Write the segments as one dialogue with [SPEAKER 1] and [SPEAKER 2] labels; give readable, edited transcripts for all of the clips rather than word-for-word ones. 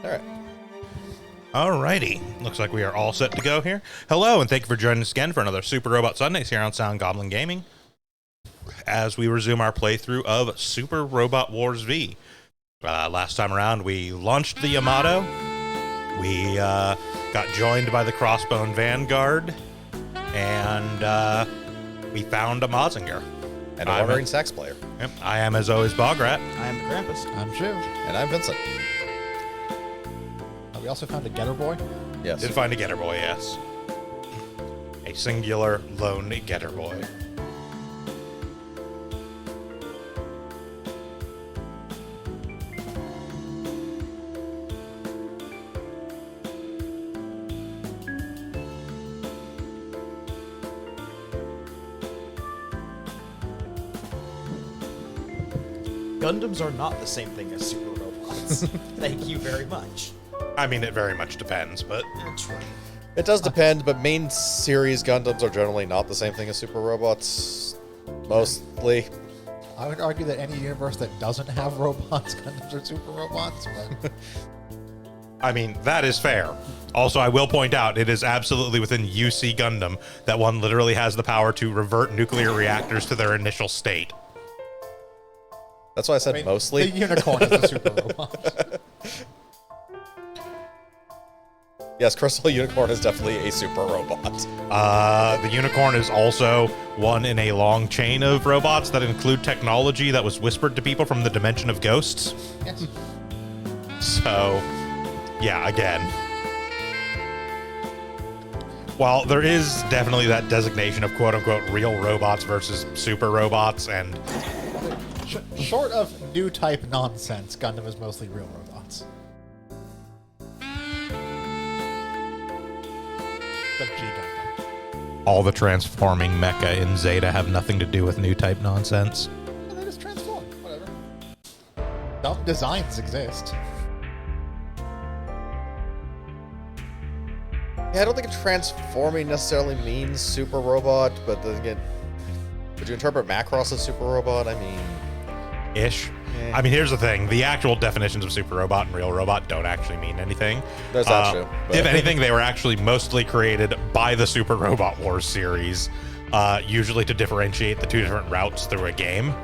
[SPEAKER 1] All right.
[SPEAKER 2] Alrighty, looks like we are all set to go here. Hello, and thank you for joining us again for another Super Robot Sundays here on Sound Goblin Gaming, as we resume our playthrough of Super Robot Wars V. Last time around, we launched the Yamato, we got joined by the Crossbone Vanguard, and we found a Mazinger.
[SPEAKER 1] And a wandering sax player.
[SPEAKER 2] Yep, I am, as always, Bograt.
[SPEAKER 3] I am the Krampus.
[SPEAKER 4] I'm Shiv.
[SPEAKER 1] And I'm Vincent.
[SPEAKER 4] We also found a Getter Boy.
[SPEAKER 1] Yes.
[SPEAKER 2] Did find a Getter Boy, yes. A singular, lone Getter Boy.
[SPEAKER 3] Gundams are not the same thing as super robots. Thank you very much.
[SPEAKER 2] I mean, it very much depends, but...
[SPEAKER 3] That's right.
[SPEAKER 1] It does depend, but main series Gundams are generally not the same thing as super robots. Mostly.
[SPEAKER 4] I would argue that any universe that doesn't have robots, Gundams are super robots. But
[SPEAKER 2] I mean, that is fair. Also, I will point out, it is absolutely within UC Gundam that one literally has the power to revert nuclear reactors to their initial state.
[SPEAKER 1] That's why I said
[SPEAKER 4] I mean,
[SPEAKER 1] mostly.
[SPEAKER 4] the unicorn is a super robot.
[SPEAKER 1] Yes, Crystal Unicorn is definitely a super robot.
[SPEAKER 2] The Unicorn is also one in a long chain of robots that include technology that was whispered to people from the dimension of ghosts.
[SPEAKER 4] Yes.
[SPEAKER 2] So, yeah, again. While there is definitely that designation of quote-unquote real robots versus super robots, and
[SPEAKER 4] Short of new type nonsense, Gundam is mostly real robots. Except G Gundam.
[SPEAKER 2] all the transforming mecha in Zeta have nothing to do with new type nonsense.
[SPEAKER 4] And they just transform. Whatever. Dumb designs exist.
[SPEAKER 1] Yeah, I don't think transforming necessarily means super robot, but then again, would you interpret Macross as super robot? I mean,
[SPEAKER 2] Ish. I mean, here's the thing. The actual definitions of super robot and real robot don't actually mean anything.
[SPEAKER 1] There's that too, but-
[SPEAKER 2] If anything, they were actually mostly created by the Super Robot Wars series, usually to differentiate the two different routes through a game.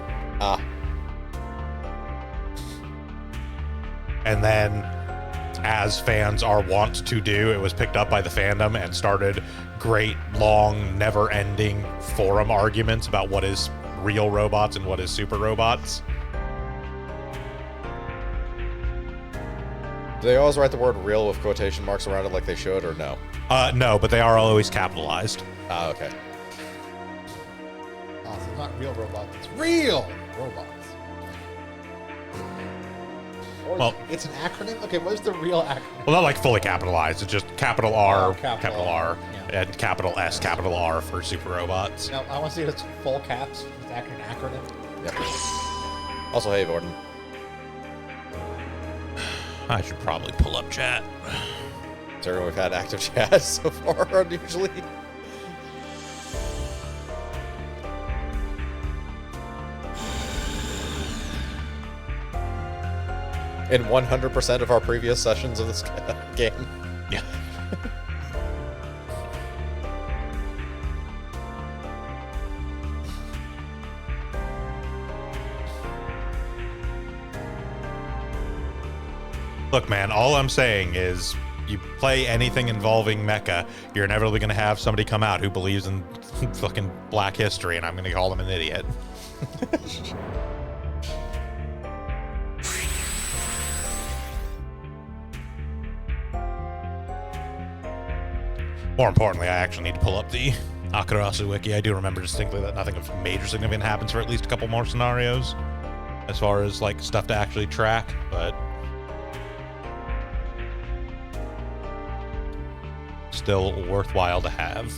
[SPEAKER 2] And then, as fans are wont to do, it was picked up by the fandom and started great, long, never-ending forum arguments about what is real robots and what is super robots.
[SPEAKER 1] Do they always write the word real with quotation marks around it like they should, or no?
[SPEAKER 2] No, but they are always capitalized.
[SPEAKER 1] Okay.
[SPEAKER 4] Oh, so it's not real robots. It's real robots. Or
[SPEAKER 2] Well-
[SPEAKER 4] it's an acronym? Okay, what is the real acronym?
[SPEAKER 2] Well, not like fully capitalized. It's just capital R,
[SPEAKER 4] Oh, capital
[SPEAKER 2] R,
[SPEAKER 4] yeah.
[SPEAKER 2] and capital S, capital R for super robots.
[SPEAKER 4] No, I want to see it as full caps with acronym.
[SPEAKER 1] Yep. Also, hey, Gordon.
[SPEAKER 2] I should probably pull up chat.
[SPEAKER 1] Is everyone we've had active chat so far, unusually? In 100% of our previous sessions of this game.
[SPEAKER 2] Yeah. Look, man, all I'm saying is you play anything involving mecha, you're inevitably going to have somebody come out who believes in fucking black history, and I'm going to call them an idiot. More importantly, I actually need to pull up the Akarasu wiki. I do remember distinctly that nothing of major significance happens for at least a couple more scenarios, as far as like stuff to actually track, but still worthwhile to have.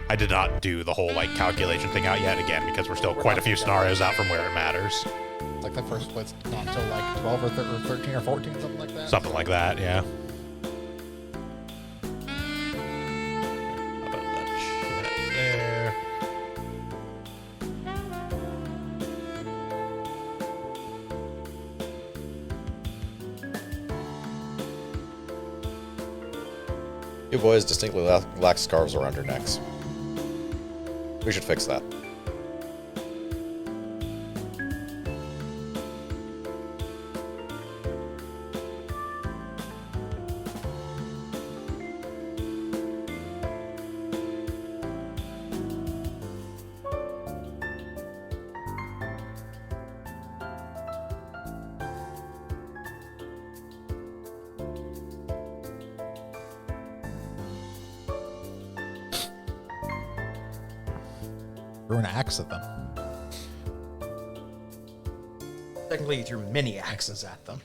[SPEAKER 2] I did not do the whole like calculation thing out yet, again, because we're still quite a few scenarios out from where it matters.
[SPEAKER 4] Like the first split's not until like 12 or 13 or 14, something like that.
[SPEAKER 2] Something like that, yeah. How about that shit there?
[SPEAKER 1] You boys distinctly lack scarves around your necks. We should fix that.
[SPEAKER 4] Threw an axe at them.
[SPEAKER 3] Technically, you threw many axes at them.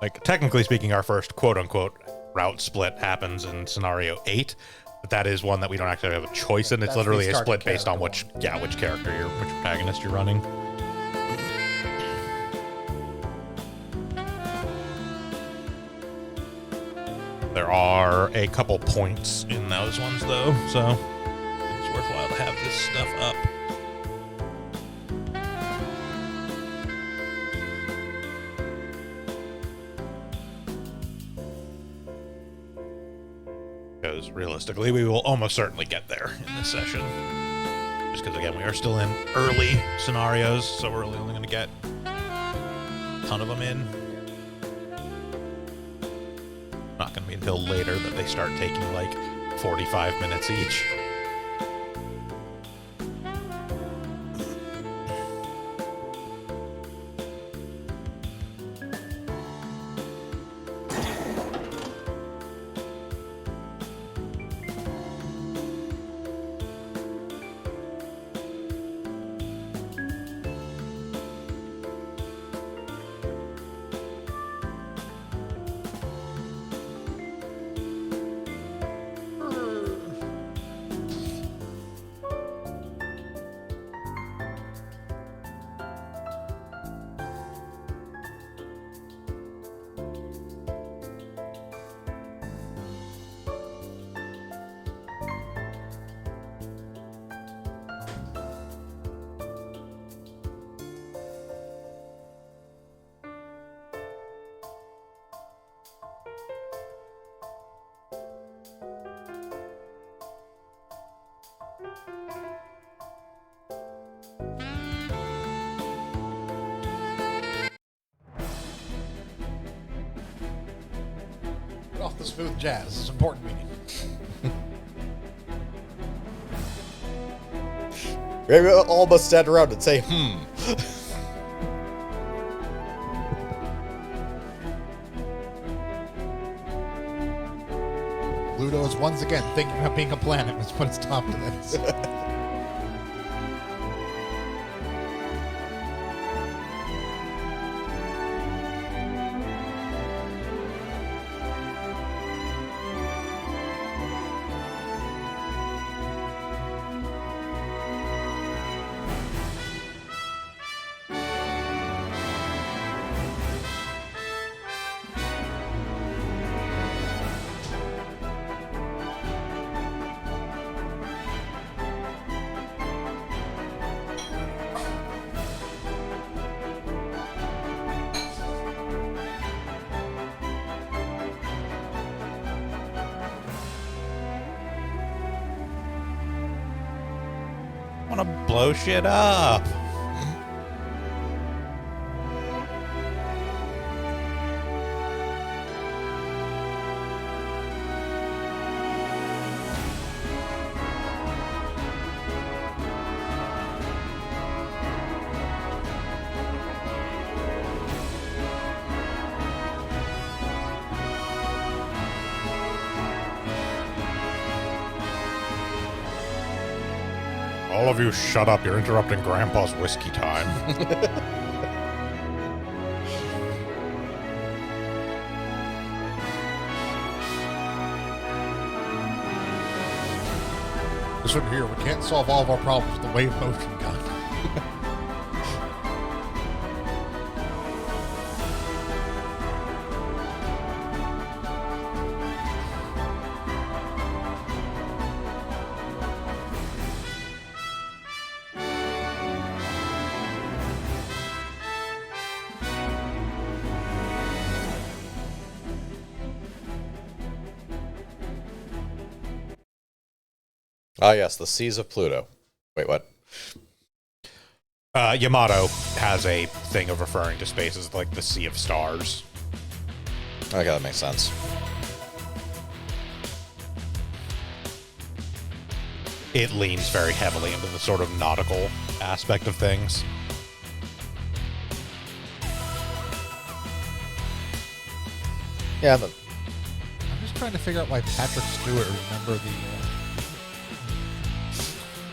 [SPEAKER 2] Like, technically speaking, our first quote-unquote route split happens in scenario 8, but that is one that we don't actually have a choice in. It's
[SPEAKER 4] That's the
[SPEAKER 2] literally a
[SPEAKER 4] starting
[SPEAKER 2] split based on
[SPEAKER 4] character
[SPEAKER 2] which character which protagonist you're running. There are a couple points in those ones, though, so it's worthwhile to have this stuff up. Because realistically, we will almost certainly get there in this session. Just because, again, we are still in early scenarios, so we're really only going to get a ton of them in. Not going to be until later that they start taking like 45 minutes each.
[SPEAKER 4] Get off the smooth jazz. It's an important meeting.
[SPEAKER 1] Maybe all of us stand around and say, hmm.
[SPEAKER 4] Ludo is once again thinking about being a planet. Let's put a stop to this.
[SPEAKER 2] Want to blow shit up. All of you shut up. You're interrupting Grandpa's whiskey time.
[SPEAKER 4] This one here, we can't solve all of our problems with the wave motion gun.
[SPEAKER 1] Ah, yes, the Seas of Pluto. Wait, what?
[SPEAKER 2] Yamato has a thing of referring to space as like the Sea of Stars.
[SPEAKER 1] Okay, that makes sense.
[SPEAKER 2] It leans very heavily into the sort of nautical aspect of things.
[SPEAKER 1] Yeah,
[SPEAKER 4] I'm just trying to figure out why Patrick Stewart remember the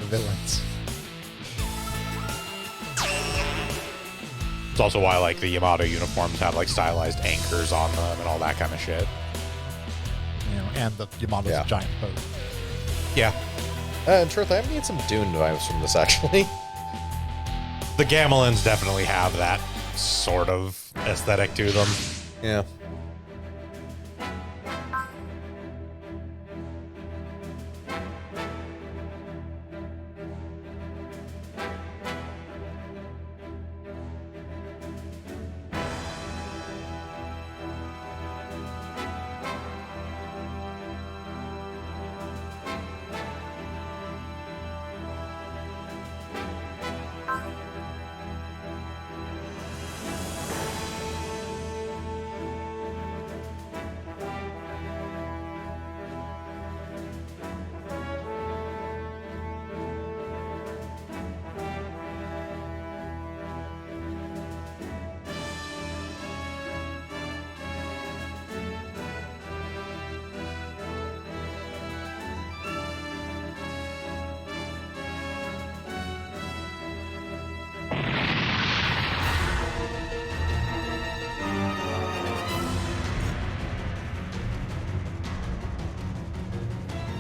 [SPEAKER 4] villains.
[SPEAKER 2] It's also why like the Yamato uniforms have like stylized anchors on them and all that kind of shit.
[SPEAKER 4] You know, and the Yamato's
[SPEAKER 1] Yeah.
[SPEAKER 4] giant boat.
[SPEAKER 2] Yeah.
[SPEAKER 1] in truth, I need some Dune vibes from this, actually.
[SPEAKER 2] The Gamelins definitely have that sort of aesthetic to them.
[SPEAKER 1] Yeah.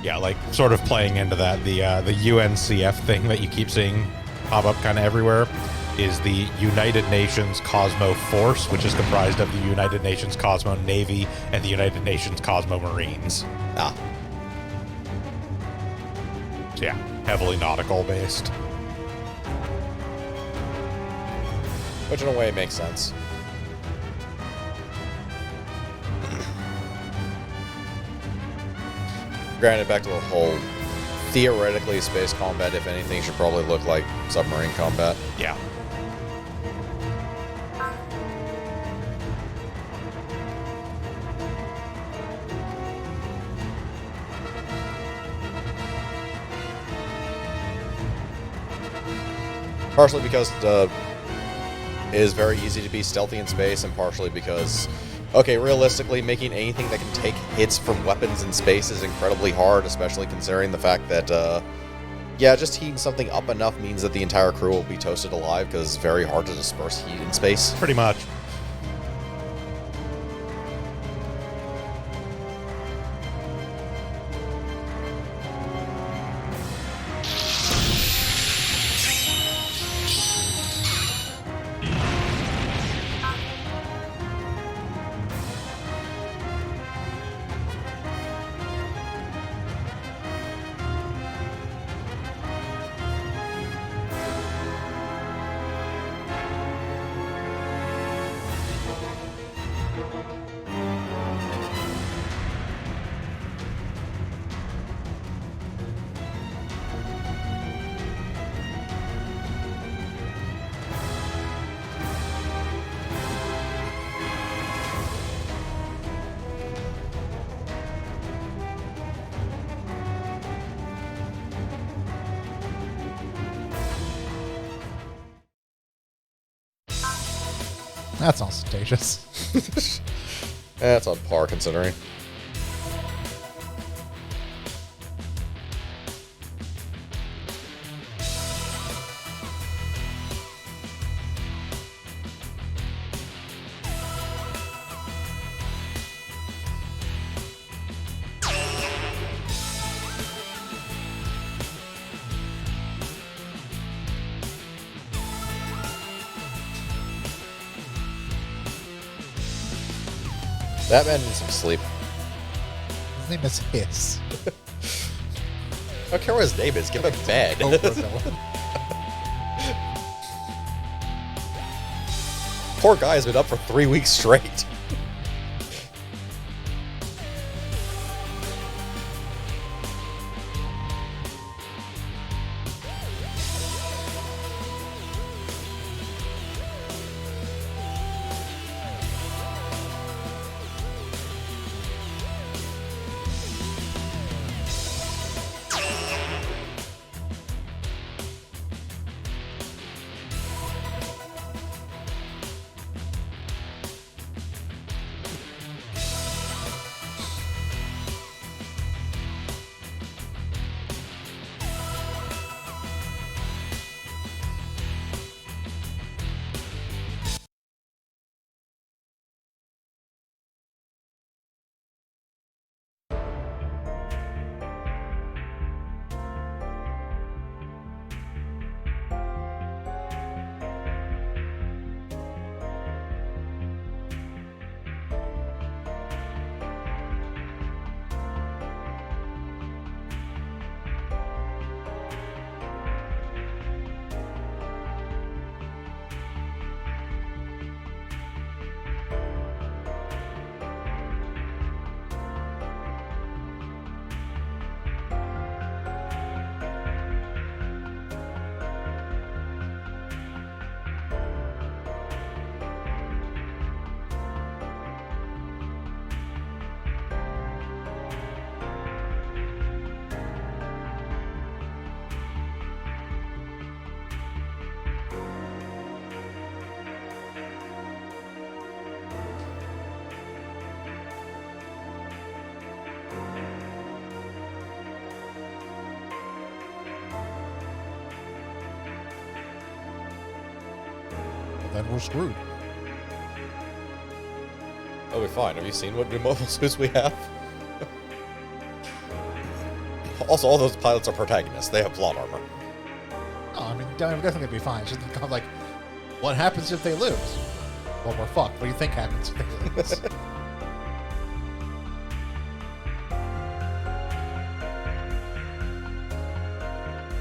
[SPEAKER 2] Yeah, like sort of playing into that, the UNCF thing that you keep seeing pop up kind of everywhere is the United Nations Cosmo Force, which is comprised of the United Nations Cosmo Navy and the United Nations Cosmo Marines.
[SPEAKER 1] Ah.
[SPEAKER 2] So yeah, heavily nautical based.
[SPEAKER 1] Which in a way makes sense. Granted, back to the whole theoretically space combat, if anything, should probably look like submarine combat.
[SPEAKER 2] Yeah.
[SPEAKER 1] Partially because it is very easy to be stealthy in space, and partially because, okay, realistically, making anything that can take hits from weapons in space is incredibly hard, especially considering the fact that, yeah, just heating something up enough means that the entire crew will be toasted alive, because it's very hard to disperse heat in space.
[SPEAKER 2] Pretty much.
[SPEAKER 4] That's ostentatious.
[SPEAKER 1] That's on par, considering. That man needs some sleep.
[SPEAKER 4] His name is Hiss.
[SPEAKER 1] I don't care what his name is. Give him a bed.
[SPEAKER 4] Oprah villain.
[SPEAKER 1] Poor guy has been up for 3 weeks straight.
[SPEAKER 4] then we're screwed.
[SPEAKER 1] That'll be fine. Have you seen what new mobile suits we have? Also, all those pilots are protagonists. They have plot armor.
[SPEAKER 4] No, I mean, definitely gonna be fine. It's just kind of like, what happens if they lose? Well, we're fucked. What do you think happens if they lose?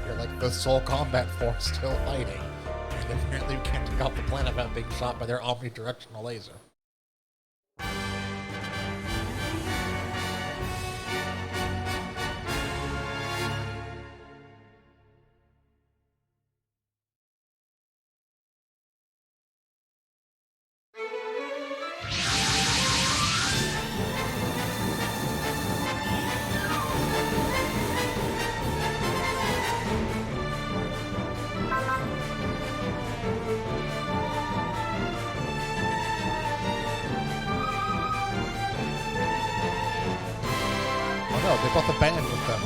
[SPEAKER 4] You're like the sole combat force still fighting, and apparently you can't take off the planet without being shot by their omnidirectional laser. Oh no, they brought the band with them.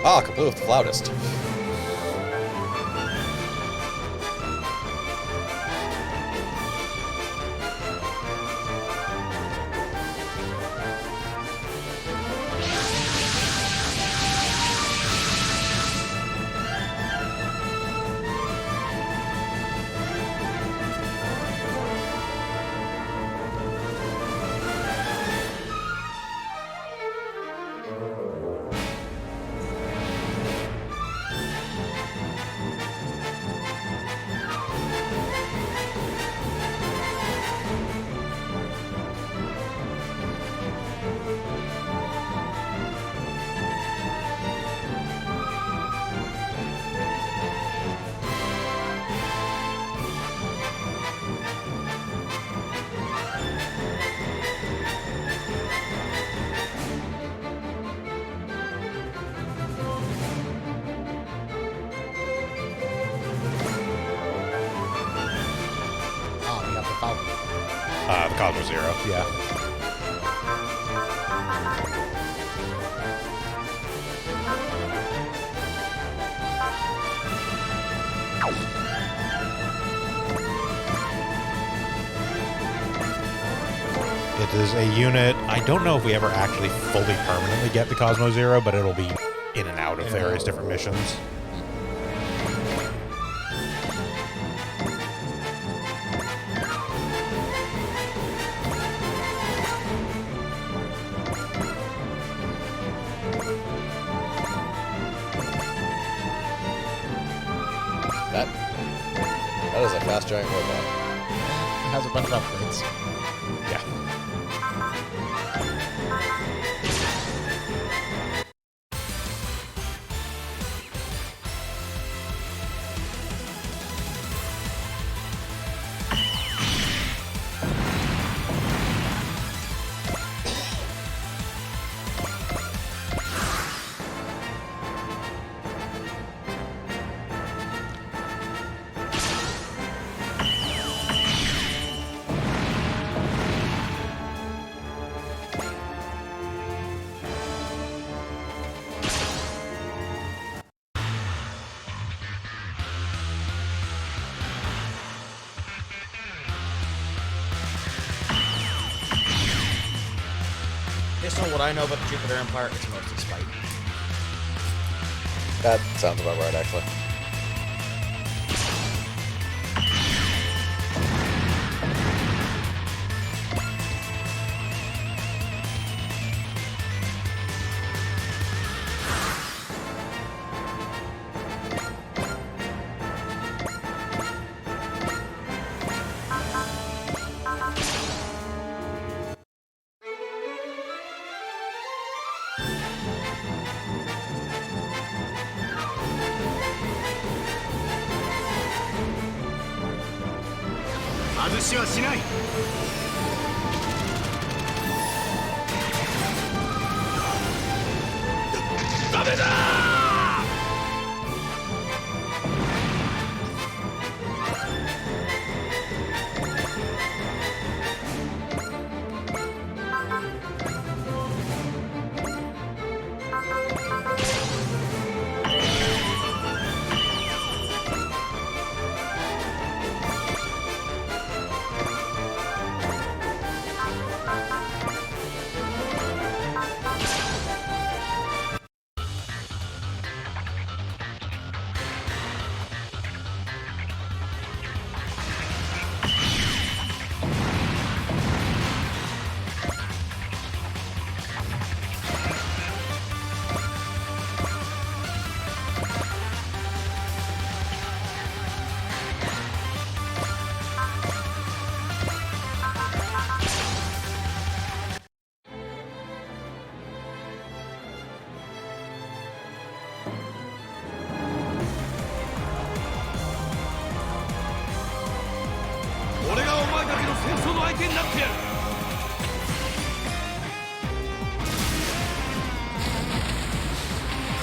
[SPEAKER 1] Ah, complete with the flautist.
[SPEAKER 4] Oh, we have the Falcon.
[SPEAKER 2] The Cosmo Zero.
[SPEAKER 4] Yeah.
[SPEAKER 2] It is a unit. I don't know if we ever actually fully permanently get the Cosmo Zero, but it'll be in and out of various different missions.
[SPEAKER 1] That is a fast giant robot.
[SPEAKER 4] It has a bunch of upgrades.
[SPEAKER 2] Yeah.
[SPEAKER 3] Based on what I know about the Jupiter Empire, it's mostly spite.
[SPEAKER 1] That sounds about right, actually.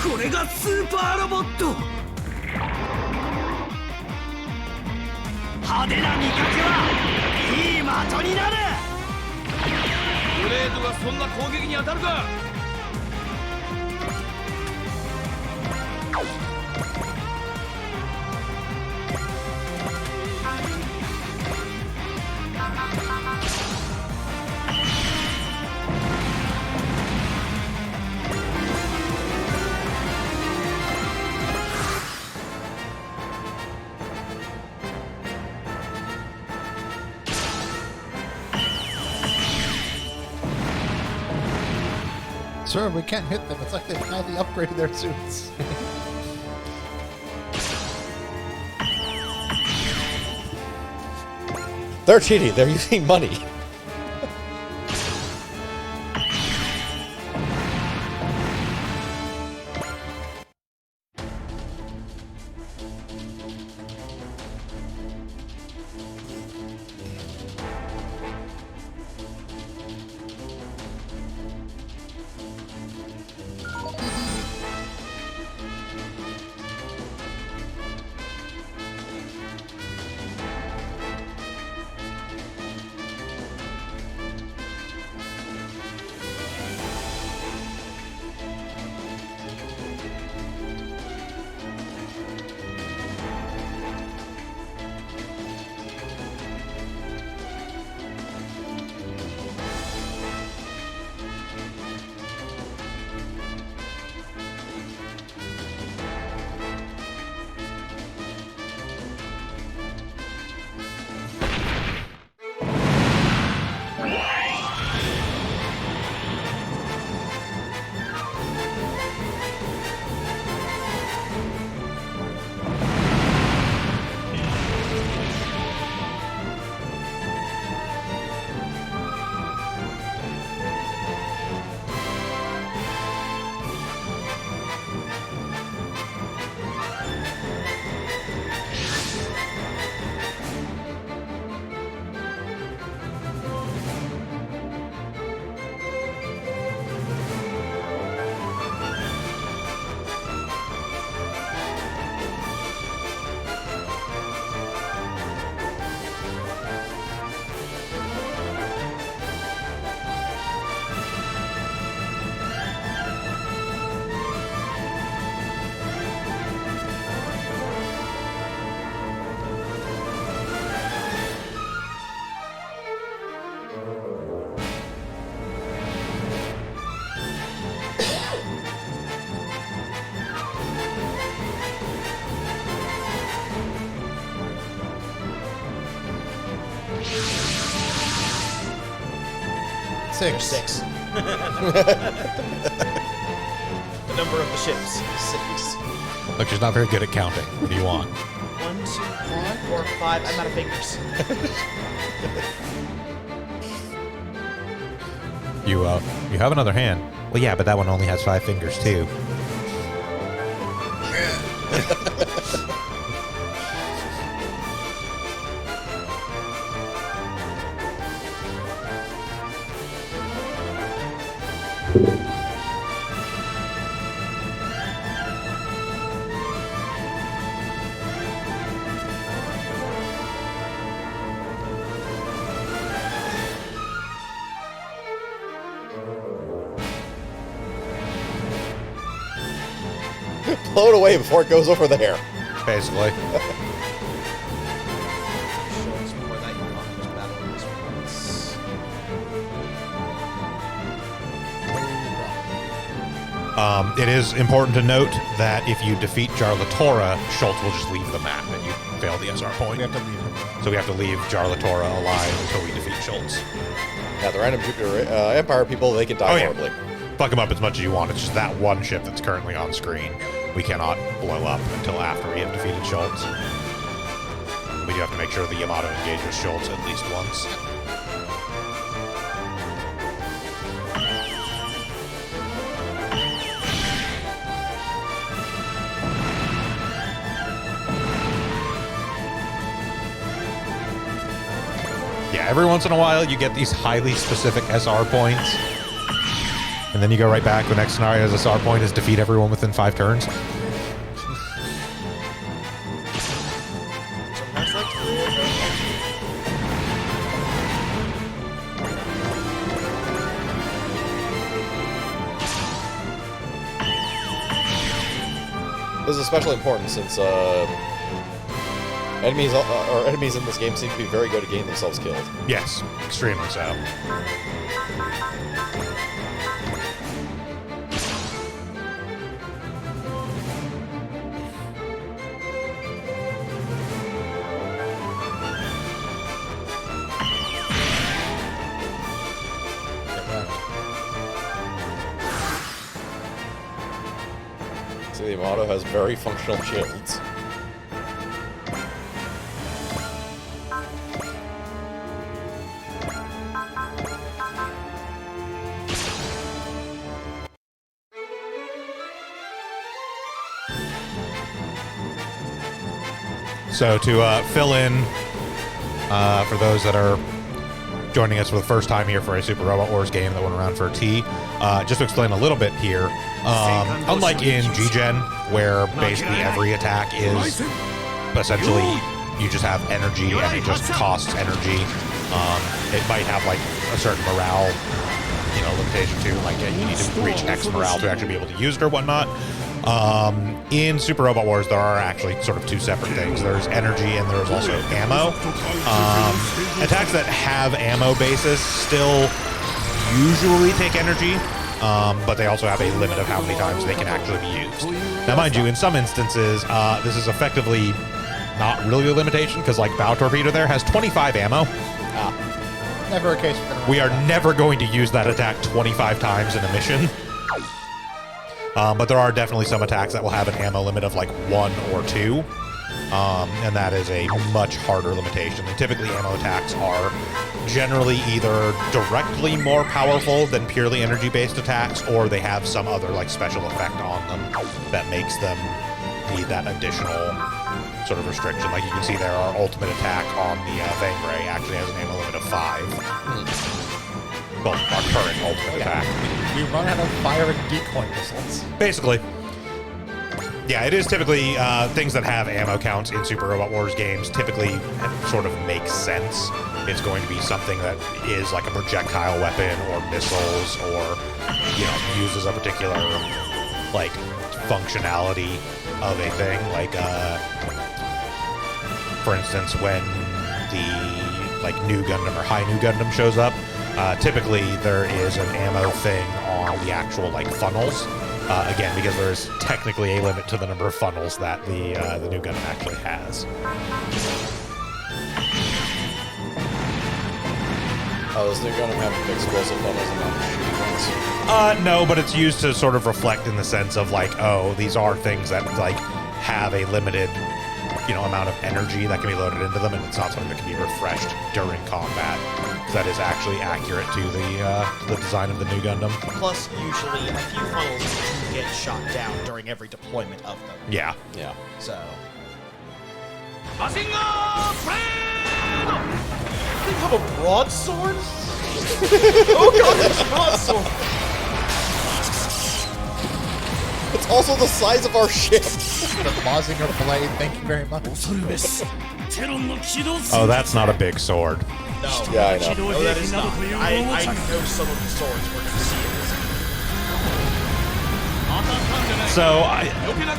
[SPEAKER 5] これがスーパーロボット。派手な見かけはいい的になる。ブレードがそんな攻撃に当たるか。
[SPEAKER 4] Sir, we can't hit them. It's like they've highly upgraded their suits.
[SPEAKER 1] They're cheating. They're using money.
[SPEAKER 3] There's 6. The number of the ships is 6.
[SPEAKER 4] Look, she's not very good at counting. What do you want?
[SPEAKER 3] 1, 2, 3, 4, 5. I'm out of fingers.
[SPEAKER 4] You have another hand. Well, yeah, but that one only has 5 fingers too.
[SPEAKER 1] Blow it away before it goes over there.
[SPEAKER 4] Basically.
[SPEAKER 3] Schultz, before that, you want to battle this once.
[SPEAKER 2] It is important to note that if you defeat Jarlatora, Schultz will just leave the map and you fail the SR point.
[SPEAKER 4] We have to leave him.
[SPEAKER 2] So we have to leave Jarlatora alive until we defeat Schultz.
[SPEAKER 1] Yeah, the random Jupiter Empire people, they can die
[SPEAKER 2] Oh, yeah.
[SPEAKER 1] horribly.
[SPEAKER 2] Fuck him up as much as you want. It's just that one ship that's currently on screen. We cannot blow up until after we have defeated Schultz. We do have to make sure the Yamato engages Schultz at least once. Yeah, every once in a while you get these highly specific SR points And then you go right back. The next scenario as a start point is defeat everyone within 5 turns.
[SPEAKER 3] Sometimes like 3 of them.
[SPEAKER 1] This is especially important since enemies in this game seem to be very good at getting themselves killed.
[SPEAKER 2] Yes, extremely so.
[SPEAKER 1] See, the Yamato has very functional shields.
[SPEAKER 2] So to fill in, for those that are joining us for the first time here for a Super Robot Wars game that went around for a T, just to explain a little bit here, unlike in G-Gen, where basically every attack is essentially you just have energy and it just costs energy, it might have like a certain morale, you know, limitation too, like you need to reach X morale to actually be able to use it or whatnot. In Super Robot Wars, there are actually sort of 2 separate things. There's energy and there's also ammo. Attacks that have ammo basis still usually take energy, but they also have a limit of how many times they can actually be used. Now, mind you, in some instances, this is effectively not really a limitation, because like Bow Torpedo there has 25 ammo.
[SPEAKER 4] Never a case.
[SPEAKER 2] We are never going to use that attack 25 times in a mission. But there are definitely some attacks that will have an ammo limit of like 1 or 2. And that is a much harder limitation. And typically ammo attacks are generally either directly more powerful than purely energy-based attacks, or they have some other like special effect on them that makes them need that additional sort of restriction. Like you can see there, our ultimate attack on the Vangray actually has an ammo limit of 5. Well, our current ultimate attack.
[SPEAKER 4] We run out of fire and decoy missiles.
[SPEAKER 2] Basically. Yeah, it is typically things that have ammo counts in Super Robot Wars games typically sort of make sense. It's going to be something that is like a projectile weapon or missiles, or, you know, uses a particular, like, functionality of a thing. Like, for instance, when the, like, new Gundam or high new Gundam shows up, typically there is an ammo thing on the actual, like, funnels. Again, because there is technically a limit to the number of funnels that the new Gundam actually has.
[SPEAKER 1] Oh, does the Gundam have explosive funnels and not shooting ones?
[SPEAKER 2] No, but it's used to sort of reflect in the sense of like, oh, these are things that like have a limited, you know, amount of energy that can be loaded into them, and it's not something that can be refreshed during combat. That is actually accurate to the design of the new Gundam.
[SPEAKER 3] Plus, usually a few funnels do get shot down during every deployment of them.
[SPEAKER 2] Yeah.
[SPEAKER 1] Yeah.
[SPEAKER 3] So.
[SPEAKER 5] Mazinger Blade!
[SPEAKER 3] They have a broadsword? Oh god, it's a broadsword!
[SPEAKER 1] It's also the size of our ship.
[SPEAKER 4] The Mazinger Blade, thank you very much.
[SPEAKER 2] Oh, that's not a big sword.
[SPEAKER 3] No.
[SPEAKER 1] Yeah, I know.
[SPEAKER 3] No, that is not. I know some of the swords we're gonna see in this.
[SPEAKER 2] So,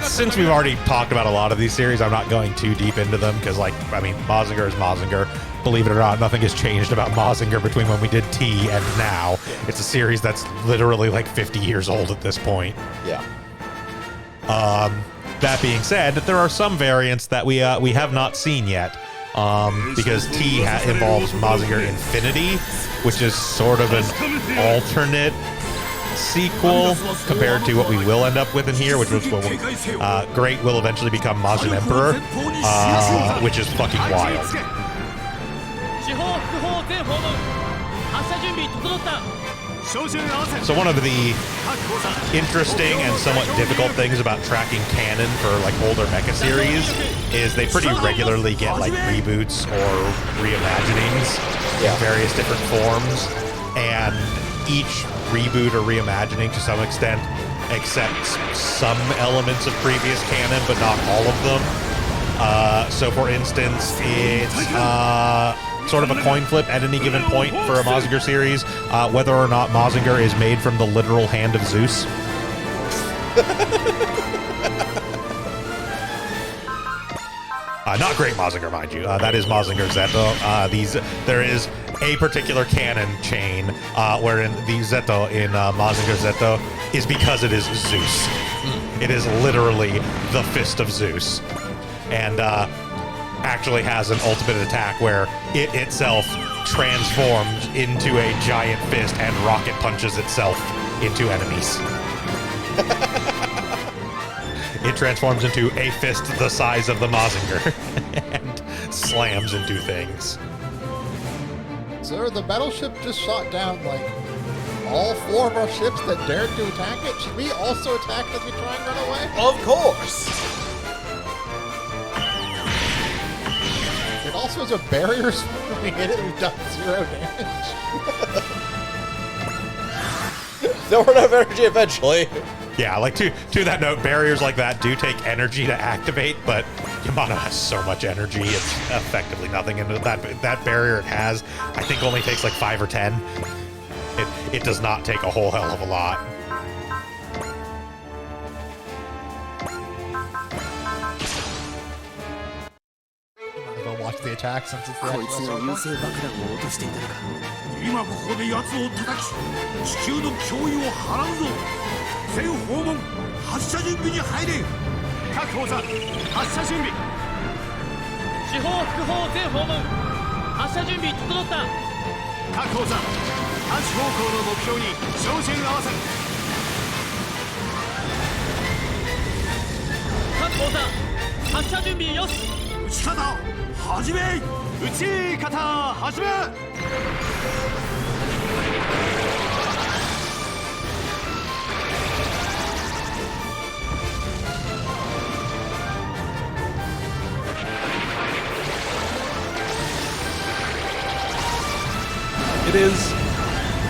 [SPEAKER 2] since we've already talked about a lot of these series, I'm not going too deep into them because, like, I mean, Mazinger is Mazinger. Believe it or not, nothing has changed about Mazinger between when we did T and now. It's a series that's literally like 50 years old at this point.
[SPEAKER 1] Yeah.
[SPEAKER 2] That being said, there are some variants that we have not seen yet. Because T involves Mazinger Infinity, which is sort of an alternate sequel compared to what we will end up with in here, which was Great will eventually become Majin Emperor, which is fucking wild. So one of the interesting and somewhat difficult things about tracking canon for like older mecha series is they pretty regularly get like reboots or reimaginings in various different forms, and each reboot or reimagining to some extent, except some elements of previous canon, but not all of them. So for instance, it's sort of a coin flip at any given point for a Mazinger series, whether or not Mazinger is made from the literal hand of Zeus. Not Great Mazinger, mind you. That is Mazinger Zeto. There is a particular canon chain wherein the Zeto in Mazinger Zeto is because it is Zeus. It is literally the fist of Zeus. And actually has an ultimate attack where it itself transforms into a giant fist and rocket punches itself into enemies. It transforms into a fist the size of the Mazinger and slams into things.
[SPEAKER 4] Sir, the battleship just shot down, like, all 4 of our ships that dared to attack it. Should we also attack as we try and run away?
[SPEAKER 3] Of course.
[SPEAKER 4] It also has a barrier, so when we hit it, we've done 0 damage.
[SPEAKER 1] They'll run out of energy eventually.
[SPEAKER 2] Yeah, like to that note, barriers like that do take energy to activate, but Yamato has so much energy, it's effectively nothing. And that barrier it has, I think only takes like 5 or 10. It does not take a whole hell of a lot.
[SPEAKER 4] Might as well watch the attack since it's the
[SPEAKER 6] こいつ
[SPEAKER 4] actual
[SPEAKER 6] が優
[SPEAKER 4] sword.
[SPEAKER 6] 勢爆弾を落としていたのか。
[SPEAKER 5] 今ここで奴を叩き地球の脅威を払うぞ。全訪問発射準備に入れ。各砲座発射準備。
[SPEAKER 7] 四方副砲全訪問発射準備整った。
[SPEAKER 5] 各砲座8方向の目標に照準合わせ。
[SPEAKER 7] 各砲座発射準備よし。
[SPEAKER 5] 撃ち方始め。撃ち方始め。
[SPEAKER 2] It is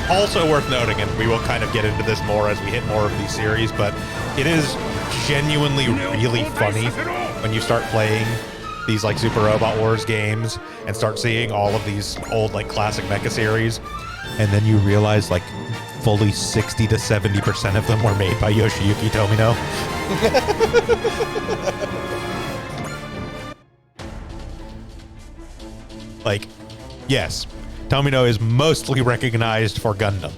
[SPEAKER 2] also worth noting, and we will kind of get into this more as we hit more of these series, but it is genuinely really funny when you start playing these like Super Robot Wars games and start seeing all of these old like classic mecha series, and then you realize like fully 60 to 70% of them were made by Yoshiyuki Tomino. Like, yes, Tomino is mostly recognized for Gundam.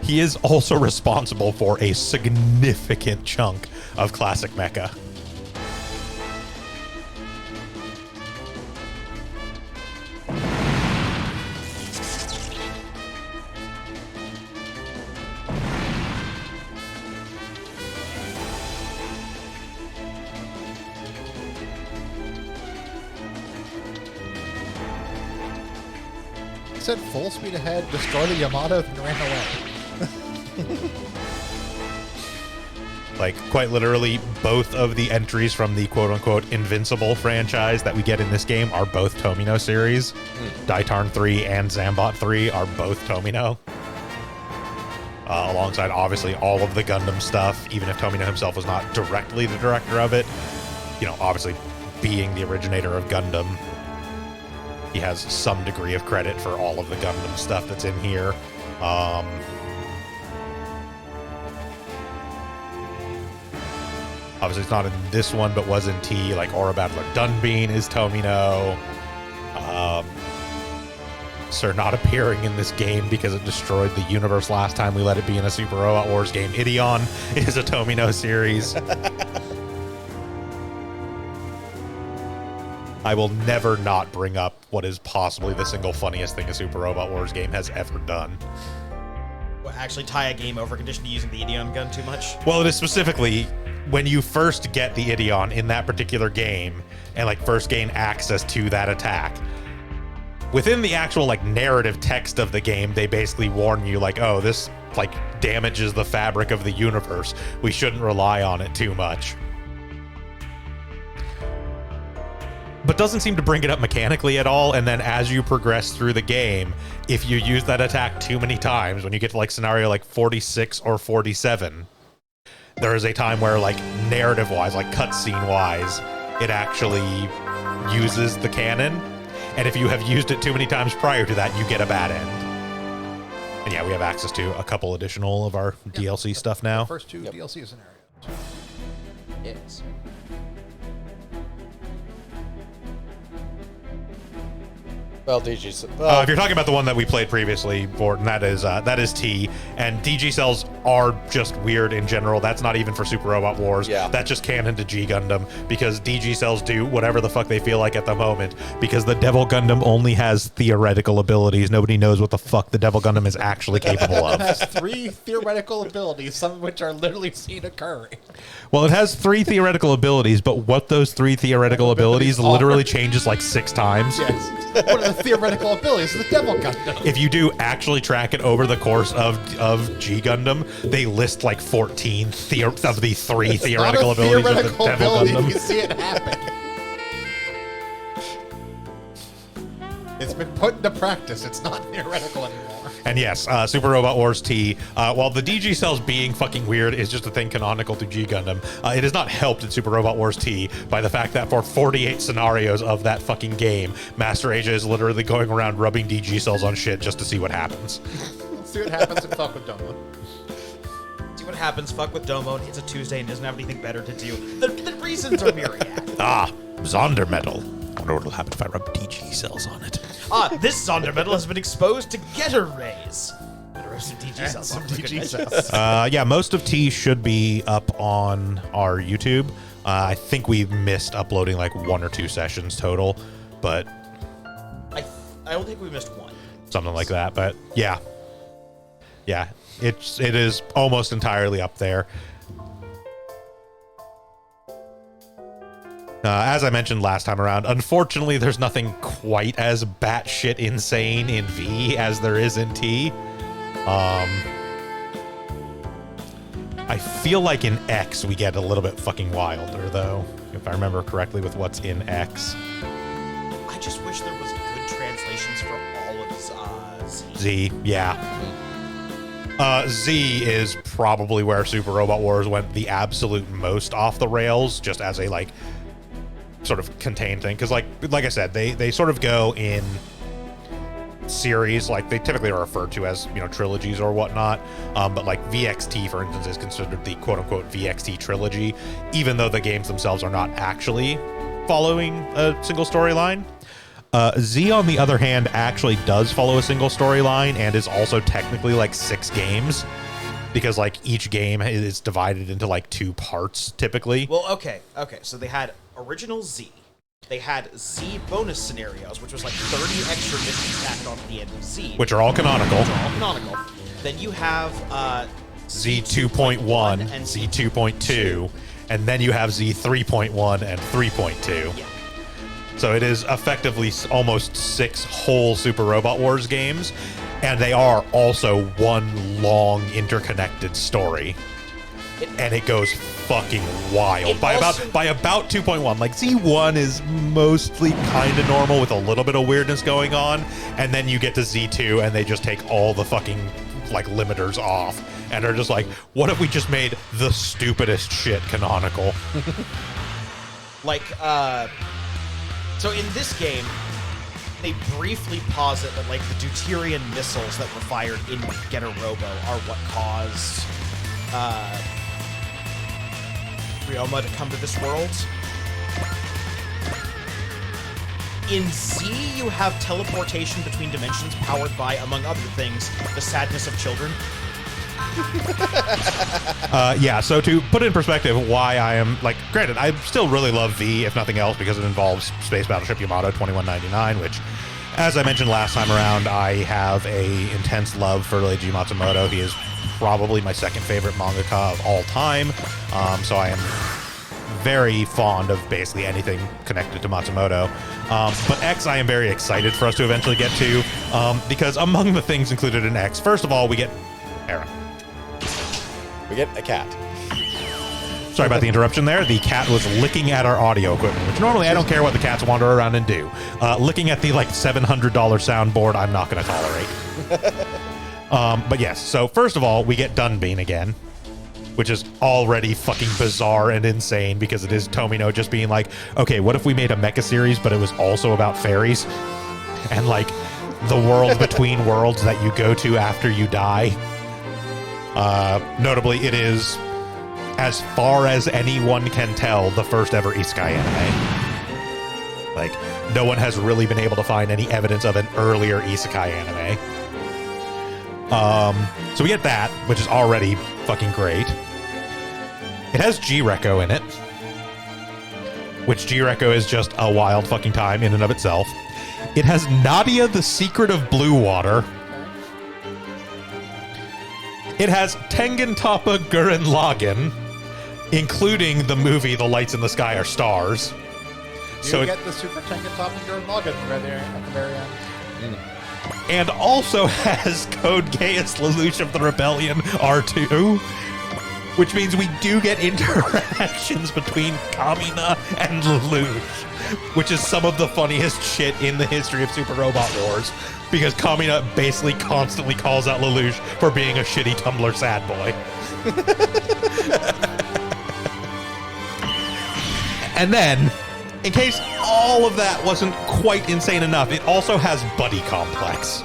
[SPEAKER 2] He is also responsible for a significant chunk of classic mecha.
[SPEAKER 4] Said full speed ahead, destroy the Yamato, and ran away.
[SPEAKER 2] Like, quite literally, both of the entries from the quote-unquote Invincible franchise that we get in this game are both Tomino series. Daitarn 3 and Zambot 3 are both Tomino. Alongside, obviously, all of the Gundam stuff, even if Tomino himself was not directly the director of it. You know, obviously, being the originator of Gundam, he has some degree of credit for all of the Gundam stuff that's in here. Obviously, it's not in this one, but was in T. Like, Aura Battler Dunbean is Tomino. Sir not appearing in this game because it destroyed the universe last time we let it be in a Super Robot Wars game. Ideon is a Tomino series. I will never not bring up what is possibly the single funniest thing a Super Robot Wars game has ever done.
[SPEAKER 3] Well, actually tie a game over condition to using the Ideon gun too much?
[SPEAKER 2] Well, it is specifically when you first get the Ideon in that particular game and like first gain access to that attack. Within the actual like narrative text of the game, they basically warn you like, oh, this like damages the fabric of the universe. We shouldn't rely on it too much. but doesn't seem to bring it up mechanically at all. And then as you progress through the game, if you use that attack too many times, when you get to like scenario like 46 or 47, there is a time where like narrative wise, like cutscene wise, it actually uses the cannon. And if you have used it too many times prior to that, you get a bad end. And yeah, we have access to a couple additional of our DLC stuff now.
[SPEAKER 4] First two DLC scenarios.
[SPEAKER 3] Yes.
[SPEAKER 1] Well, DG.
[SPEAKER 2] If you're talking about the one that we played previously, Vorton, that is T. And DG cells are just weird in general. That's not even for Super Robot Wars.
[SPEAKER 1] Yeah.
[SPEAKER 2] That's just canon to G Gundam, because DG cells do whatever the fuck they feel like at the moment, because the Devil Gundam only has theoretical abilities. Nobody knows what the fuck the Devil Gundam is actually capable
[SPEAKER 4] It
[SPEAKER 2] of.
[SPEAKER 4] has 3 theoretical abilities, some of which are literally seen occurring.
[SPEAKER 2] Well, it has 3 theoretical abilities, but what those 3 theoretical abilities literally changes like 6 times.
[SPEAKER 4] Yes. What are the theoretical abilities of the Devil Gundam?
[SPEAKER 2] If you do actually track it over the course of G Gundam, they list like 14 of the 3 theoretical
[SPEAKER 4] Not a
[SPEAKER 2] abilities
[SPEAKER 4] theoretical
[SPEAKER 2] of the Devil
[SPEAKER 4] ability,
[SPEAKER 2] Gundam.
[SPEAKER 4] You see it happen. It's been put into practice. It's not theoretical anymore.
[SPEAKER 2] And yes, Super Robot Wars T, while the DG cells being fucking weird is just a thing canonical to G Gundam, it is not helped in Super Robot Wars T by the fact that for 48 scenarios of that fucking game, Master Asia is literally going around rubbing DG cells on shit just to see what happens.
[SPEAKER 4] Let's see what happens in Fuck with Domo.
[SPEAKER 3] See what happens. Fuck with Domo. It's a Tuesday and doesn't have anything better to do. The reasons are myriad.
[SPEAKER 2] Zonder Metal. I wonder what'll happen if I rub DG cells on it.
[SPEAKER 3] This Zonder metal has been exposed to Getter rays. Better have some DG cells on
[SPEAKER 4] DG
[SPEAKER 3] it.
[SPEAKER 4] cells.
[SPEAKER 2] Yeah, most of T should be up on our YouTube. I think we missed uploading like 1 or 2 sessions total, but
[SPEAKER 3] I don't think we missed one.
[SPEAKER 2] something like that. But yeah, it is almost entirely up there. As I mentioned last time around, unfortunately, there's nothing quite as batshit insane in V as there is in T. I feel like in X we get a little bit fucking wilder, though, if I remember correctly with what's in X.
[SPEAKER 3] I just wish there was good translations for all of Z.
[SPEAKER 2] Z, yeah. Z is probably where Super Robot Wars went the absolute most off the rails, just as a like sort of contained thing, because like I said, they sort of go in series, like they typically are referred to as, you know, trilogies or whatnot, but like VXT, for instance, is considered the quote-unquote VXT trilogy, even though the games themselves are not actually following a single storyline. Z, on the other hand, actually does follow a single storyline and is also technically like 6 games, because like each game is divided into like 2 parts typically.
[SPEAKER 3] Well, okay. So they had original Z. They had Z bonus scenarios, which was like 30 extra missions tacked on at the end of Z.
[SPEAKER 2] Which are all canonical.
[SPEAKER 3] Then you have
[SPEAKER 2] Z 2.1
[SPEAKER 3] and
[SPEAKER 2] Z 2.2, and then you have Z 3.1 and 3.2.
[SPEAKER 3] Yeah.
[SPEAKER 2] So it is effectively almost 6 whole Super Robot Wars games, and they are also one long interconnected story. And it goes fucking wild. By about 2.1, like Z1 is mostly kind of normal with a little bit of weirdness going on, and then you get to Z2 and they just take all the fucking like limiters off and are just like, what if we just made the stupidest shit canonical?
[SPEAKER 3] Like, so in this game, they briefly posit that like the Deuterian missiles that were fired in Getter Robo are what caused Ryoma to come to this world. In Z, you have teleportation between dimensions powered by, among other things, the sadness of children.
[SPEAKER 2] Yeah, so to put in perspective why I am, like, granted, I still really love V, if nothing else, because it involves Space Battleship Yamato 2199, which, as I mentioned last time around, I have a intense love for Leiji Matsumoto. He is probably my second favorite mangaka of all time, so I am very fond of basically anything connected to Matsumoto. But X, I am very excited for us to eventually get to, because among the things included in X, first of all, we get Hera.
[SPEAKER 1] We get a cat.
[SPEAKER 2] Sorry about the interruption there. The cat was licking at our audio equipment, which normally I don't care what the cats wander around and do. Licking at the like $700 soundboard, I'm not going to tolerate. But yes, so first of all, we get Dunbean again, which is already fucking bizarre and insane because it is Tomino just being like, okay, what if we made a mecha series, but it was also about fairies and like the world between worlds that you go to after you die. Notably, it is, as far as anyone can tell, the first ever isekai anime. Like, no one has really been able to find any evidence of an earlier isekai anime. So we get that, which is already fucking great. It has G-Reco in it, which G-Reco is just a wild fucking time in and of itself. It has Nadia, the Secret of Blue Water. It has Tengen Toppa Gurren Lagann, including the movie The Lights in the Sky Are Stars.
[SPEAKER 4] You get the Super Tengen Top and Gurren Lagann right there at the very end.
[SPEAKER 2] And also has Code Geass Lelouch of the Rebellion R2, which means we do get interactions between Kamina and Lelouch, which is some of the funniest shit in the history of Super Robot Wars, because Kamina basically constantly calls out Lelouch for being a shitty Tumblr sad boy. And then, in case all of that wasn't quite insane enough, it also has Buddy Complex.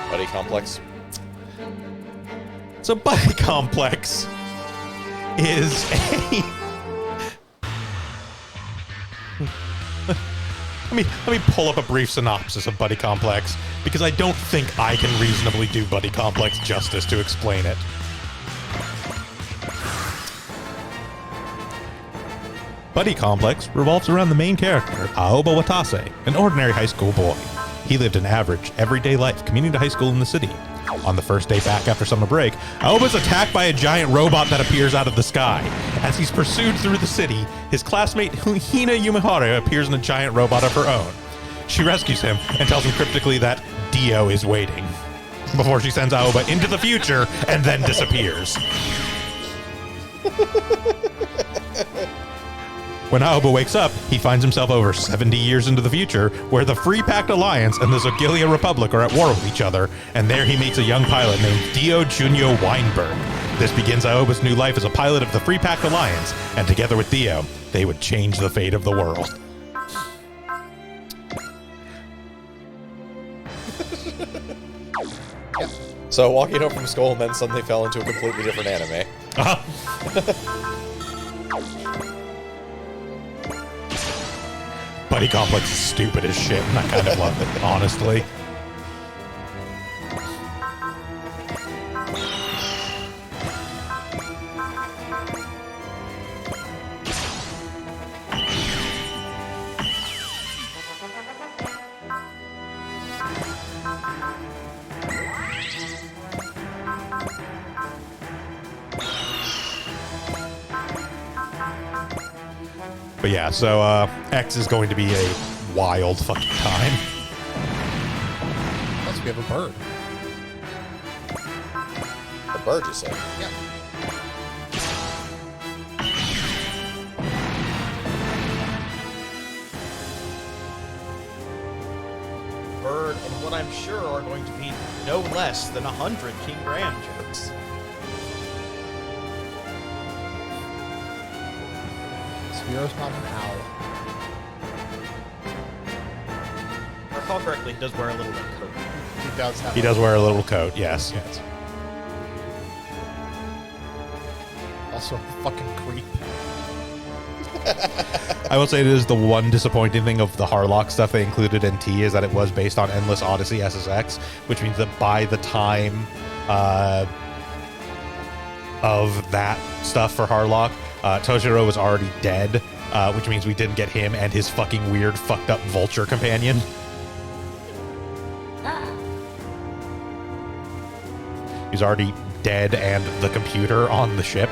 [SPEAKER 1] Buddy Complex.
[SPEAKER 2] So Buddy Complex is a... Let me pull up a brief synopsis of Buddy Complex, because I don't think I can reasonably do Buddy Complex justice to explain it. Buddy Complex revolves around the main character, Aoba Watase, an ordinary high school boy. He lived an average, everyday life, commuting to high school in the city. On the first day back after summer break, Aoba's attacked by a giant robot that appears out of the sky. As he's pursued through the city, his classmate Hina Yumihara appears in a giant robot of her own. She rescues him and tells him cryptically that Dio is waiting, before she sends Aoba into the future and then disappears. When Aoba wakes up, he finds himself over 70 years into the future, where the Free Pact Alliance and the Zogilia Republic are at war with each other, and there he meets a young pilot named Dio Junio Weinberg. This begins Aoba's new life as a pilot of the Free Pact Alliance, and together with Dio, they would change the fate of the world.
[SPEAKER 1] So walking home from school and then suddenly fell into a completely different anime.
[SPEAKER 2] Buddy Complex is stupid as shit, and I kind of love it, honestly. But yeah, so X is going to be a wild fucking time.
[SPEAKER 4] Plus, we have a bird.
[SPEAKER 1] A bird, you say?
[SPEAKER 4] Yeah.
[SPEAKER 3] Bird and what I'm sure are going to be no less than 100 King Graham jokes.
[SPEAKER 4] Spiro's not an owl.
[SPEAKER 3] If I recall correctly, he does wear a little like, coat.
[SPEAKER 4] He does have
[SPEAKER 2] He does wear a little coat, yes.
[SPEAKER 4] Yes. Also a fucking creep.
[SPEAKER 2] I will say it is the one disappointing thing of the Harlock stuff they included in T is that it was based on Endless Odyssey SSX, which means that by the time of that stuff for Harlock, Toshiro was already dead, which means we didn't get him and his fucking weird, fucked up vulture companion. He's already dead and the computer on the ship.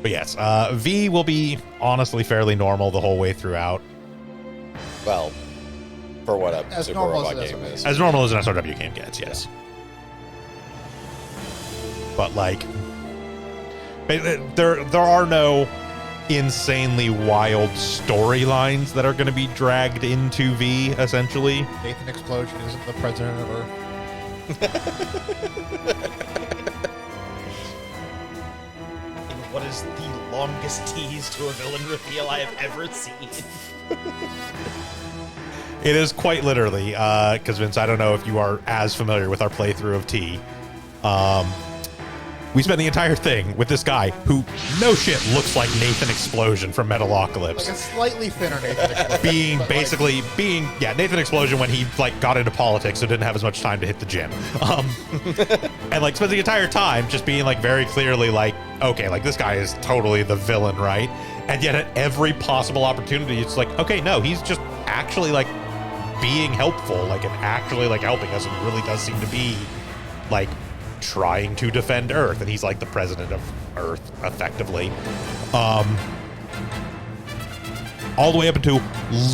[SPEAKER 2] But yes, V will be honestly fairly normal the whole way throughout.
[SPEAKER 1] Well, For what a
[SPEAKER 4] As
[SPEAKER 1] Super
[SPEAKER 4] normal
[SPEAKER 1] Robot
[SPEAKER 4] as
[SPEAKER 1] game
[SPEAKER 4] SRW.
[SPEAKER 1] is.
[SPEAKER 2] As normal as an SRW game gets, yes. But like, there are no insanely wild storylines that are going to be dragged into V. Essentially,
[SPEAKER 4] Nathan Explosion isn't the president of Earth.
[SPEAKER 3] In what is the longest tease to a villain reveal I have ever seen.
[SPEAKER 2] it is quite literally. Because Vince, I don't know if you are as familiar with our playthrough of T. We spent the entire thing with this guy who, no shit, looks like Nathan Explosion from Metalocalypse.
[SPEAKER 4] Like a slightly thinner Nathan Explosion.
[SPEAKER 2] Nathan Explosion when he like got into politics, so didn't have as much time to hit the gym. And like spent the entire time just being like very clearly like, okay, like this guy is totally the villain, right? And yet at every possible opportunity, it's like, okay, no, he's just actually like being helpful, like and actually like helping us, and really does seem to be like trying to defend Earth, and he's like the president of Earth effectively. All the way up into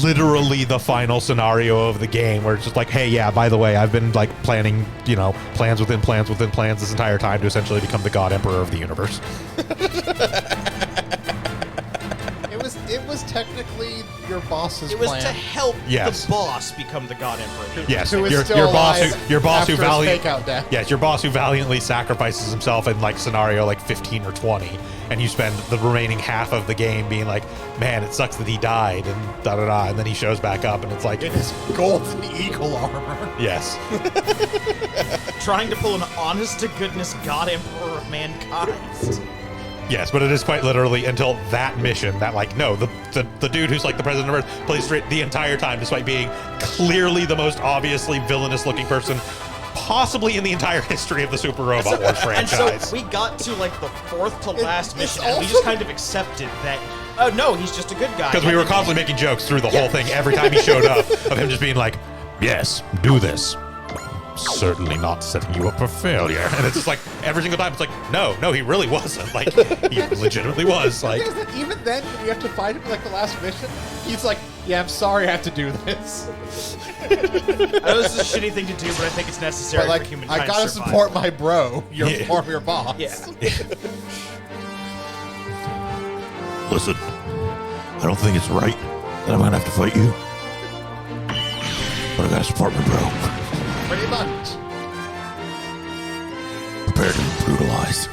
[SPEAKER 2] literally the final scenario of the game, where it's just like, hey, yeah, by the way, I've been like planning, you know, plans within plans within plans this entire time to essentially become the God Emperor of the universe.
[SPEAKER 4] It was technically your boss's
[SPEAKER 3] It was
[SPEAKER 4] plan.
[SPEAKER 3] to help
[SPEAKER 2] Yes.
[SPEAKER 3] the boss become the God Emperor.
[SPEAKER 2] Yes,
[SPEAKER 4] Who is
[SPEAKER 2] your
[SPEAKER 4] still
[SPEAKER 2] boss
[SPEAKER 4] alive
[SPEAKER 2] who
[SPEAKER 4] after his
[SPEAKER 2] valiantly
[SPEAKER 4] fake-out death.
[SPEAKER 2] yes, your boss who valiantly sacrifices himself in like scenario like 15 or 20, and you spend the remaining half of the game being like, man, it sucks that he died, and da da da, and then he shows back up, and it's like,
[SPEAKER 4] In his golden eagle armor.
[SPEAKER 2] yes,
[SPEAKER 3] Trying to pull an honest-to-goodness God Emperor of mankind.
[SPEAKER 2] yes, but it is quite literally until that mission that like, no, the dude who's like the president of Earth plays straight the entire time, despite being clearly the most obviously villainous looking person possibly in the entire history of the Super Robot Wars
[SPEAKER 3] And
[SPEAKER 2] franchise.
[SPEAKER 3] so we got to like the fourth to last
[SPEAKER 4] it's
[SPEAKER 3] mission, and we
[SPEAKER 4] also-
[SPEAKER 3] just kind of accepted that, oh no, he's just a good guy.
[SPEAKER 2] Because we were constantly making jokes through the whole thing every time he showed up, of him just being like, yes, do this. Certainly not setting you up for failure. And it's just like, every single time, it's like, no, he really wasn't. Like, he legitimately was. Like,
[SPEAKER 4] The thing is that even then, when you have to fight him like the last mission, he's like, yeah, I'm sorry I have to do this.
[SPEAKER 3] I know this is a shitty thing to do, but I think it's necessary
[SPEAKER 4] But like,
[SPEAKER 3] for humankind
[SPEAKER 4] I gotta
[SPEAKER 3] survival.
[SPEAKER 4] support my bro, your
[SPEAKER 2] Yeah.
[SPEAKER 4] former boss.
[SPEAKER 3] Yeah.
[SPEAKER 5] Listen, I don't think it's right that I'm gonna have to fight you. But I gotta support my bro.
[SPEAKER 4] Pretty much.
[SPEAKER 5] Prepare to be brutalized.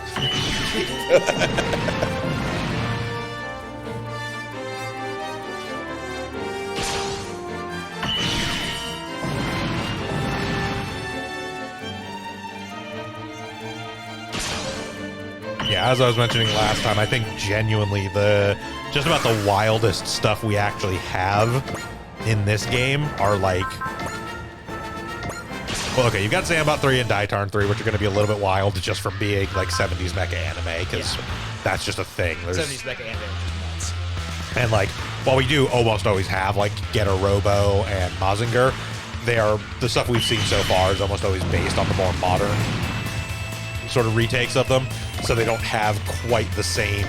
[SPEAKER 2] yeah, as I was mentioning last time, I think genuinely just about the wildest stuff we actually have in this game are like, well, okay, you've got Zambot 3 and Daitarn 3, which are going to be a little bit wild just from being like 70s mecha anime, because that's just a thing.
[SPEAKER 3] 70s mecha anime is nuts.
[SPEAKER 2] And like, while we do almost always have like Getter Robo and Mazinger, the stuff we've seen so far is almost always based on the more modern sort of retakes of them, so they don't have quite the same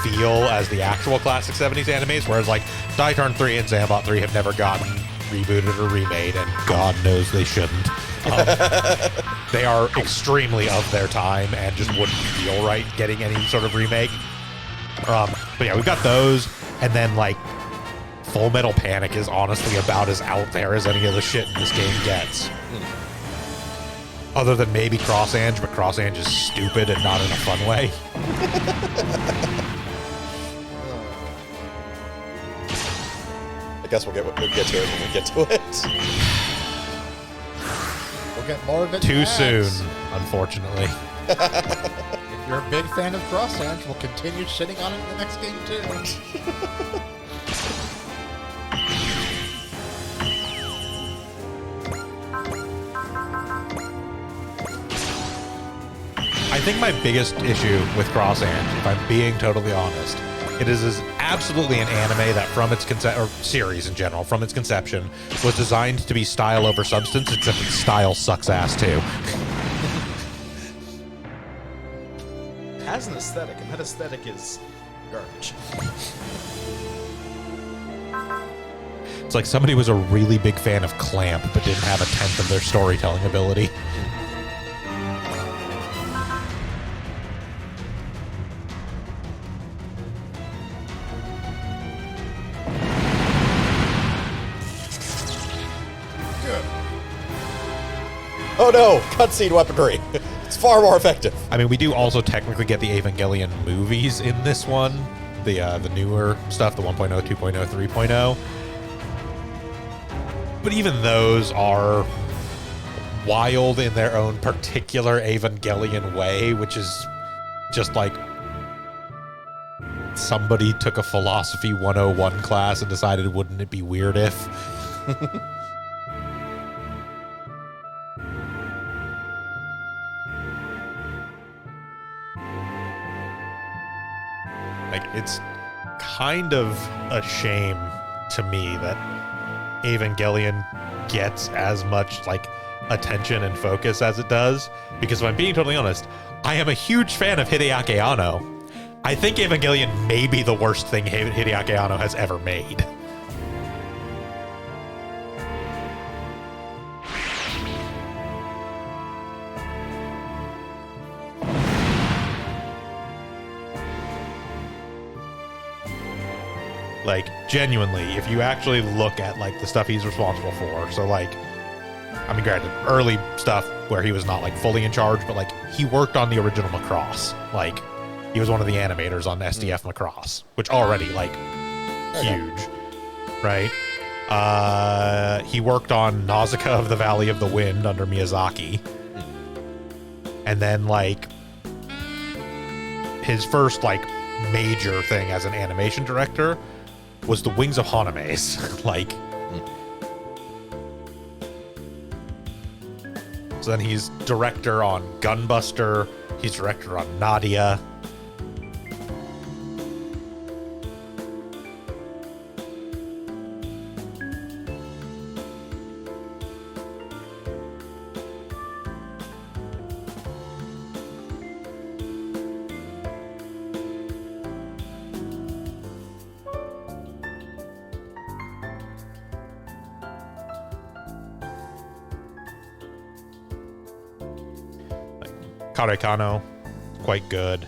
[SPEAKER 2] feel as the actual classic 70s animes, whereas like Daitarn 3 and Zambot 3 have never gotten rebooted or remade, and God knows they shouldn't. They are extremely of their time and just wouldn't feel right getting any sort of remake. But yeah, we've got those, and then like Full Metal Panic is honestly about as out there as any of the shit in this game gets. Other than maybe Cross Ange, but Cross Ange is stupid and not in a fun way.
[SPEAKER 1] I guess we'll get to it when we get to it.
[SPEAKER 4] We'll get more of it
[SPEAKER 2] Too
[SPEAKER 4] next.
[SPEAKER 2] soon, unfortunately.
[SPEAKER 4] If you're a big fan of Cross Ange, we'll continue shitting on it in the next game too.
[SPEAKER 2] I think my biggest issue with Cross Ange, if I'm being totally honest, it is absolutely an anime that from its or series in general, from its conception, was designed to be style over substance, except its style sucks ass too.
[SPEAKER 3] It has an aesthetic, and that aesthetic is garbage.
[SPEAKER 2] It's like somebody was a really big fan of Clamp, but didn't have a tenth of their storytelling ability.
[SPEAKER 1] Oh no, cutscene weaponry. It's far more effective.
[SPEAKER 2] I mean, we do also technically get the Evangelion movies in this one. The newer stuff, the 1.0, 2.0, 3.0. But even those are wild in their own particular Evangelion way, which is just like somebody took a philosophy 101 class and decided, wouldn't it be weird if? Like, it's kind of a shame to me that Evangelion gets as much like attention and focus as it does, because if I'm being totally honest, I am a huge fan of Hideaki Anno. I think Evangelion may be the worst thing Hideaki Anno has ever made. Like, genuinely, if you actually look at like the stuff he's responsible for, so like, I mean, granted, early stuff where he was not like fully in charge, but like he worked on the original Macross. Like, he was one of the animators on SDF Macross, which already like huge, right? He worked on Nausicaa of the Valley of the Wind under Miyazaki, and then like his first like major thing as an animation director was the Wings of Haname's. Like, so then he's director on Gunbuster, he's director on Nadia. Karekano, quite good.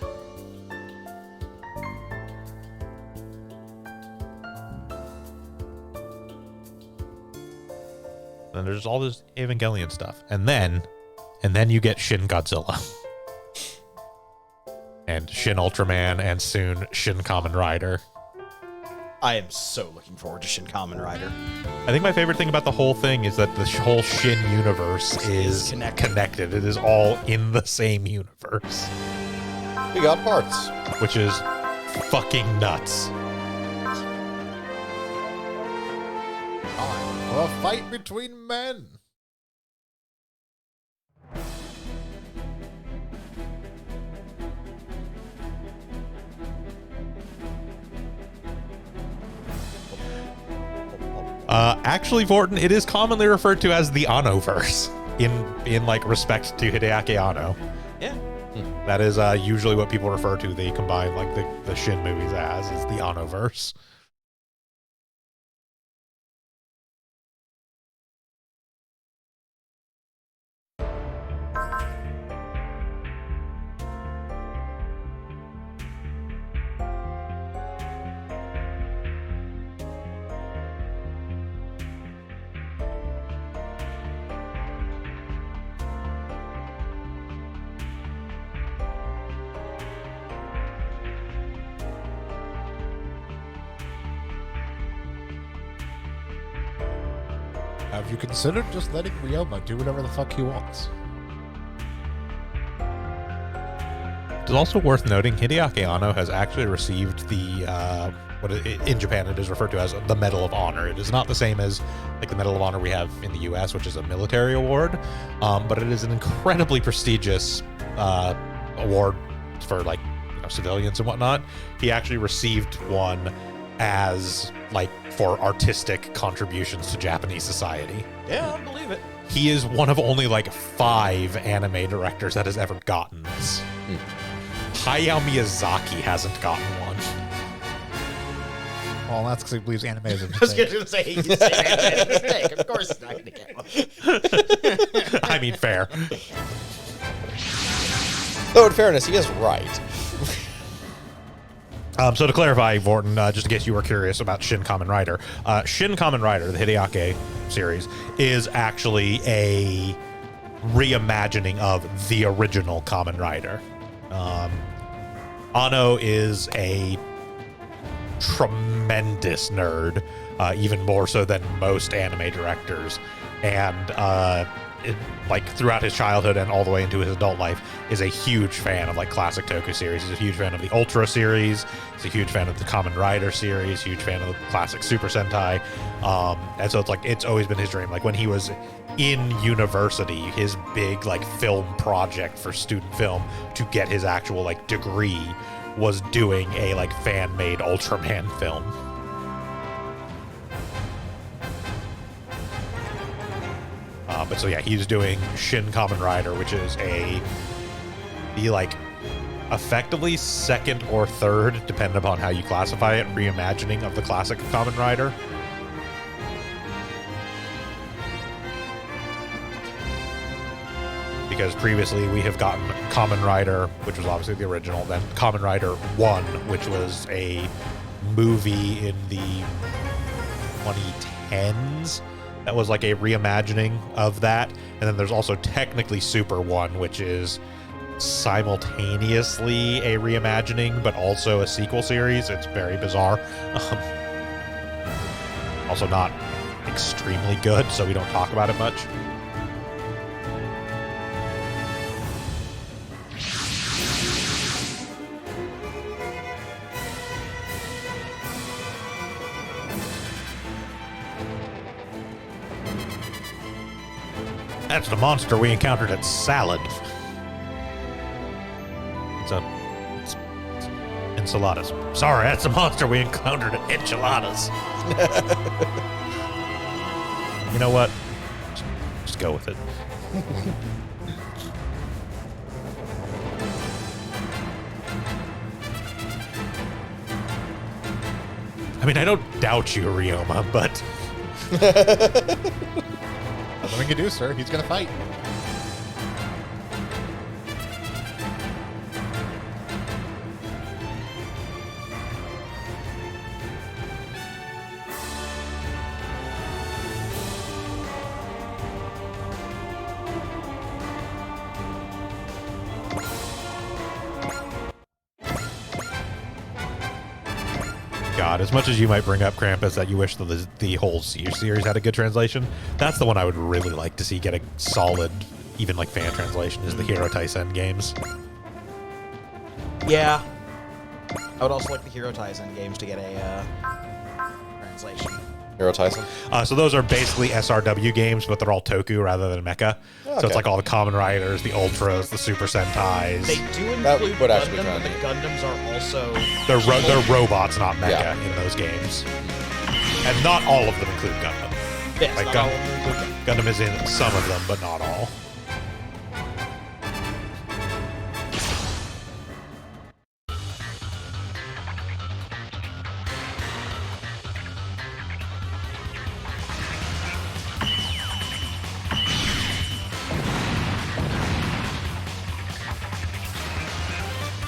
[SPEAKER 2] And there's all this Evangelion stuff. And then you get Shin Godzilla. And Shin Ultraman, and soon Shin Kamen Rider.
[SPEAKER 3] I am so looking forward to Shin Kamen Rider.
[SPEAKER 2] I think my favorite thing about the whole thing is that the whole Shin universe is connected. It is all in the same universe.
[SPEAKER 1] We got parts.
[SPEAKER 2] Which is fucking nuts.
[SPEAKER 4] Time for a fight between men.
[SPEAKER 2] Actually, Vorton, it is commonly referred to as the Annoverse in like respect to Hideaki Anno.
[SPEAKER 3] Yeah.
[SPEAKER 2] That is usually what people refer to. They combine like the Shin movies as is the Annoverse.
[SPEAKER 4] Have you considered just letting Ryoma do whatever the fuck he wants?
[SPEAKER 2] It's also worth noting Hideaki Anno has actually received the in Japan it is referred to as the Medal of Honor. It is not the same as like the Medal of Honor we have in the US, which is a military award, but it is an incredibly prestigious award for like civilians and whatnot. He actually received one as like for artistic contributions to Japanese society.
[SPEAKER 3] Yeah, I believe it.
[SPEAKER 2] He is one of only like 5 anime directors that has ever gotten this. Hayao Miyazaki hasn't gotten one.
[SPEAKER 4] Well, that's because he believes anime is a
[SPEAKER 3] I was
[SPEAKER 4] mistake.
[SPEAKER 3] going to say, he's saying that's a mistake. Of course he's not going to get one.
[SPEAKER 2] I mean, fair.
[SPEAKER 1] Though, in fairness, he is right.
[SPEAKER 2] So to clarify, Vorton, just in case you were curious about Shin Kamen Rider, Shin Kamen Rider, the Hideaki series, is actually a reimagining of the original Kamen Rider. Ano is a tremendous nerd, even more so than most anime directors, and like throughout his childhood and all the way into his adult life, is a huge fan of like classic Toku series. He's a huge fan of the Ultra series. He's a huge fan of the Kamen Rider series. Huge fan of the classic Super Sentai. And so it's always been his dream. Like when he was in university, his big like film project for student film to get his actual like degree was doing a like fan-made Ultraman film. But so yeah, he's doing Shin Kamen Rider, which is the like effectively second or third, depending upon how you classify it, reimagining of the classic Kamen Rider. Because previously we have gotten Kamen Rider, which was obviously the original, then Kamen Rider 1, which was a movie in the 2010s. That was like a reimagining of that. And then there's also technically Super 1, which is simultaneously a reimagining, but also a sequel series. It's very bizarre. Also not extremely good, so we don't talk about it much. That's the monster we encountered at Salad. It's enchiladas. Sorry, that's the monster we encountered at Enchiladas. You know what? Just go with it. I mean, I don't doubt you, Ryoma, but
[SPEAKER 4] Nothing we can do, sir. He's going to fight.
[SPEAKER 2] God, as much as you might bring up Krampus that you wish the whole series had a good translation, that's the one I would really like to see get a solid, even like fan translation, is the Hero Taisen games.
[SPEAKER 3] Yeah. I would also like the Hero Taisen games to get a translation.
[SPEAKER 1] Hero Tyson.
[SPEAKER 2] So those are basically SRW games, but they're all Toku rather than Mecha. So
[SPEAKER 1] Okay.
[SPEAKER 2] it's like all the Kamen Riders, the Ultras, the Super Sentais.
[SPEAKER 3] They do
[SPEAKER 1] That
[SPEAKER 3] include
[SPEAKER 1] would actually
[SPEAKER 3] Gundam, but the
[SPEAKER 1] kinda
[SPEAKER 3] Gundams are also...
[SPEAKER 2] They're robots, not Mecha,
[SPEAKER 1] Yeah.
[SPEAKER 2] in those games. And not all of them include Gundam.
[SPEAKER 3] Yes,
[SPEAKER 2] Like
[SPEAKER 3] not
[SPEAKER 2] Gun-
[SPEAKER 3] all of them include Gundam.
[SPEAKER 2] Gundam is in some of them, but not all.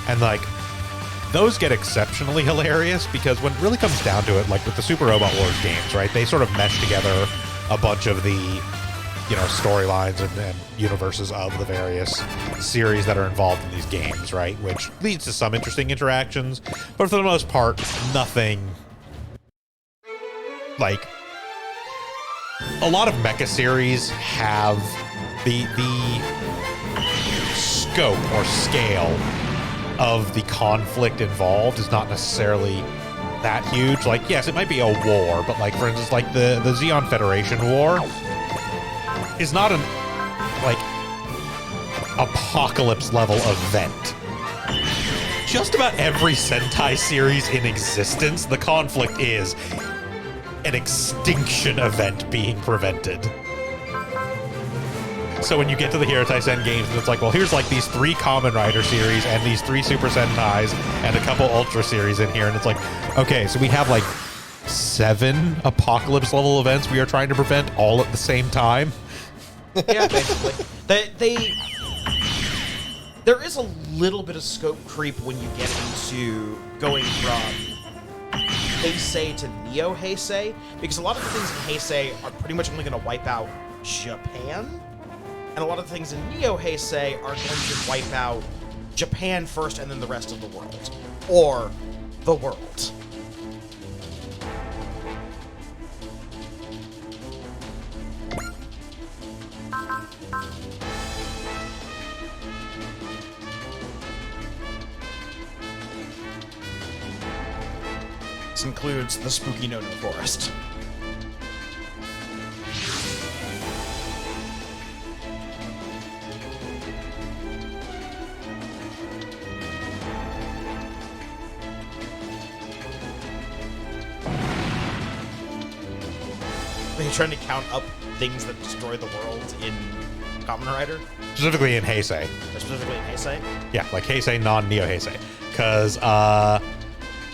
[SPEAKER 2] And like those get exceptionally hilarious because when it really comes down to it, like with the Super Robot Wars games, right, they sort of mesh together a bunch of the, you know, storylines and universes of the various series that are involved in these games, right, which leads to some interesting interactions, but for the most part, nothing like a lot of mecha series have the scope or scale of the conflict involved is not necessarily that huge. Like, yes, it might be a war, but like, for instance, like the Zeon Federation War is not an like apocalypse level event. Just about every Sentai series in existence, the conflict is an extinction event being prevented. So when you get to the Hero Taisen games, and it's like, well, here's like these 3 Kamen Rider series and these 3 Super Sentais and a couple Ultra series in here, and it's like, okay, so we have like 7 apocalypse level events we are trying to prevent all at the same time.
[SPEAKER 3] Yeah, basically. There is a little bit of scope creep when you get into going from Heisei to Neo Heisei, because a lot of the things in Heisei are pretty much only going to wipe out Japan, and a lot of the things in Neo Heisei are going to wipe out Japan first and then the rest of the world. Or the world. This includes the spooky Nono Forest. Are you trying to count up things that destroy the world in Kamen Rider?
[SPEAKER 2] Specifically in Heisei.
[SPEAKER 3] Or specifically in Heisei?
[SPEAKER 2] Yeah, like Heisei, non-Neo Heisei. Because,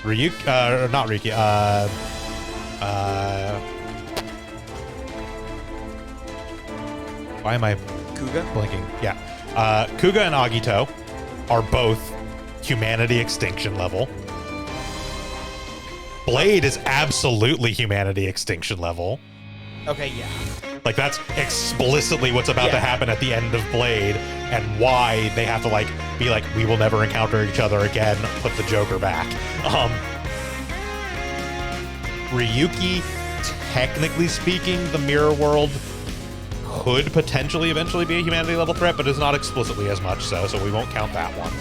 [SPEAKER 2] Ryuki, not Ryuki, why am I
[SPEAKER 3] Kuga?
[SPEAKER 2] blinking? Yeah. Kuga and Agito are both humanity extinction level. Blade is absolutely humanity extinction level.
[SPEAKER 3] Okay, yeah.
[SPEAKER 2] Like, that's explicitly what's about to
[SPEAKER 3] Yeah.
[SPEAKER 2] happen at the end of Blade, and why they have to, like, be like, we will never encounter each other again, put the Joker back. Ryuki, technically speaking, the mirror world could potentially eventually be a humanity level threat, but is not explicitly as much so we won't count that one.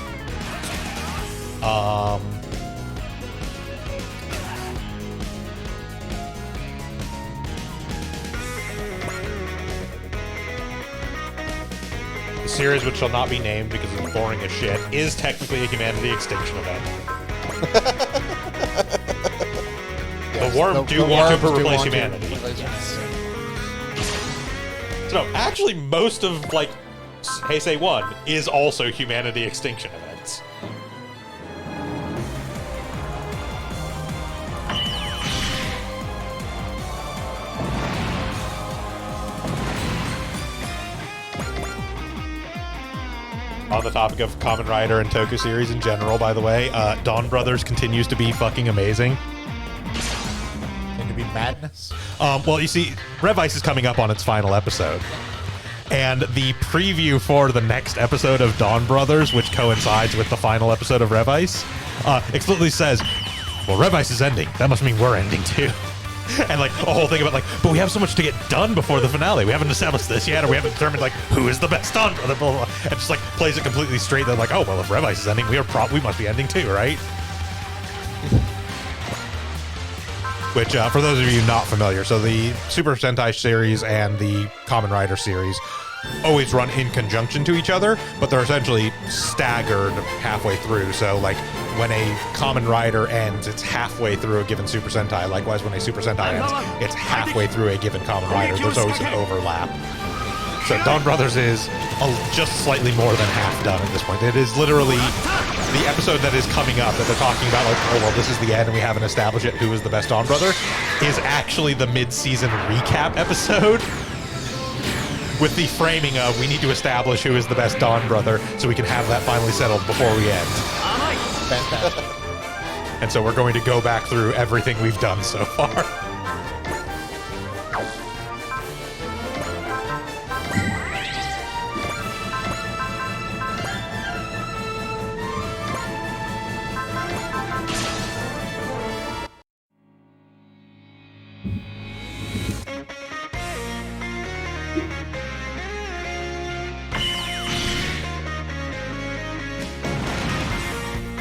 [SPEAKER 2] The series, which shall not be named because it's boring as shit, is technically a humanity extinction event.
[SPEAKER 4] Yes,
[SPEAKER 2] The worm do want
[SPEAKER 4] worms
[SPEAKER 2] to
[SPEAKER 4] do
[SPEAKER 2] replace
[SPEAKER 4] want to
[SPEAKER 2] humanity.
[SPEAKER 4] replace
[SPEAKER 2] So no, actually, most of, like, Heisei 1 is also humanity extinction events. On the topic of Kamen Rider and Toku series in general, by the way, Dawn Brothers continues to be fucking amazing.
[SPEAKER 4] Going to be madness.
[SPEAKER 2] Well, you see, Rev Ice is coming up on its final episode. And the preview for the next episode of Dawn Brothers, which coincides with the final episode of Rev Ice, explicitly says, well, Rev Ice is ending. That must mean we're ending too. And like a whole thing about like, but we have so much to get done before the finale. We haven't established this yet, or we haven't determined like who is the best Dawn Brother, blah, blah, blah. And just like plays it completely straight. They're like, oh, well, if Rev Ice is ending, we must be ending too, right? Which, for those of you not familiar, so the Super Sentai series and the Kamen Rider series always run in conjunction to each other, but they're essentially staggered halfway through. So, like, when a Kamen Rider ends, it's halfway through a given Super Sentai. Likewise, when a Super Sentai ends, it's halfway through a given Kamen Rider. There's always an overlap. So Dawn Brothers is just slightly more than half done at this point. It is literally the episode that is coming up that they're talking about, like, oh, well, this is the end and we haven't established yet who is the best Dawn Brother, is actually the mid-season recap episode with the framing of we need to establish who is the best Dawn Brother so we can have that finally settled before we end.
[SPEAKER 4] Fantastic.
[SPEAKER 2] And so we're going to go back through everything we've done so far.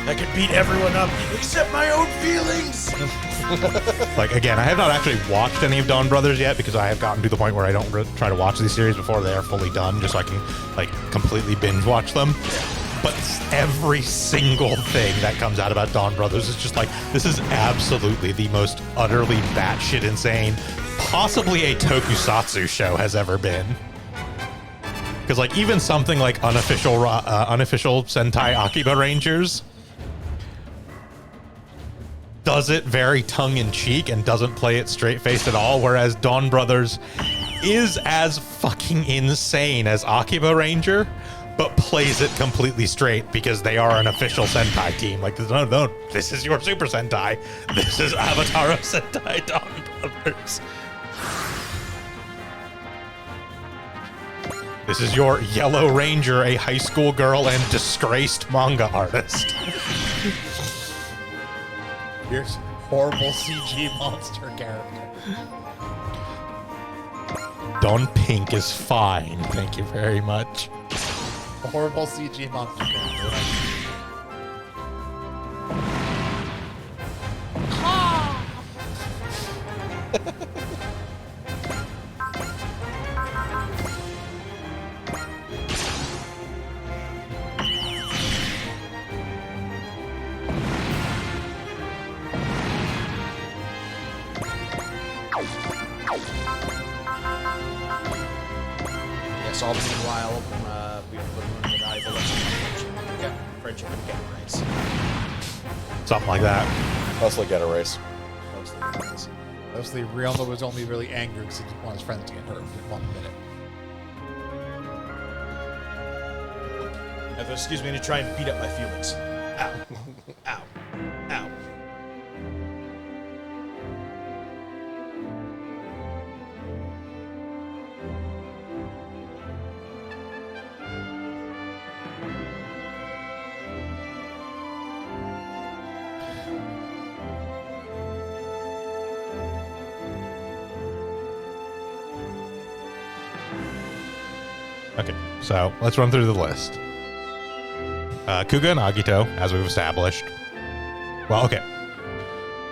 [SPEAKER 3] I could beat everyone up except my own feelings.
[SPEAKER 2] Like, again, I have not actually watched any of Dawn Brothers yet because I have gotten to the point where I don't try to watch these series before they are fully done, just so I can, like, completely binge watch them. But every single thing that comes out about Dawn Brothers is just like, this is absolutely the most utterly batshit insane, possibly a tokusatsu show has ever been. Because, like, even something like unofficial Sentai Akiba Rangers does it very tongue-in-cheek and doesn't play it straight-faced at all, whereas Dawn Brothers is as fucking insane as Akiba Ranger, but plays it completely straight because they are an official Sentai team. Like, no, this is your Super Sentai. This is Avatar Sentai Dawn Brothers. This is your Yellow Ranger, a high school girl and disgraced manga artist.
[SPEAKER 4] Here's horrible CG monster character.
[SPEAKER 2] Dawn Pink is fine. Thank you very much.
[SPEAKER 4] Horrible CG monster character.
[SPEAKER 3] Yes, all the meanwhile, we've learned the valuable lesson of friendship and get race.
[SPEAKER 2] Something like that.
[SPEAKER 1] Mostly get a race.
[SPEAKER 3] Mostly get race.
[SPEAKER 4] Mostly, Ryoma was only really angry because he didn't want his friends to get hurt in 1 minute.
[SPEAKER 3] Excuse me, to try and beat up my feelings. Ow. Ow. Ow.
[SPEAKER 2] Okay, so let's run through the list. Kuga and Agito, as we've established. Well, okay.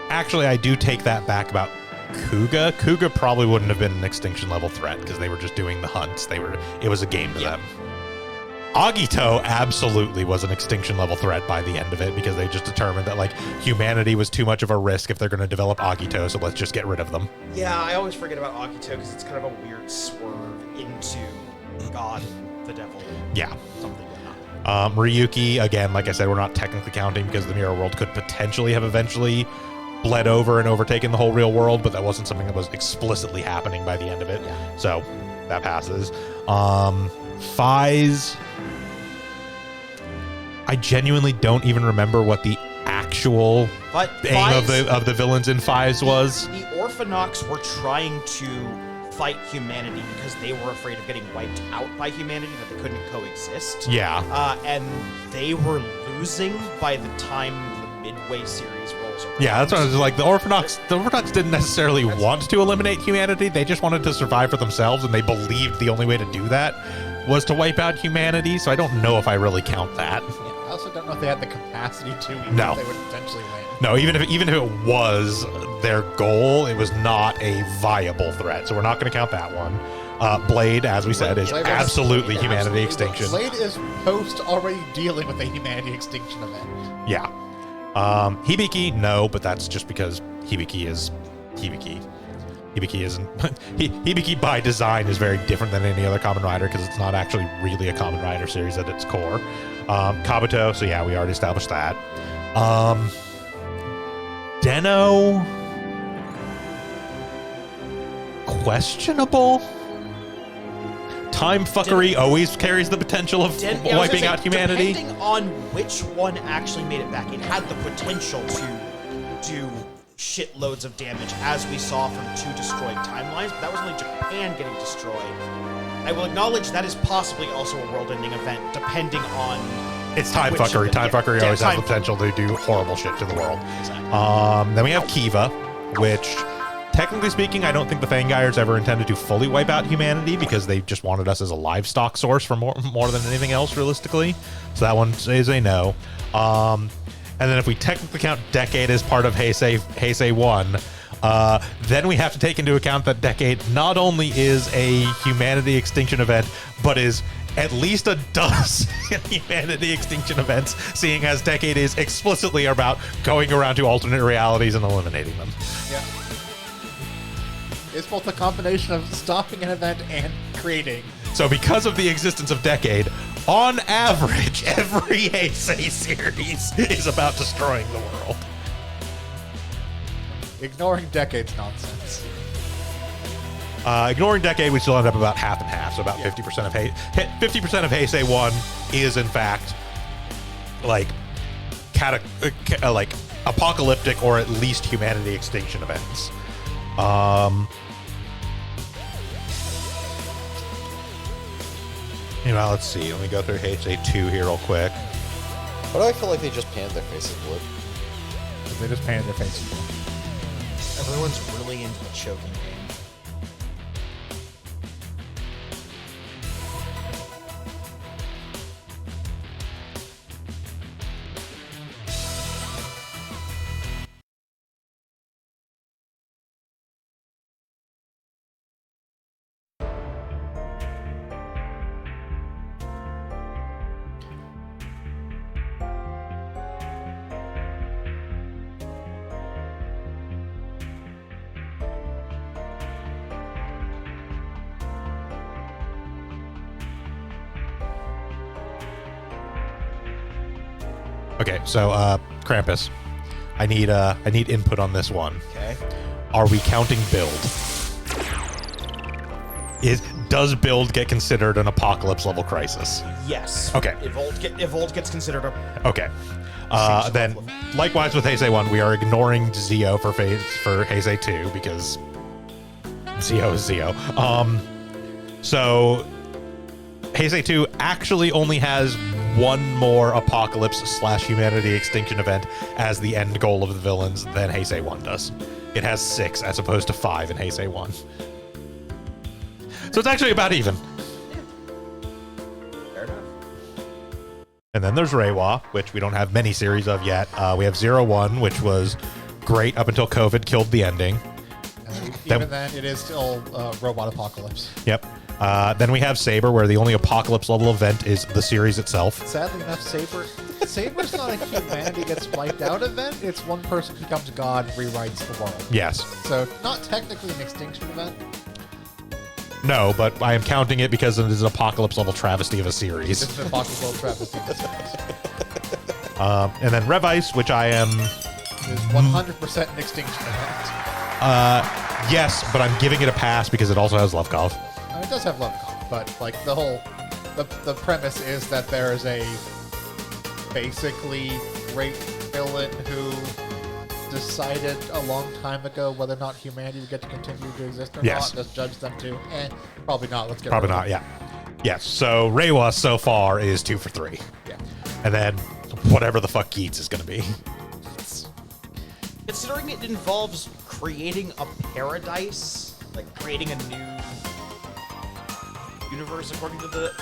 [SPEAKER 2] Actually, I do take that back about Kuga. Kuga probably wouldn't have been an extinction level threat because they were just doing the hunts. It was a game to them. Agito absolutely was an extinction level threat by the end of it because they just determined that like humanity was too much of a risk if they're going to develop Agito, so let's just get rid of them.
[SPEAKER 3] Yeah, I always forget about Agito because it's kind of a weird swerve into God and the devil.
[SPEAKER 2] Yeah.
[SPEAKER 3] Something like that.
[SPEAKER 2] Ryuki, again, like I said, we're not technically counting because the Mirror World could potentially have eventually bled over and overtaken the whole real world, but that wasn't something that was explicitly happening by the end of it.
[SPEAKER 3] Yeah.
[SPEAKER 2] So that passes. Faiz, I genuinely don't even remember what the actual
[SPEAKER 3] But
[SPEAKER 2] aim of the villains in Faiz was.
[SPEAKER 3] The Orphanox were trying to fight humanity because they were afraid of getting wiped out by humanity, that they couldn't coexist.
[SPEAKER 2] Yeah.
[SPEAKER 3] And they were losing by the time the Midway series rolls around.
[SPEAKER 2] Yeah, that's what I was like. The Orphanox didn't necessarily want to eliminate humanity. They just wanted to survive for themselves, and they believed the only way to do that was to wipe out humanity. So I don't know if I really count that.
[SPEAKER 4] Yeah, I also don't know if they had the capacity to, even
[SPEAKER 2] No.
[SPEAKER 4] if they would potentially win.
[SPEAKER 2] No, even if it was their goal, it was not a viable threat. So we're not going to count that one. Blade, as we said, is
[SPEAKER 4] Blade was-
[SPEAKER 2] absolutely humanity
[SPEAKER 4] absolutely.
[SPEAKER 2] extinction.
[SPEAKER 4] Blade is post already dealing with a humanity extinction event.
[SPEAKER 2] Yeah. Hibiki, no, but that's just because Hibiki is Hibiki. Hibiki isn't. Hibiki by design is very different than any other Kamen Rider because it's not actually really a Kamen Rider series at its core. Kabuto, so yeah, we already established that. Deno, questionable. Time fuckery always carries the potential of wiping out humanity.
[SPEAKER 3] Depending on which one actually made it back, it had the potential to do shitloads of damage, as we saw from 2 destroyed timelines, but that was only Japan getting destroyed. I will acknowledge that is possibly also a world-ending event, depending on...
[SPEAKER 2] It's time
[SPEAKER 3] which
[SPEAKER 2] fuckery.
[SPEAKER 3] of the-
[SPEAKER 2] Time fuckery
[SPEAKER 3] yeah,
[SPEAKER 2] always has
[SPEAKER 3] time
[SPEAKER 2] the potential to do horrible shit to the world.
[SPEAKER 3] Exactly.
[SPEAKER 2] Then we have Kiva, which, technically speaking, I don't think the Fangires ever intended to fully wipe out humanity because they just wanted us as a livestock source for more than anything else, realistically. So that one is a no. And then if we technically count Decade as part of Heisei 1, then we have to take into account that Decade not only is a humanity extinction event, but is at least a dozen humanity extinction events, seeing as Decade is explicitly about going around to alternate realities and eliminating them.
[SPEAKER 4] Yeah. It's both a combination of stopping an event and creating.
[SPEAKER 2] So because of the existence of Decade, on average, every Heisei series is about destroying the world.
[SPEAKER 4] Ignoring Decade's nonsense.
[SPEAKER 2] Ignoring Decade, we still end up about half and half. So about 50% of 50% of Heisei 1 is in fact like like apocalyptic or at least humanity extinction events. Let's see. Let me go through Heisei 2 here real quick.
[SPEAKER 1] Why do I feel like they just painted their faces blue?
[SPEAKER 4] They just painted their faces.
[SPEAKER 3] Everyone's really into the choking game.
[SPEAKER 2] Okay, so Krampus, I need input on this one.
[SPEAKER 3] Okay.
[SPEAKER 2] Are we counting build? Does build get considered an apocalypse level crisis?
[SPEAKER 3] Yes.
[SPEAKER 2] Okay.
[SPEAKER 3] Evolved gets considered a.
[SPEAKER 2] Okay. Then, likewise with Heisei 1, we are ignoring Zio for Heisei 2 because Zio is Zio. So Heisei 2 actually only has one more apocalypse / humanity extinction event as the end goal of the villains than Heisei 1 does. It has 6 as opposed to 5 in Heisei 1. So it's actually about even.
[SPEAKER 3] Fair enough.
[SPEAKER 2] And then there's Reiwa, which we don't have many series of yet. We have 01, which was great up until COVID killed the ending.
[SPEAKER 4] Even then, it is still robot apocalypse.
[SPEAKER 2] Yep. Then we have Saber, where the only apocalypse level event is the series itself.
[SPEAKER 4] Sadly enough, Saber's not a humanity gets wiped out event. It's one person becomes God, rewrites the world.
[SPEAKER 2] Yes.
[SPEAKER 4] So not technically an extinction event.
[SPEAKER 2] No, but I am counting it because it is an apocalypse level travesty of a series.
[SPEAKER 4] It's an apocalypse travesty of a series.
[SPEAKER 2] And then Rev Ice, which I am...
[SPEAKER 4] Is 100% an extinction event.
[SPEAKER 2] Yes, but I'm giving it a pass because it also has Lovekov.
[SPEAKER 4] It does have love call, but like the premise is that there is a basically great villain who decided a long time ago whether or not humanity would get to continue to exist or
[SPEAKER 2] Yes.
[SPEAKER 4] not. Just judge them to, probably not. Let's get
[SPEAKER 2] Probably
[SPEAKER 4] rid of
[SPEAKER 2] not, yeah. Yes, so Reiwa so far is 2 for 3.
[SPEAKER 4] Yeah.
[SPEAKER 2] And then whatever the fuck Geats is going to be.
[SPEAKER 3] Considering it involves creating a paradise, like creating a new universe according to the.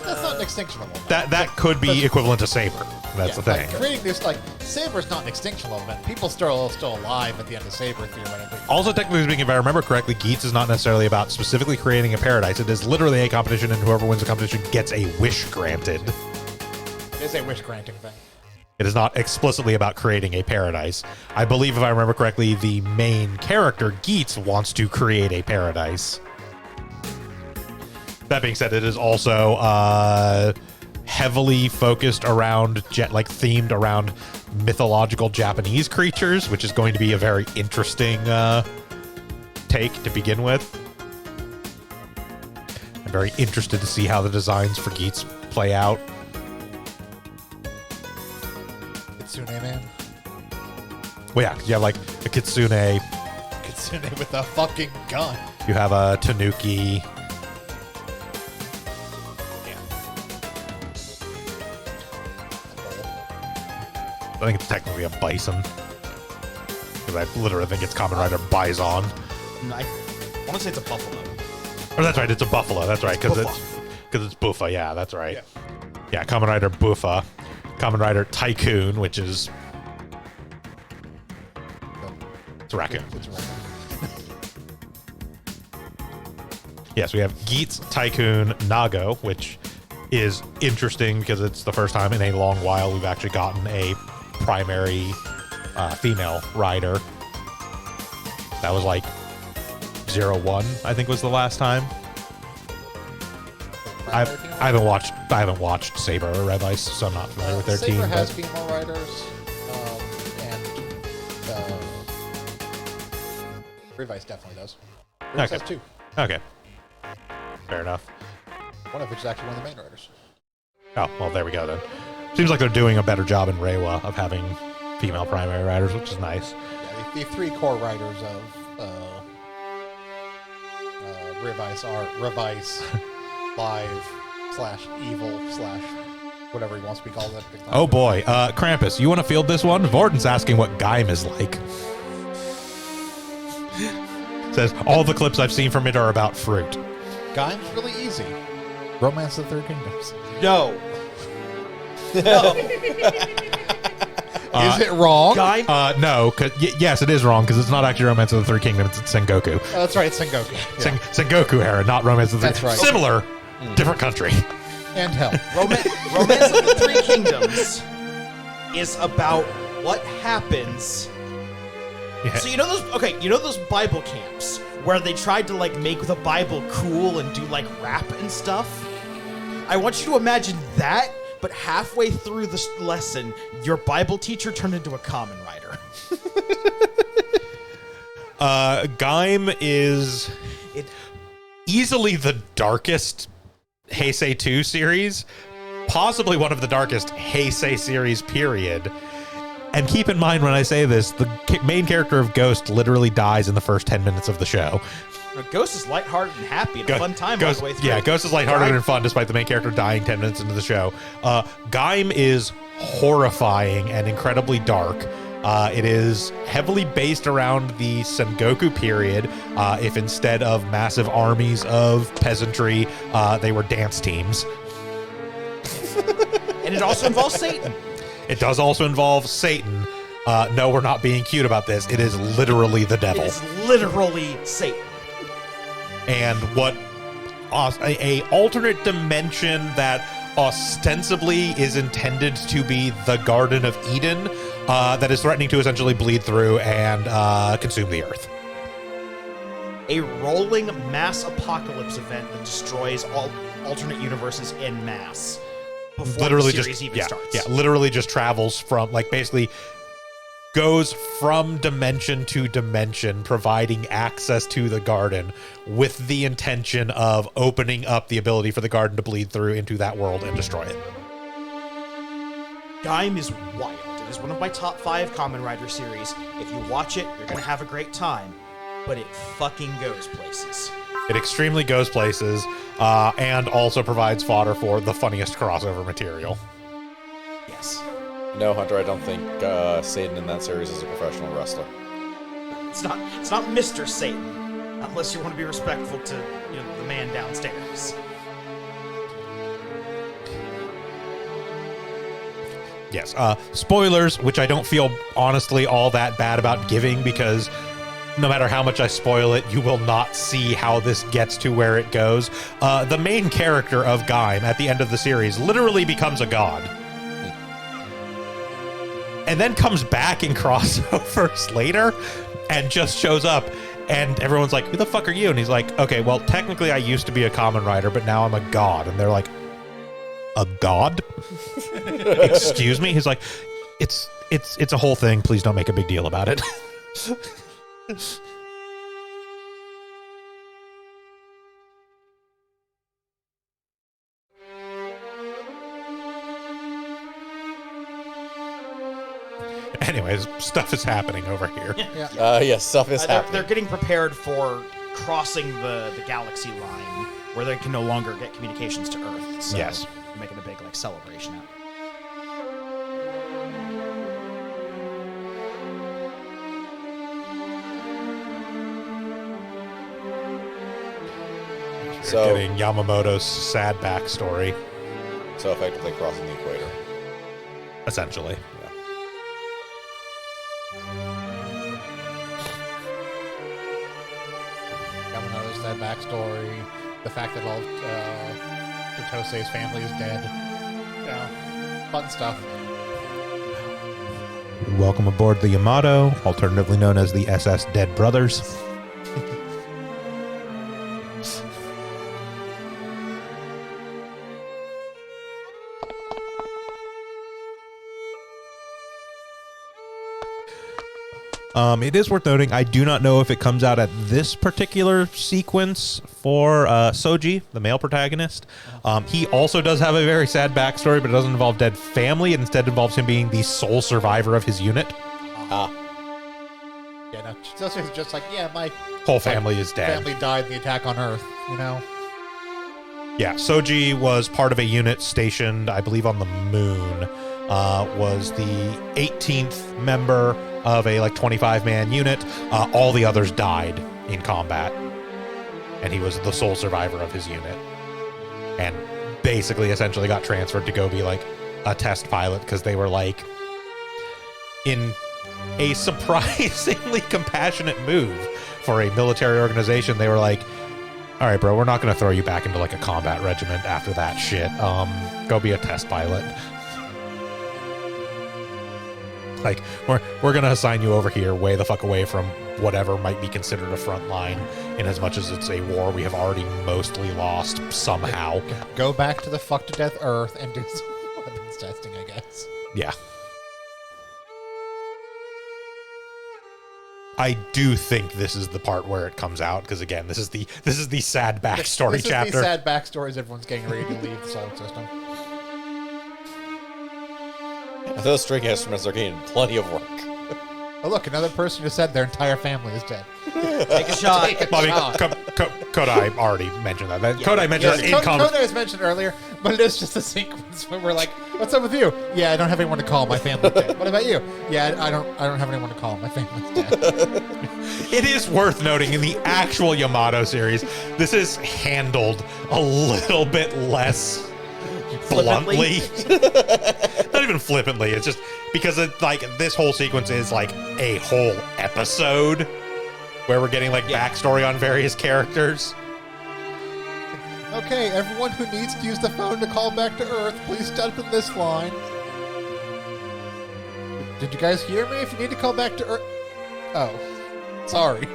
[SPEAKER 4] That's not an extinction level.
[SPEAKER 2] That could be equivalent to Saber. That's the thing.
[SPEAKER 4] Like, creating this, like, Saber's not an extinction level event. People still alive at the end of Saber, theoretically.
[SPEAKER 2] Also, technically speaking, if I remember correctly, Geats is not necessarily about specifically creating a paradise. It is literally a competition, and whoever wins the competition gets a wish granted.
[SPEAKER 4] It is a wish granting thing.
[SPEAKER 2] It is not explicitly about creating a paradise. I believe, if I remember correctly, the main character, Geats, wants to create a paradise. That being said, it is also heavily focused around, themed around mythological Japanese creatures, which is going to be a very interesting take to begin with. I'm very interested to see how the designs for Geats play out.
[SPEAKER 4] Kitsune Man.
[SPEAKER 2] Well, yeah, you have like a Kitsune,
[SPEAKER 4] Kitsune with a fucking gun.
[SPEAKER 2] you have a Tanuki. I think it's technically a bison. Because I literally think it's Kamen Rider Bison.
[SPEAKER 3] I want to say it's a buffalo.
[SPEAKER 2] Oh, that's right, it's a buffalo. That's right, because
[SPEAKER 3] Buffa.
[SPEAKER 2] it's Buffa. Yeah, that's right. Yeah, Kamen Rider Buffa. Kamen Rider Tycoon, which is... It's a raccoon.
[SPEAKER 4] It's a raccoon.
[SPEAKER 2] Yes, we have Geats, Tycoon, Nago, which is interesting because it's the first time in a long while we've actually gotten a primary female rider. That was like 01, I think was the last time. I haven't watched Saber or Red Ice, so I'm not familiar with their
[SPEAKER 4] Saber
[SPEAKER 2] team.
[SPEAKER 4] has
[SPEAKER 2] But
[SPEAKER 4] female riders, and Revice definitely does. Revice
[SPEAKER 2] Okay.
[SPEAKER 4] has two.
[SPEAKER 2] Okay. Fair enough.
[SPEAKER 4] One of which is actually one of the main writers.
[SPEAKER 2] Oh, well, there we go then. Seems like they're doing a better job in Reiwa of having female primary writers, which is nice.
[SPEAKER 4] Yeah, the three core writers of Revice are Revice, Live, /Evil, / whatever he wants to be called.
[SPEAKER 2] Oh boy, Krampus, you want to field this one? Vorten's asking what Gaim is like. Says, all the clips I've seen from it are about fruit.
[SPEAKER 4] Gaim's really easy. Romance of the Third Kingdoms.
[SPEAKER 3] No. No.
[SPEAKER 4] Is it wrong?
[SPEAKER 3] Guy.
[SPEAKER 2] No, yes, it is wrong, because it's not actually Romance of the Third Kingdom, it's Sengoku.
[SPEAKER 4] Oh, that's right, it's Sengoku. Yeah.
[SPEAKER 2] Sengoku era, not Romance of the Third
[SPEAKER 4] That's right.
[SPEAKER 2] Similar, different country.
[SPEAKER 4] And hell.
[SPEAKER 3] Romance of the Three Kingdoms is about what happens.
[SPEAKER 2] Yeah.
[SPEAKER 3] So you know those Bible camps where they tried to like make the Bible cool and do like rap and stuff? I want you to imagine that, but halfway through this lesson, your Bible teacher turned into a common writer.
[SPEAKER 2] Gaim is easily the darkest Heisei 2 series, possibly one of the darkest Heisei series, period. And keep in mind when I say this, the main character of Ghost literally dies in the first 10 minutes of the show.
[SPEAKER 3] Ghost is lighthearted and happy and a fun time all
[SPEAKER 2] Ghost,
[SPEAKER 3] the way through.
[SPEAKER 2] yeah, Ghost is lighthearted
[SPEAKER 3] Gaim-
[SPEAKER 2] and fun despite the main character dying 10 minutes into the show. Gaim is horrifying and incredibly dark. It is heavily based around the Sengoku period, if instead of massive armies of peasantry, they were dance teams.
[SPEAKER 3] And it also involves Satan.
[SPEAKER 2] It does also involve Satan. No, we're not being cute about this. It is literally the
[SPEAKER 3] It
[SPEAKER 2] devil.
[SPEAKER 3] is literally Satan.
[SPEAKER 2] And what a alternate dimension that ostensibly is intended to be the Garden of Eden, that is threatening to essentially bleed through and consume the earth.
[SPEAKER 3] A rolling mass apocalypse event that destroys all alternate universes en masse before
[SPEAKER 2] Literally
[SPEAKER 3] the series
[SPEAKER 2] just
[SPEAKER 3] even starts.
[SPEAKER 2] yeah, literally just travels from, like, basically goes from dimension to dimension, providing access to the garden with the intention of opening up the ability for the garden to bleed through into that world and destroy it.
[SPEAKER 3] Gaim is wild. It is one of my top 5 Kamen Rider series. If you watch it, you're going to have a great time, but it fucking goes places.
[SPEAKER 2] It extremely goes places, and also provides fodder for the funniest crossover material.
[SPEAKER 3] Yes.
[SPEAKER 1] No, Hunter, I don't think Satan in that series is a professional wrestler.
[SPEAKER 3] It's not Mr. Satan, unless you want to be respectful to the man downstairs.
[SPEAKER 2] Yes. Spoilers, which I don't feel honestly all that bad about giving, because no matter how much I spoil it, you will not see how this gets to where it goes. The main character of Gaim at the end of the series literally becomes a god. And then comes back in crossovers later and just shows up. And everyone's like, who the fuck are you? And he's like, okay, well, technically I used to be a Kamen Rider, but now I'm a god. And they're like, a god? Excuse me? He's like, it's a whole thing. Please don't make a big deal about it. Anyways, stuff is happening over here.
[SPEAKER 1] Yes, stuff is happening.
[SPEAKER 3] They're getting prepared for crossing the galaxy line where they can no longer get communications to Earth. So
[SPEAKER 2] Yes.
[SPEAKER 3] they're making a big celebration out.
[SPEAKER 1] So-
[SPEAKER 2] Getting Yamamoto's sad backstory,
[SPEAKER 1] So effectively crossing the equator.
[SPEAKER 2] essentially.
[SPEAKER 4] Yamano's that backstory, the fact that all Totosei's family is dead. Fun stuff.
[SPEAKER 2] Welcome aboard the Yamato, alternatively known as the SS Dead Brothers. It is worth noting, I do not know if it comes out at this particular sequence for Soji, the male protagonist. He also does have a very sad backstory, but it doesn't involve dead family. It instead involves him being the sole survivor of his unit.
[SPEAKER 1] Ah.
[SPEAKER 4] Yeah, no. It's just like, yeah, my
[SPEAKER 2] Whole family is dead.
[SPEAKER 4] family died in the attack on Earth, you know?
[SPEAKER 2] Yeah, Soji was part of a unit stationed, I believe, on the moon. Was the 18th member of a 25-man unit. All the others died in combat, and he was the sole survivor of his unit. And basically, essentially, got transferred to go be a test pilot because they were in a surprisingly compassionate move for a military organization. They were like, all right, bro, we're not going to throw you back into a combat regiment after that shit. Go be a test pilot. We're going to assign you over here way the fuck away from whatever might be considered a front line, in as much as it's a war we have already mostly lost somehow.
[SPEAKER 4] Go back to the fuck to death Earth and do some weapons testing, I guess.
[SPEAKER 2] Yeah. I do think this is the part where it comes out, because again, this is the sad backstory
[SPEAKER 4] this
[SPEAKER 2] chapter.
[SPEAKER 4] Is the sad backstories everyone's getting ready to leave the solar system.
[SPEAKER 1] Those string instruments are getting plenty of work.
[SPEAKER 4] Oh, look, another person who said their entire family is dead.
[SPEAKER 3] Take a shot.
[SPEAKER 4] Take a
[SPEAKER 2] Well, I mean,
[SPEAKER 4] shot.
[SPEAKER 2] Kodai already mentioned that. Kodai mentioned
[SPEAKER 4] Yes,
[SPEAKER 2] that in comment.
[SPEAKER 4] Coda was mentioned earlier, but it is just a sequence where we're like, "What's up with you?" Yeah, I don't have anyone to call. My family's dead. What about you? Yeah, I don't have anyone to call. My family's dead.
[SPEAKER 2] It is worth noting in the actual Yamato series, this is handled a little bit less bluntly. Not even flippantly. It's just because this whole sequence is a whole episode where we're getting backstory on various characters.
[SPEAKER 4] Okay, everyone who needs to use the phone to call back to Earth, please step in this line. Did you guys hear me? If you need to call back to Earth... Oh. Sorry.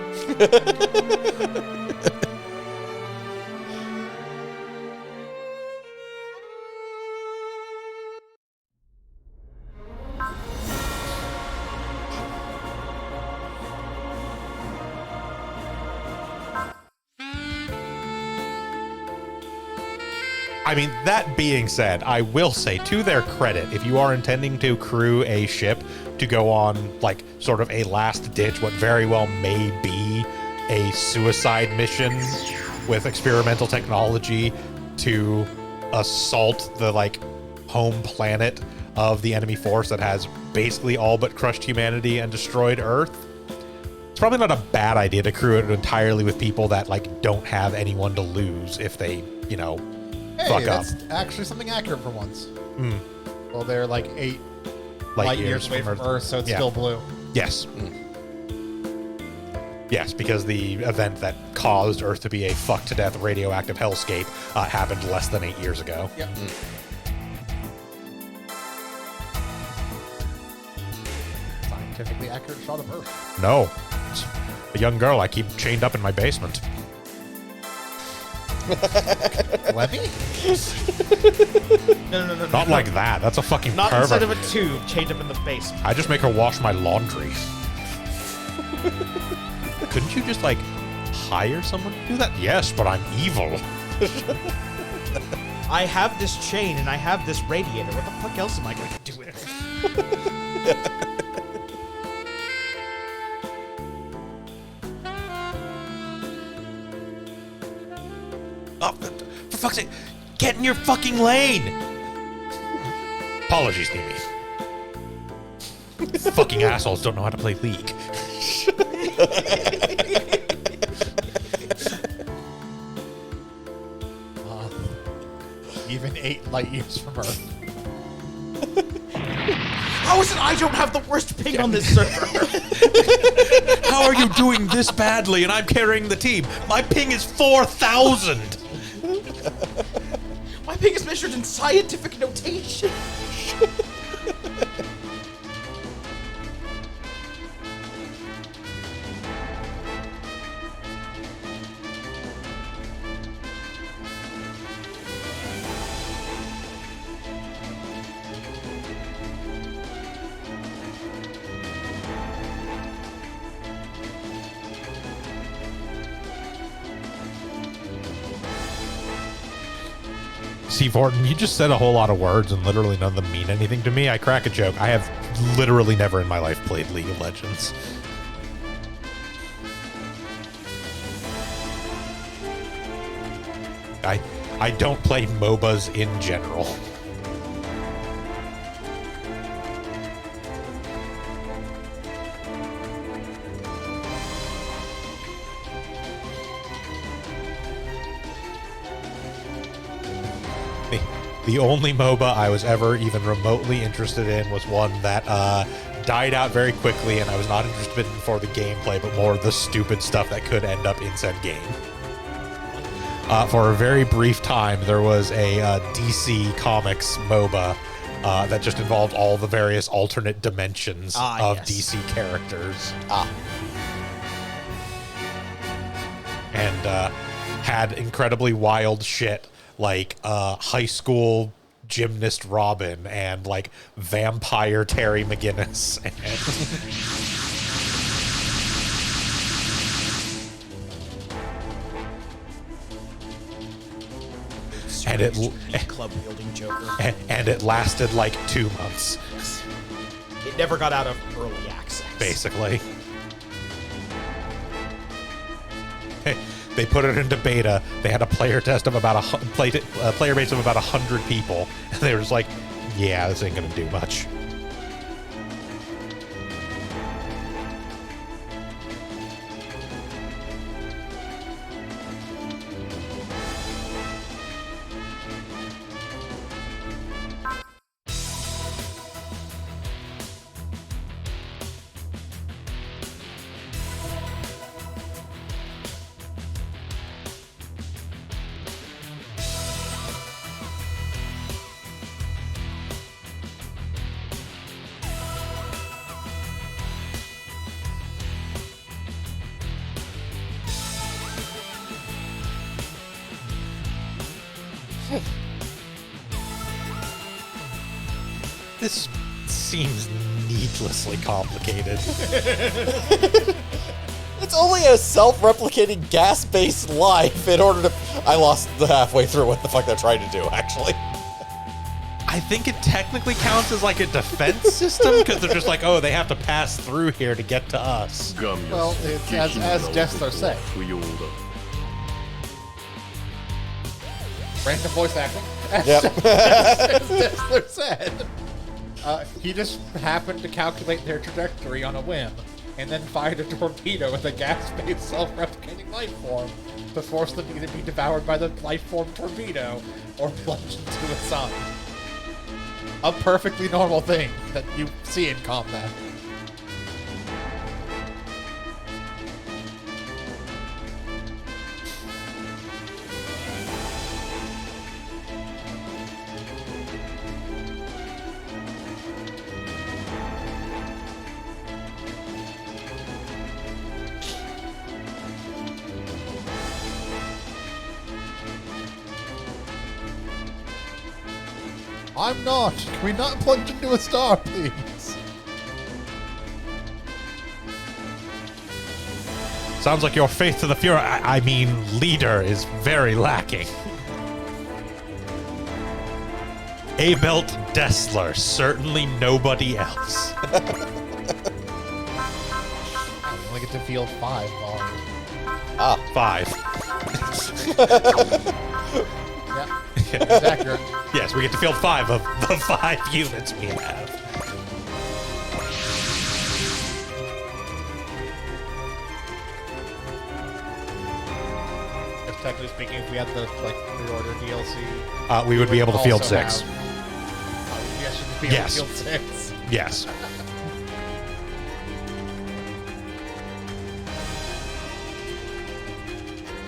[SPEAKER 2] I mean, that being said, I will say, to their credit, if you are intending to crew a ship to go on, sort of a last-ditch, what very well may be a suicide mission with experimental technology to assault the, home planet of the enemy force that has basically all but crushed humanity and destroyed Earth, it's probably not a bad idea to crew it entirely with people that, don't have anyone to lose if they,
[SPEAKER 4] Hey,
[SPEAKER 2] fuck up.
[SPEAKER 4] that's actually something accurate for once.
[SPEAKER 2] Mm.
[SPEAKER 4] Well, they're 8 light years away from Earth, so it's
[SPEAKER 2] Yeah.
[SPEAKER 4] still blue.
[SPEAKER 2] Yes. Yes, because the event that caused Earth to be a fuck-to-death radioactive hellscape happened less than 8 years ago.
[SPEAKER 4] Yep. Scientifically accurate shot of Earth.
[SPEAKER 2] No. It's a young girl I keep chained up in my basement.
[SPEAKER 4] Levy?
[SPEAKER 3] No.
[SPEAKER 2] Not like that. That's a fucking
[SPEAKER 3] Not
[SPEAKER 2] pervert.
[SPEAKER 3] inside of a tube, chained up in the basement.
[SPEAKER 2] I just make her wash my laundry. Couldn't you just, hire someone to do that? Yes, but I'm evil.
[SPEAKER 3] I have this chain and I have this radiator. What the fuck else am I going to do with it?
[SPEAKER 2] Oh, for fuck's sake, get in your fucking lane! Apologies, Nimi. Fucking assholes don't know how to play League.
[SPEAKER 4] Even 8 light years from Earth.
[SPEAKER 3] How is it I don't have the worst ping on this server?
[SPEAKER 2] How are you doing this badly and I'm carrying the team? My ping is 4,000!
[SPEAKER 3] My ping is measured in scientific notation.
[SPEAKER 2] Steve Horton, you just said a whole lot of words and literally none of them mean anything to me. I crack a joke. I have literally never in my life played League of Legends. I don't play MOBAs in general. The only MOBA I was ever even remotely interested in was one that died out very quickly, and I was not interested in for the gameplay, but more the stupid stuff that could end up in said game. For a very brief time, there was a DC Comics MOBA that just involved all the various alternate dimensions of
[SPEAKER 3] yes.
[SPEAKER 2] DC characters. And had incredibly wild shit like high school gymnast Robin and like vampire Terry McGinnis. And it
[SPEAKER 3] club wielding Joker.
[SPEAKER 2] and it lasted like 2 months,
[SPEAKER 3] It never got out of early access.
[SPEAKER 2] basically. They put it into beta. They had a player test of about player base of about 100 people, and they were just like, "Yeah, this ain't gonna do much." This seems needlessly complicated.
[SPEAKER 1] It's only a self-replicating gas-based life in order to... I lost the halfway through what the fuck they're trying to do, actually.
[SPEAKER 2] I think it technically counts as like a defense system because they're just like, oh, they have to pass through here to get to us.
[SPEAKER 4] Well, it's as Destler said. Random voice acting.
[SPEAKER 1] Yep.
[SPEAKER 4] As Destler said. He just happened to calculate their trajectory on a whim, and then fired a torpedo with a gas-based self-replicating life form to force them to either be devoured by the life form torpedo or plunged into the sun. A perfectly normal thing that you see in combat. I'm not. Can we not plunge into a star, please?
[SPEAKER 2] Sounds like your faith to the Fuhrer, I mean leader, is very lacking. Abelt Dessler, certainly nobody else.
[SPEAKER 4] I only get to field 5 on.
[SPEAKER 2] 5.
[SPEAKER 4] Yeah, it's accurate.
[SPEAKER 2] Yes, we get to field 5 of the 5 units we have.
[SPEAKER 4] If technically speaking, if we had the pre-order DLC,
[SPEAKER 2] We would be able to field
[SPEAKER 4] also
[SPEAKER 2] 6.
[SPEAKER 4] Yes, you could be
[SPEAKER 2] Yes.
[SPEAKER 4] able to field 6.
[SPEAKER 2] Yes.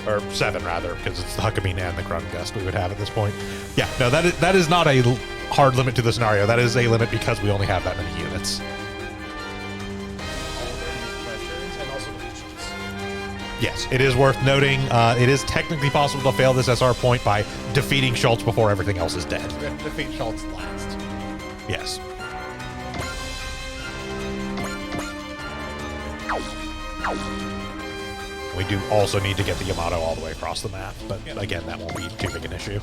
[SPEAKER 2] Or 7, rather, because it's the Huckabee and the Krungust we would have at this point. Yeah, no, that is not a hard limit to the scenario. That is a limit because we only have that many units.
[SPEAKER 3] And also regions.
[SPEAKER 2] Yes, it is worth noting. It is technically possible to fail this SR point by defeating Schultz before everything else is dead.
[SPEAKER 4] We're going to defeat Schultz last.
[SPEAKER 2] Yes. We do also need to get the Yamato all the way across the map, but again, that won't be too big an issue.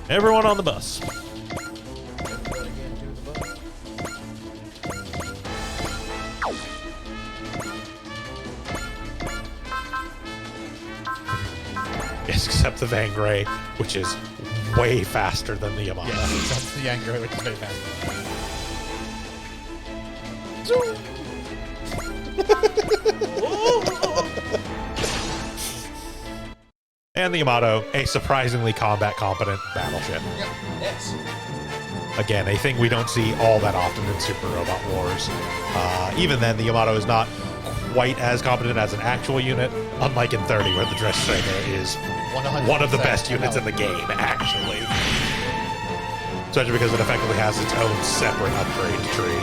[SPEAKER 2] Everyone on the bus.
[SPEAKER 3] Everybody get into the bus.
[SPEAKER 2] Yes, except the Vangray, which is way faster than the Yamato.
[SPEAKER 4] Yes, that's the Yango, which is very fast.
[SPEAKER 2] And the Yamato, a surprisingly combat competent battleship.
[SPEAKER 3] Yes.
[SPEAKER 2] Again, a thing we don't see all that often in Super Robot Wars. Even then, the Yamato is not quite as competent as an actual unit, unlike in 30, where the Dress Trainer is
[SPEAKER 4] 100%.
[SPEAKER 2] one of the best units in the game, actually. Especially because it effectively has its own separate upgrade tree.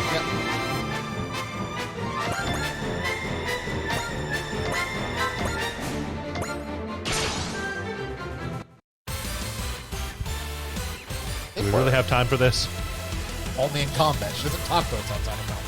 [SPEAKER 2] Do we really have time for this?
[SPEAKER 4] Only in combat. She doesn't talk to us outside of combat.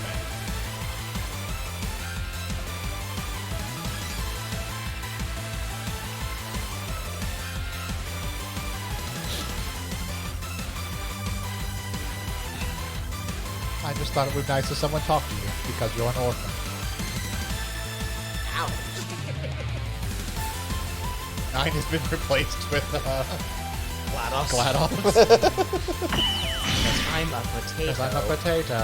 [SPEAKER 4] I just thought it would be nice if someone talked to you because you're an orphan.
[SPEAKER 3] Ouch.
[SPEAKER 4] 9 has been replaced with
[SPEAKER 3] GLaDOS.
[SPEAKER 4] GLaDOS.
[SPEAKER 3] Because I'm a potato.
[SPEAKER 4] Because I'm a potato.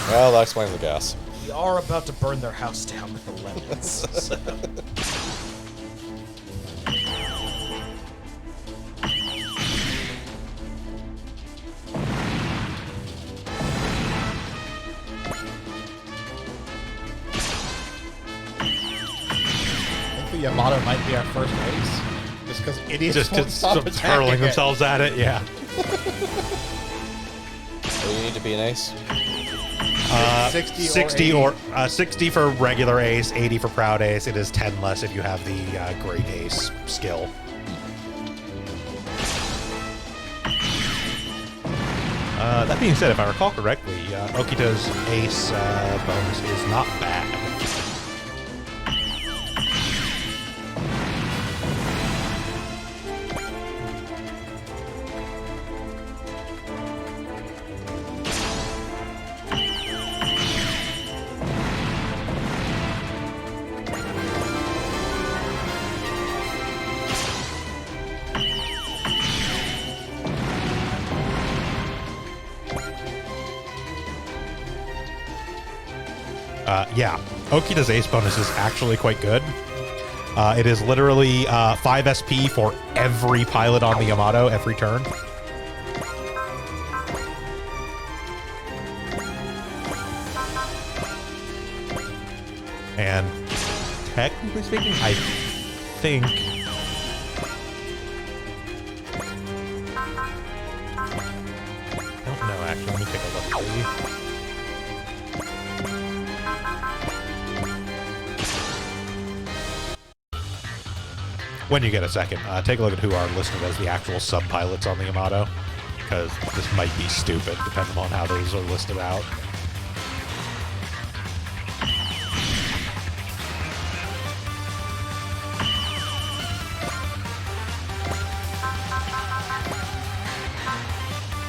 [SPEAKER 1] Well, that explains the gas.
[SPEAKER 3] We are about to burn their house down with the lemons. So.
[SPEAKER 4] I think the Yamato might be our first race. Just because idiots won't
[SPEAKER 2] Just
[SPEAKER 4] stop
[SPEAKER 2] hurling
[SPEAKER 4] attacking it.
[SPEAKER 2] themselves at it, yeah.
[SPEAKER 1] Do you need to be an ace?
[SPEAKER 4] 60 or 80.
[SPEAKER 2] 60 for regular ace, 80 for proud ace. It is 10 less if you have the great ace skill. That being said, if I recall correctly, Okito's ace bonus is not bad. Yeah, Okita's ace bonus is actually quite good. It is literally 5 SP for every pilot on the Yamato every turn. And technically speaking, I think... I don't know, actually. Let me take a look for you. When you get a second, take a look at who are listed as the actual sub-pilots on the Yamato, because this might be stupid, depending on how those are listed out.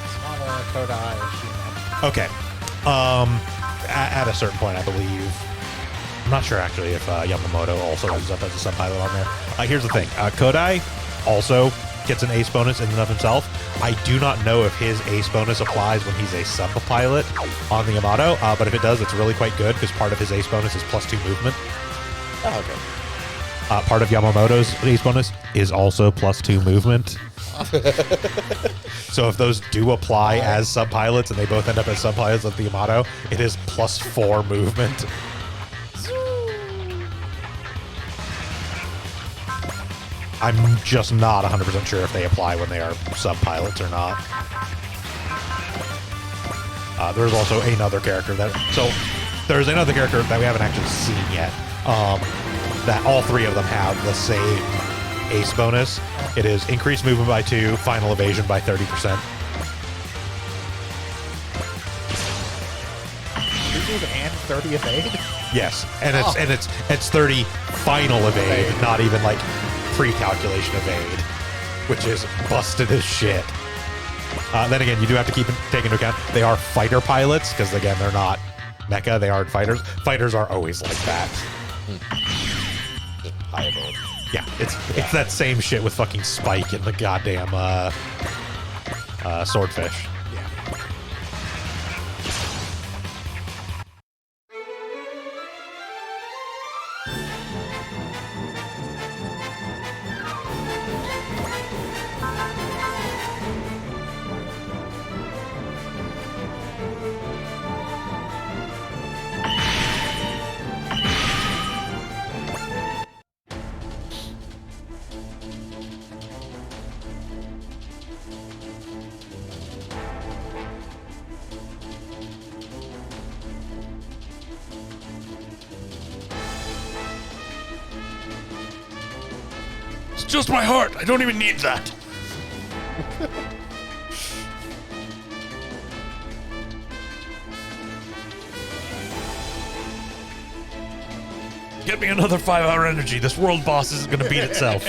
[SPEAKER 4] It's not a Kodai issue.
[SPEAKER 2] Okay. At a certain point, I believe... I'm not sure, actually, if Yamamoto also ends up as a sub-pilot on there. Here's the thing. Kodai also gets an ace bonus in and of himself. I do not know if his ace bonus applies when he's a sub-pilot on the Yamato, but if it does, it's really quite good, because part of his ace bonus is +2 movement.
[SPEAKER 1] Oh, okay.
[SPEAKER 2] Part of Yamamoto's ace bonus is also +2 movement. So if those do apply as sub-pilots, and they both end up as sub-pilots of the Yamato, it is +4 movement. I'm just not 100% sure if they apply when they are sub-pilots or not. There's also another character that... So, there's another character that we haven't actually seen yet. That all three of them have the same ace bonus. It is increased movement by 2, final evasion by 30%.
[SPEAKER 4] And 30 evade?
[SPEAKER 2] Yes, and it's 30 final evade, not even like pre-calculation evade, which is busted as shit. Then again, you do have to take into account they are fighter pilots because again they're not mecha, they aren't fighters. Fighters are always like that.
[SPEAKER 1] High evade.
[SPEAKER 2] Yeah, it's that same shit with fucking Spike and the goddamn swordfish.
[SPEAKER 5] It's just my heart. I don't even need that.
[SPEAKER 2] Get me another 5-hour energy. This world boss isn't going to beat itself.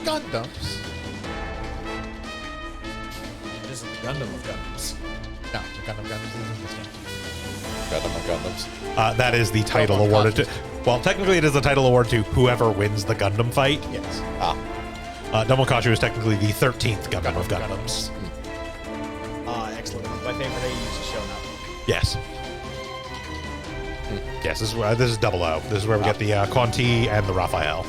[SPEAKER 4] Gundams.
[SPEAKER 3] It isn't the Gundam of Gundams.
[SPEAKER 4] No, the Gundams is in this game.
[SPEAKER 1] Gundam of Gundams.
[SPEAKER 2] That is the title
[SPEAKER 4] Double
[SPEAKER 2] awarded to.
[SPEAKER 4] contest.
[SPEAKER 2] Well, technically, it is the title award to whoever wins the Gundam fight.
[SPEAKER 4] Yes.
[SPEAKER 2] Double Kachu is technically the 13th Gundam of Gundams.
[SPEAKER 3] Excellent. My favorite AUs is shown up.
[SPEAKER 2] Yes. Yes, this is Double O. This is where we get the Quan Ti and the Raphael.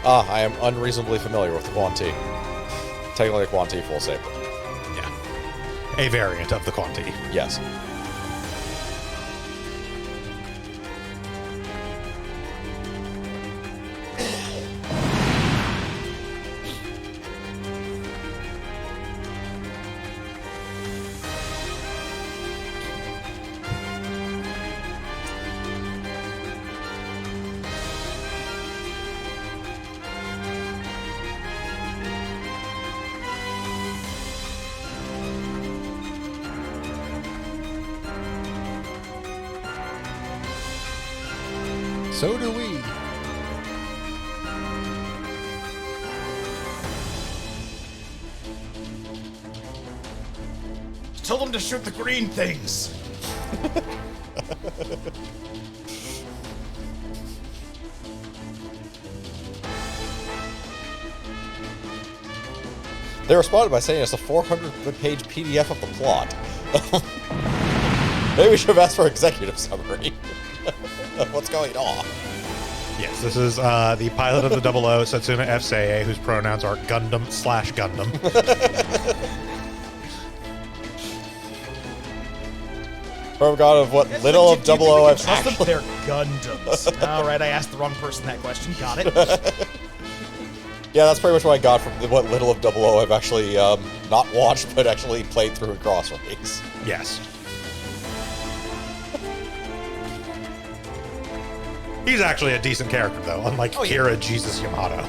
[SPEAKER 1] I am unreasonably familiar with the Quan Ti. Technically a Quan Ti full saber.
[SPEAKER 2] Yeah. A variant of the Quan Ti.
[SPEAKER 1] Yes.
[SPEAKER 4] So do we.
[SPEAKER 3] Tell them to shoot the green things.
[SPEAKER 1] They responded by saying it's a 400-page PDF of the plot. Maybe we should have asked for executive summary. What's going on?
[SPEAKER 2] Yes, this is the pilot of the Double O, Setsuna F. Seiei, whose pronouns are Gundam/Gundam.
[SPEAKER 1] From God of what little of Double O I've
[SPEAKER 3] Trust them?
[SPEAKER 1] actually...
[SPEAKER 3] They're Gundams. All right, I asked the wrong person that question. Got it.
[SPEAKER 1] Yeah, that's pretty much what I got from what little of Double O I've actually not watched, but actually played through in Crossrays.
[SPEAKER 2] Yes. He's actually a decent character, though, unlike Kira Jesus Yamato.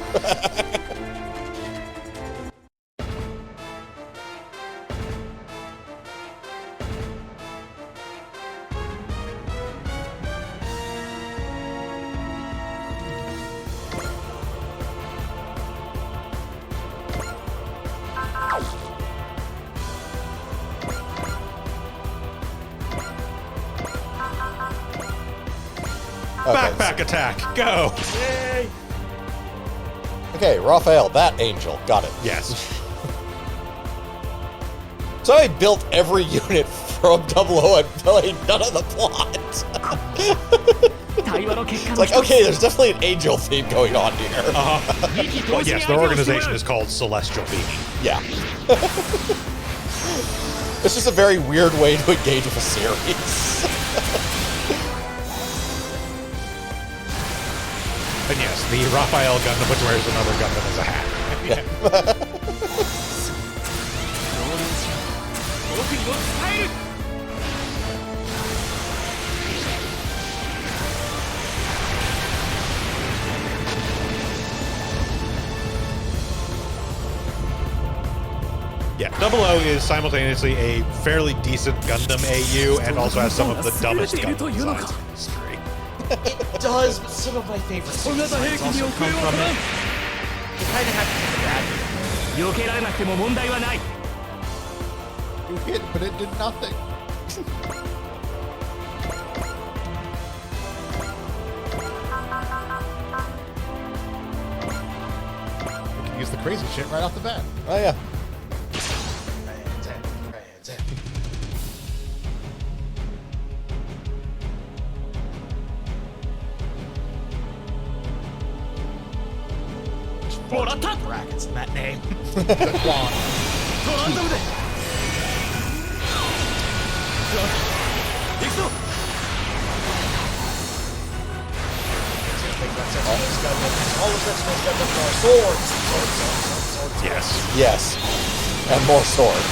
[SPEAKER 2] Backpack attack, go!
[SPEAKER 1] Okay, Raphael, that angel. Got it.
[SPEAKER 2] Yes.
[SPEAKER 1] So I built every unit from Double O and played none of the plot. It's like, okay, there's definitely an angel theme going on here.
[SPEAKER 2] Well, yes, their organization is called Celestial Being.
[SPEAKER 1] Yeah. It's just a very weird way to engage with a series.
[SPEAKER 2] And yes, the Raphael Gundam, which wears another Gundam as a hat.
[SPEAKER 7] 極意を伝える
[SPEAKER 2] Yeah, Double O is simultaneously a fairly decent Gundam AU and also has some of the dumbest Gundam designs in history.
[SPEAKER 3] It does, but some of my favorite designs also come from it. You kind of have to take a bad.
[SPEAKER 7] 避けられなくても問題はない
[SPEAKER 4] You hit, but it did nothing. We can use the crazy shit right off the bat.
[SPEAKER 1] Oh yeah.
[SPEAKER 3] Brackets in that name.
[SPEAKER 7] トランダムで行くぞ
[SPEAKER 3] All of Sexual's Gundam are swords.
[SPEAKER 2] Yes.
[SPEAKER 1] Yes. And more sword.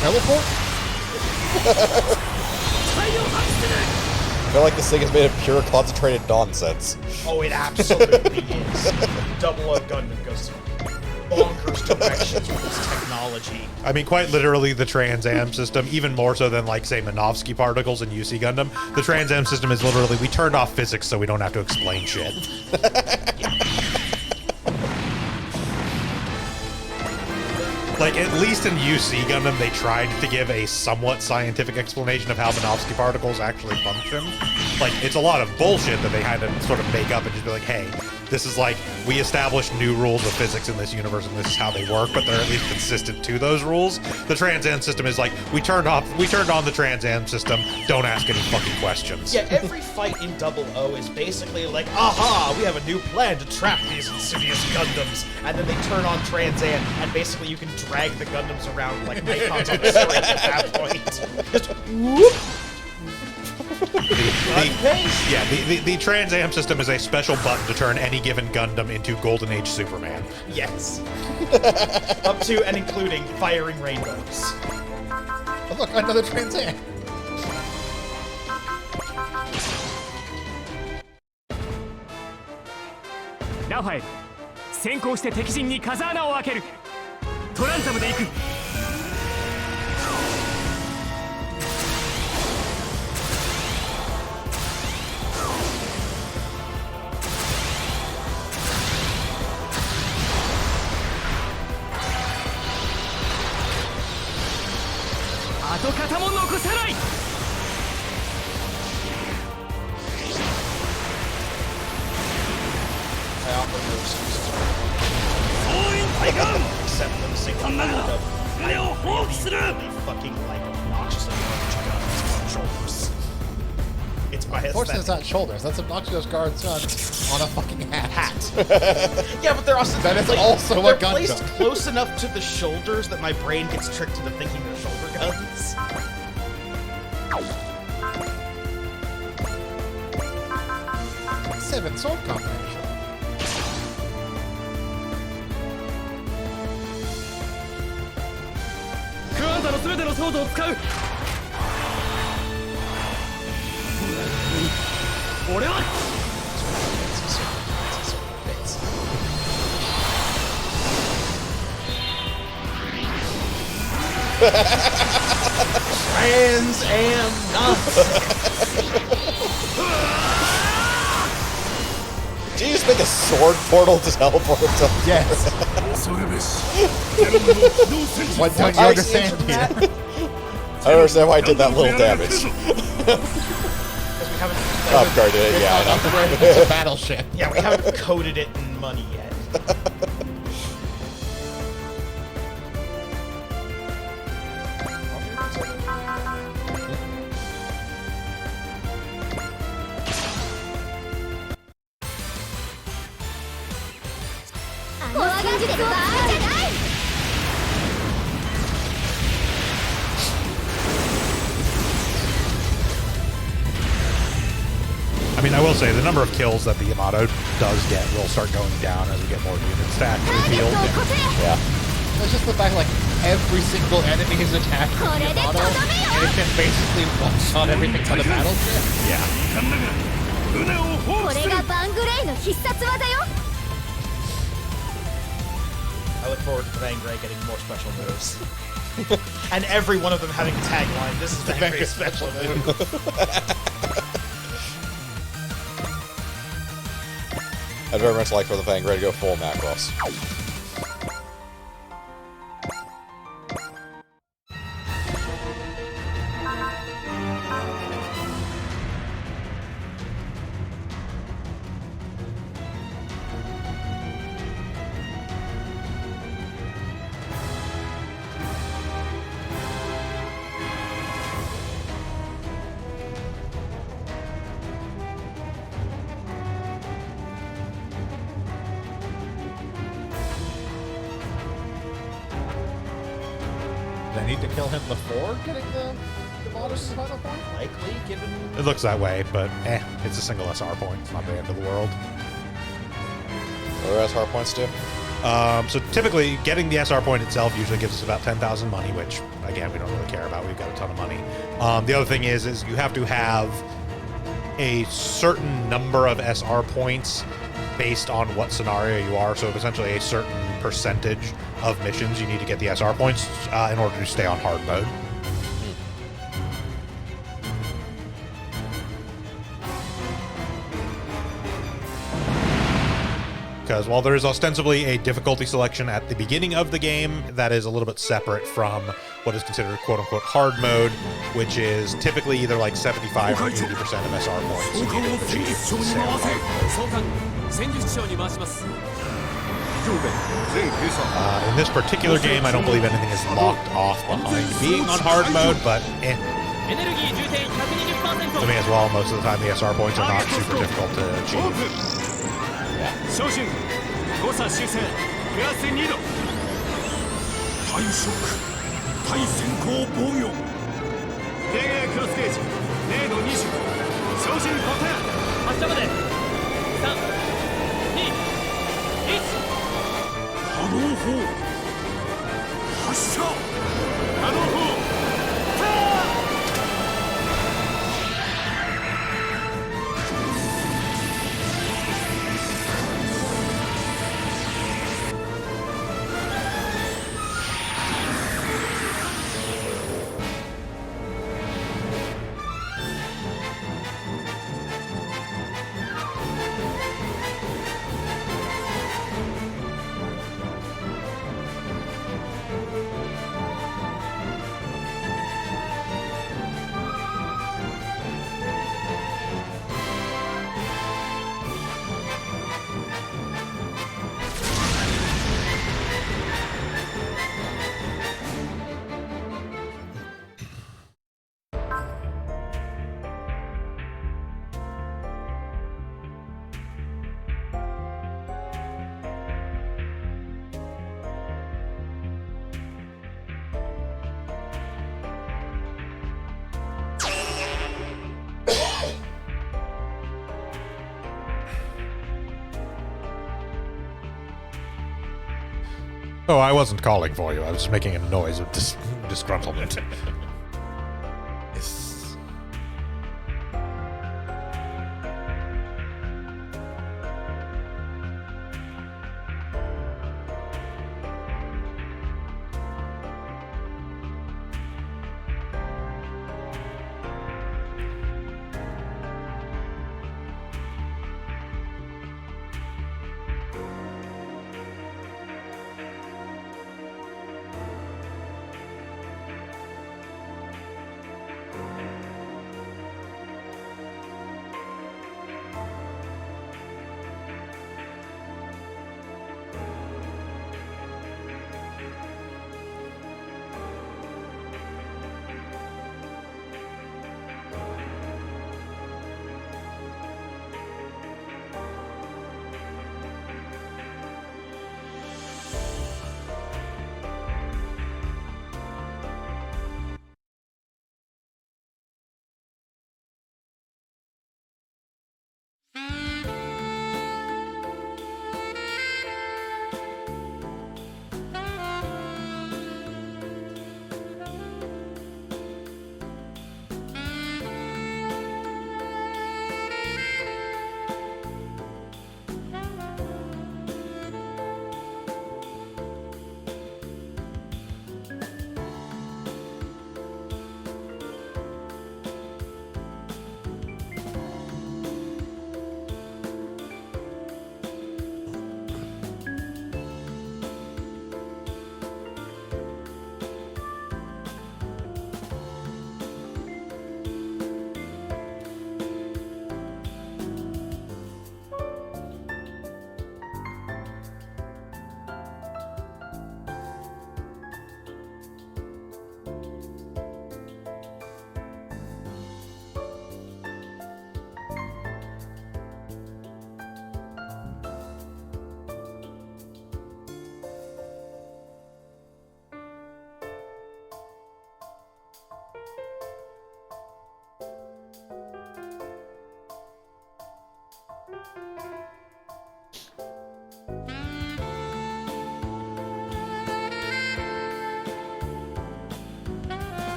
[SPEAKER 4] Teleport?
[SPEAKER 1] I feel like this thing is made of pure concentrated nonsense.
[SPEAKER 3] Oh, it absolutely is. Double O Gundam goes bonkers directions with its technology.
[SPEAKER 2] I mean, quite literally, the Trans Am system, even more so than, like, say, Minovsky particles in UC Gundam, the Trans Am system is literally, we turned off physics so we don't have to explain shit. Like, at least in UC Gundam, they tried to give a somewhat scientific explanation of how Minovsky particles actually function. Like, it's a lot of bullshit that they had to sort of make up and just be like, hey, this is like, we established new rules of physics in this universe and this is how they work, but they're at least consistent to those rules. The Trans Am system is like, we turned on the Trans Am system, don't ask any fucking questions.
[SPEAKER 3] Yeah, every fight in Double O is basically like, aha, we have a new plan to trap these insidious Gundams. And then they turn on Trans Am, and basically you can drag the Gundams around like icons on a string at that point. Just whoop.
[SPEAKER 2] The Trans Am system is a special button to turn any given Gundam into Golden Age Superman.
[SPEAKER 3] Yes. Up to and including firing rainbows.
[SPEAKER 4] Oh, look, another Trans Am.
[SPEAKER 7] Raphael 先行して敵陣に風穴を開けるトランザムで行く 跡形も残さない
[SPEAKER 3] I offer no excuses. Except for the single fact of I really fucking like obnoxious and garbage guns on shoulders. It's my
[SPEAKER 4] Unfortunately, it's
[SPEAKER 3] aesthetic.
[SPEAKER 4] not shoulders. That's obnoxious guard son on a fucking hat.
[SPEAKER 3] Yeah, but they're also
[SPEAKER 4] That is
[SPEAKER 3] like,
[SPEAKER 4] also a
[SPEAKER 3] they're
[SPEAKER 4] Gundam.
[SPEAKER 3] placed close enough to the shoulders that my brain gets tricked into thinking they're shoulder guns.
[SPEAKER 4] Seven sword combination.
[SPEAKER 7] クワンザの全てのソードを使う俺は
[SPEAKER 3] Trans Am nonsense.
[SPEAKER 1] Did you just make a sword portal to teleport to?
[SPEAKER 4] Yes.
[SPEAKER 5] 恐るべし全部の機動戦術
[SPEAKER 4] What don't you
[SPEAKER 1] I
[SPEAKER 4] understand
[SPEAKER 3] From
[SPEAKER 4] here?
[SPEAKER 3] that,
[SPEAKER 1] I don't understand why I did that little damage.
[SPEAKER 3] because we haven't,
[SPEAKER 1] Upgraded it, yeah, I know.
[SPEAKER 4] Upgrade it to battleship.
[SPEAKER 3] yeah, we haven't coded it in money yet.
[SPEAKER 2] I mean, I will say, the number of kills that the Yamato does get will start going down as we get more units to actually field.
[SPEAKER 1] Yeah.
[SPEAKER 4] It's just the fact, like, every single enemy is attacked with Yamato, and it can basically one-shot everything on the battlefield.
[SPEAKER 2] Yeah.
[SPEAKER 5] なんだが船を放
[SPEAKER 6] こ
[SPEAKER 5] 棄する
[SPEAKER 6] れがバングレイの必殺技よ
[SPEAKER 3] I look forward to Van Gray getting more special moves. And every one of them having a tagline. This is Van Gray's special move.
[SPEAKER 1] I'd very much like for the Vangray to go full Macross.
[SPEAKER 4] Do I need to kill him before getting the Modest final point?
[SPEAKER 3] Likely, given...
[SPEAKER 2] It looks that way, but it's a single SR point. It's not the end of the world.
[SPEAKER 1] What are SR points do?
[SPEAKER 2] So typically, getting the SR point itself usually gives us about 10,000 money, which, again, we don't really care about. We've got a ton of money. The other thing is you have to have a certain number of SR points based on what scenario you are. So essentially a certain percentage of missions you need to get the SR points in order to stay on hard mode. Because while there is ostensibly a difficulty selection at the beginning of the game, that is a little bit separate from what is considered quote-unquote hard mode, which is typically either like 75 or 80% of SR points you
[SPEAKER 5] 総
[SPEAKER 2] need
[SPEAKER 5] 監を
[SPEAKER 2] to
[SPEAKER 5] 戦
[SPEAKER 2] achieve
[SPEAKER 5] 術長
[SPEAKER 2] to
[SPEAKER 5] に
[SPEAKER 2] stay on
[SPEAKER 5] 回せ
[SPEAKER 2] hard mode.
[SPEAKER 7] 総監戦術長に回します
[SPEAKER 2] In this particular game, I don't believe anything is locked off behind being on hard mode, but
[SPEAKER 7] エネルギー充填
[SPEAKER 2] to me as well, most of the time the SR points are not super difficult to
[SPEAKER 5] オー
[SPEAKER 2] achieve.
[SPEAKER 5] プン
[SPEAKER 7] 昇進誤差修正プラス2度
[SPEAKER 5] 対ショック対先行防御
[SPEAKER 7] 電源クロスゲージ0度20昇進固定発射まで321
[SPEAKER 5] 波動砲発射
[SPEAKER 7] 波動砲
[SPEAKER 2] Oh, I wasn't calling for you. I was just making a noise of disgruntlement.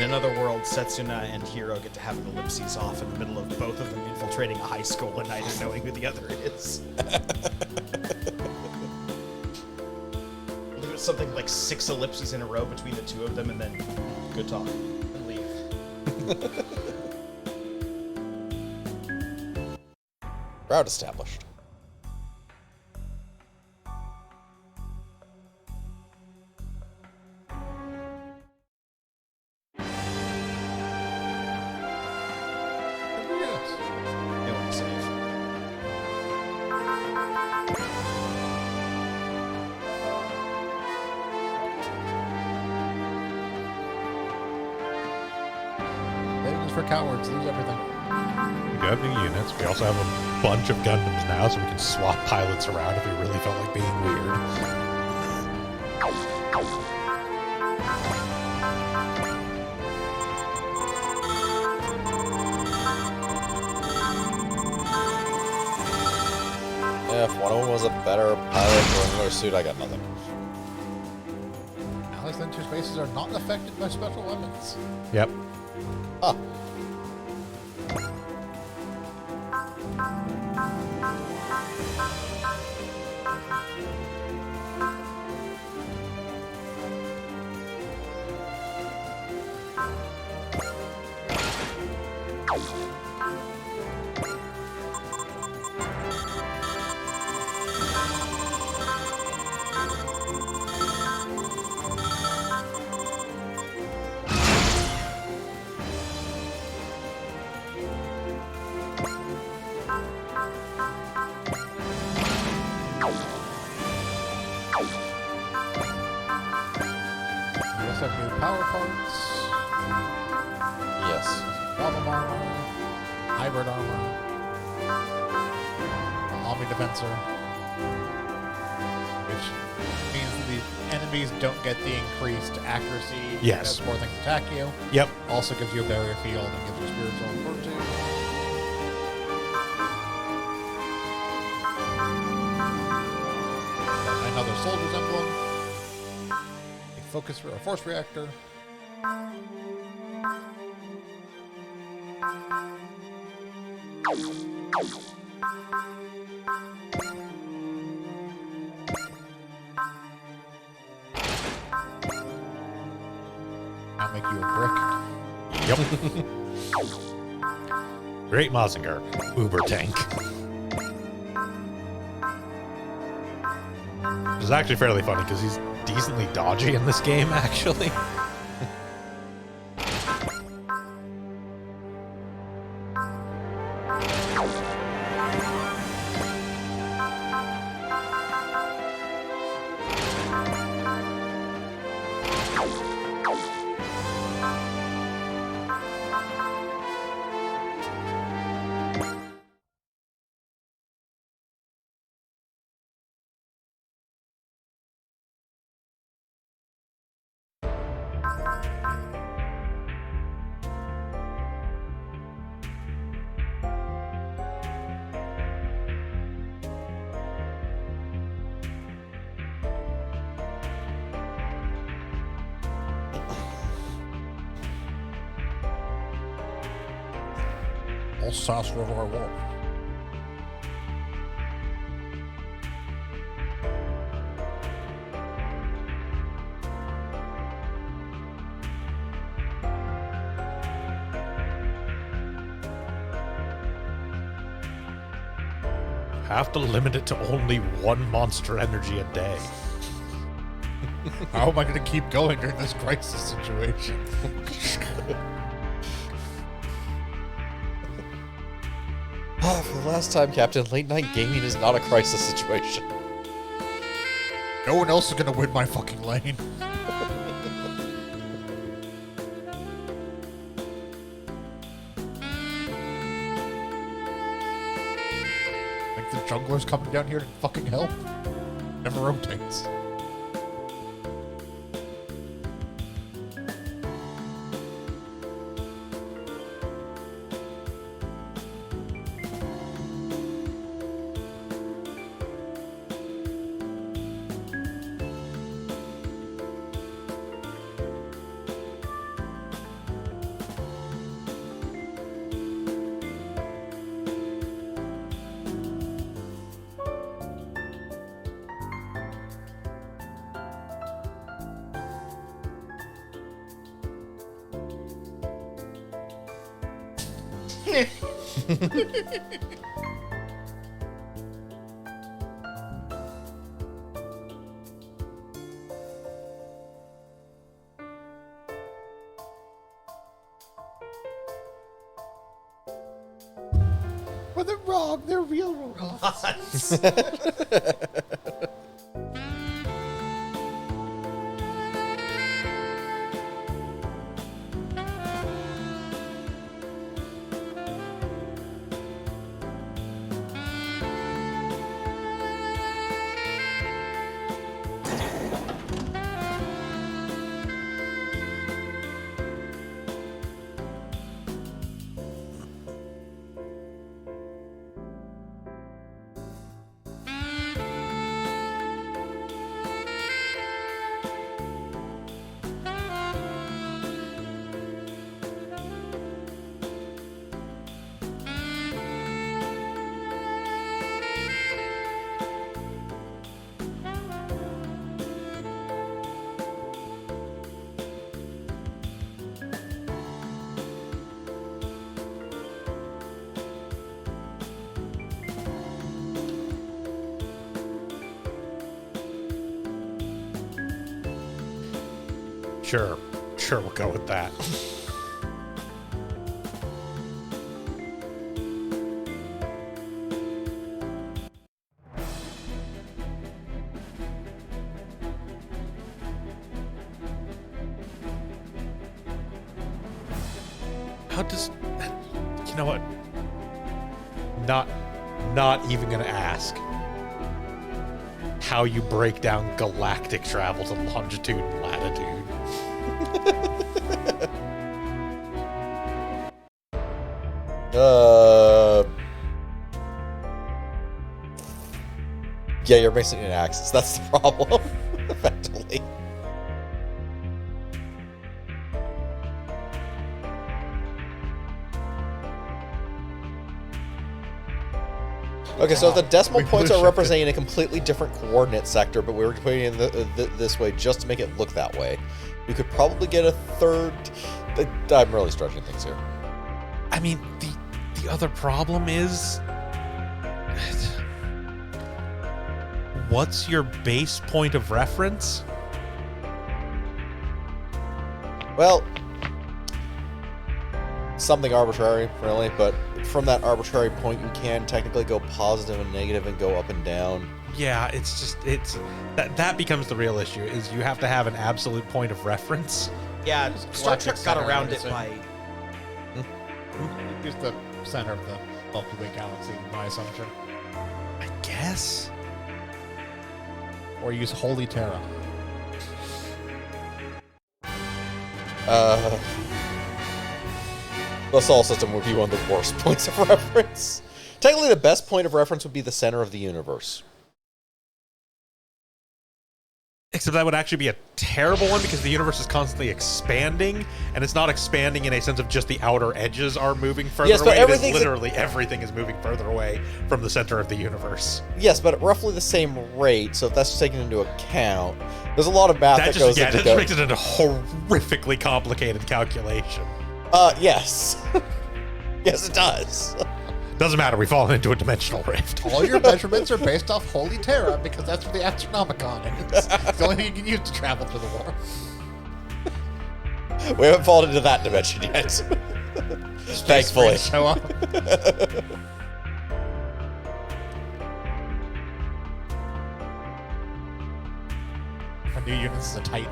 [SPEAKER 3] In another world, Setsuna and Hiro get to have an ellipses off in the middle of both of them infiltrating a high school and neither knowing who the other is. Look at something like 6 ellipses in a row between the two of them, and then good talk and leave.
[SPEAKER 1] Route established.
[SPEAKER 4] Yes.
[SPEAKER 3] They won't save.
[SPEAKER 4] Savings for cowards. Lose everything.
[SPEAKER 2] We have new units. We also have a bunch of Gundams now, so we can swap pilots around if we really felt like being weird.
[SPEAKER 1] Yeah, if one of them was a better pilot or another suit, I got nothing.
[SPEAKER 4] Alexander spaces are not affected by special weapons.
[SPEAKER 2] Yep.
[SPEAKER 1] Huh.
[SPEAKER 4] We also have new power parts,
[SPEAKER 1] Yes.
[SPEAKER 4] problem armor, hybrid armor, Omni Defensor, which means that the enemies don't get the increased accuracy
[SPEAKER 2] Yes.
[SPEAKER 4] as more things attack you.
[SPEAKER 2] Yep.
[SPEAKER 4] Also gives you a barrier field and gives you spiritual fortitude. Another soldier's emblem. A focus a force reactor. I'll make you a brick.
[SPEAKER 2] Yep. Great Mazinger. Uber tank. It's actually fairly funny because he's decently dodgy in this game, actually.
[SPEAKER 4] All sauce River War.
[SPEAKER 2] Have to limit it to only one monster energy a day.
[SPEAKER 4] How am I going to keep going during this crisis situation?
[SPEAKER 1] For the last time, Captain, late night gaming is not a crisis situation.
[SPEAKER 4] No one else is going to win my fucking lane. Think the jungler's coming down here to fucking help? Never rotates. Well, they're wrong. They're real robots.
[SPEAKER 2] Sure, we'll go with that. How does, you know what? Not even gonna ask how you break down galactic travel to longitude and latitude.
[SPEAKER 1] Yeah, you're mixing in axis. That's the problem, effectively. Okay, so if the decimal points are representing a completely different coordinate sector, but we were putting it in this way just to make it look that way, you could probably get a third. I'm really stretching things here.
[SPEAKER 2] I mean, the other problem is, what's your base point of reference?
[SPEAKER 1] Well, something arbitrary, really, but from that arbitrary point, you can technically go positive and negative and go up and down.
[SPEAKER 2] Yeah, it's that becomes the real issue, is you have to have an absolute point of reference.
[SPEAKER 3] Yeah, Star Trek got around it by...
[SPEAKER 4] Use the center of the Milky Way galaxy, my assumption.
[SPEAKER 2] I guess.
[SPEAKER 4] Or use Holy Terra.
[SPEAKER 1] The Sol system would be one of the worst points of reference. Technically, the best point of reference would be the center of the universe.
[SPEAKER 2] Except that would actually be a terrible one, because the universe is constantly expanding, and it's not expanding in a sense of just the outer edges are moving further
[SPEAKER 1] Yes, but
[SPEAKER 2] away. It is
[SPEAKER 1] everything's-
[SPEAKER 2] literally everything is moving further away from the center of the universe.
[SPEAKER 1] Yes, but at roughly the same rate, so if that's taken into account, there's a lot of math that goes
[SPEAKER 2] that
[SPEAKER 1] into
[SPEAKER 2] just makes it a horrifically complicated calculation.
[SPEAKER 1] Yes. Yes, it does.
[SPEAKER 2] Doesn't matter, we've fallen into a dimensional rift.
[SPEAKER 4] All your measurements are based off Holy Terra because that's what the Astronomicon is. It's the only thing you can use to travel through the warp.
[SPEAKER 1] We haven't fallen into that dimension yet. Thankfully.
[SPEAKER 4] Show up. My new unit is a Titan.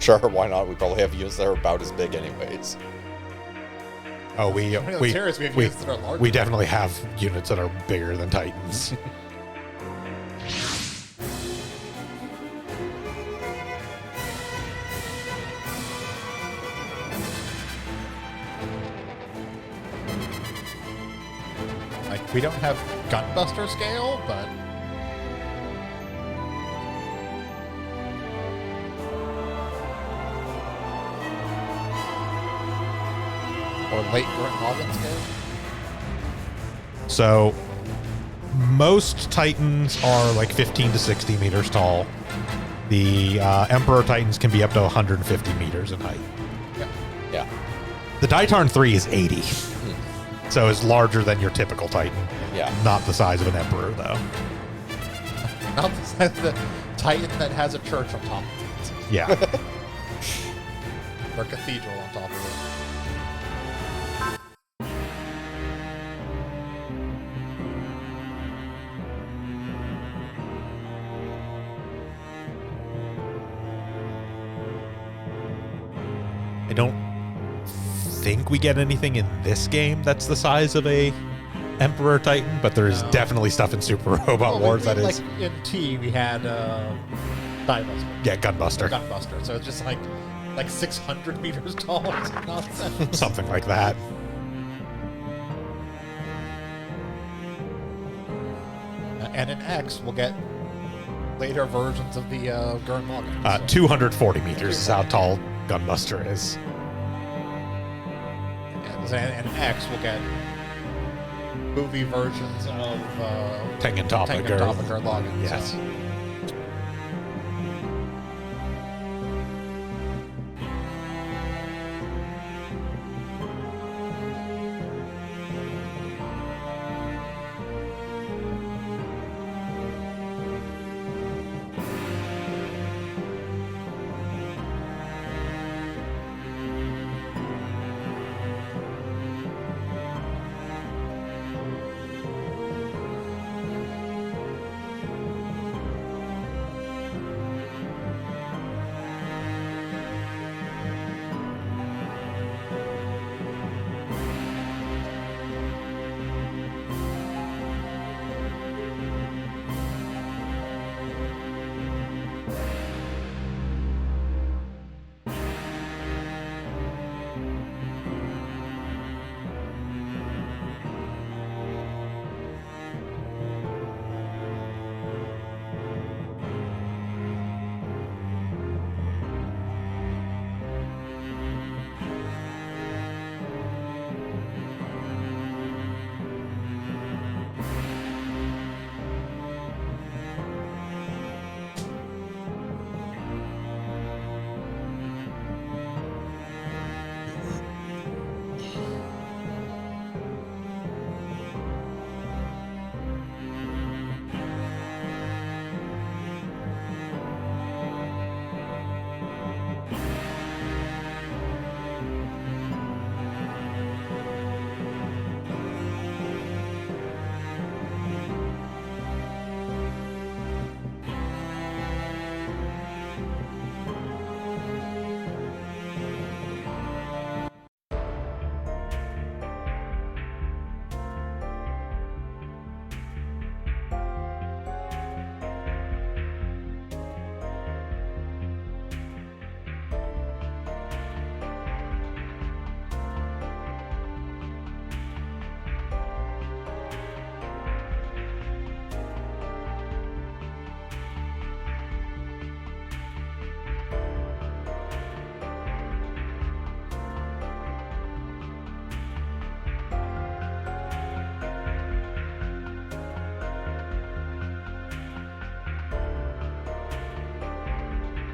[SPEAKER 1] Sure, why not? We probably have units that are about as big anyways.
[SPEAKER 2] Oh, we
[SPEAKER 4] Terras, we have units that are larger.
[SPEAKER 2] we definitely have units that are bigger than Titans.
[SPEAKER 4] Like, we don't have Gunbuster scale, but... Or late Gurren Lagann scale?
[SPEAKER 2] So most Titans are like 15 to 60 meters tall. The Emperor Titans can be up to 150 meters in height. The Daitarn 3 is 80. So it's larger than your typical Titan.
[SPEAKER 1] Yeah.
[SPEAKER 2] Not the size of an Emperor, though.
[SPEAKER 4] Not the size of the Titan that has a church on top of it.
[SPEAKER 2] Yeah.
[SPEAKER 4] Or a cathedral on top of it.
[SPEAKER 2] I don't think we get anything in this game that's the size of a Emperor Titan, but there's
[SPEAKER 4] No.
[SPEAKER 2] definitely stuff in Super Robot Wars that is.
[SPEAKER 4] Like in T, we had Divebuster.
[SPEAKER 2] Yeah, Gunbuster.
[SPEAKER 4] Gunbuster. So it's just like 600 meters tall or some nonsense.
[SPEAKER 2] Something like that.
[SPEAKER 4] And in X, we'll get later versions of the Gurren Lagann. So-
[SPEAKER 2] 240 meters is how tall Gunbuster is.
[SPEAKER 4] And in X, we'll get movie versions of
[SPEAKER 2] Tengen Toppa
[SPEAKER 4] Gurren Lagann.
[SPEAKER 2] Yes.
[SPEAKER 4] So.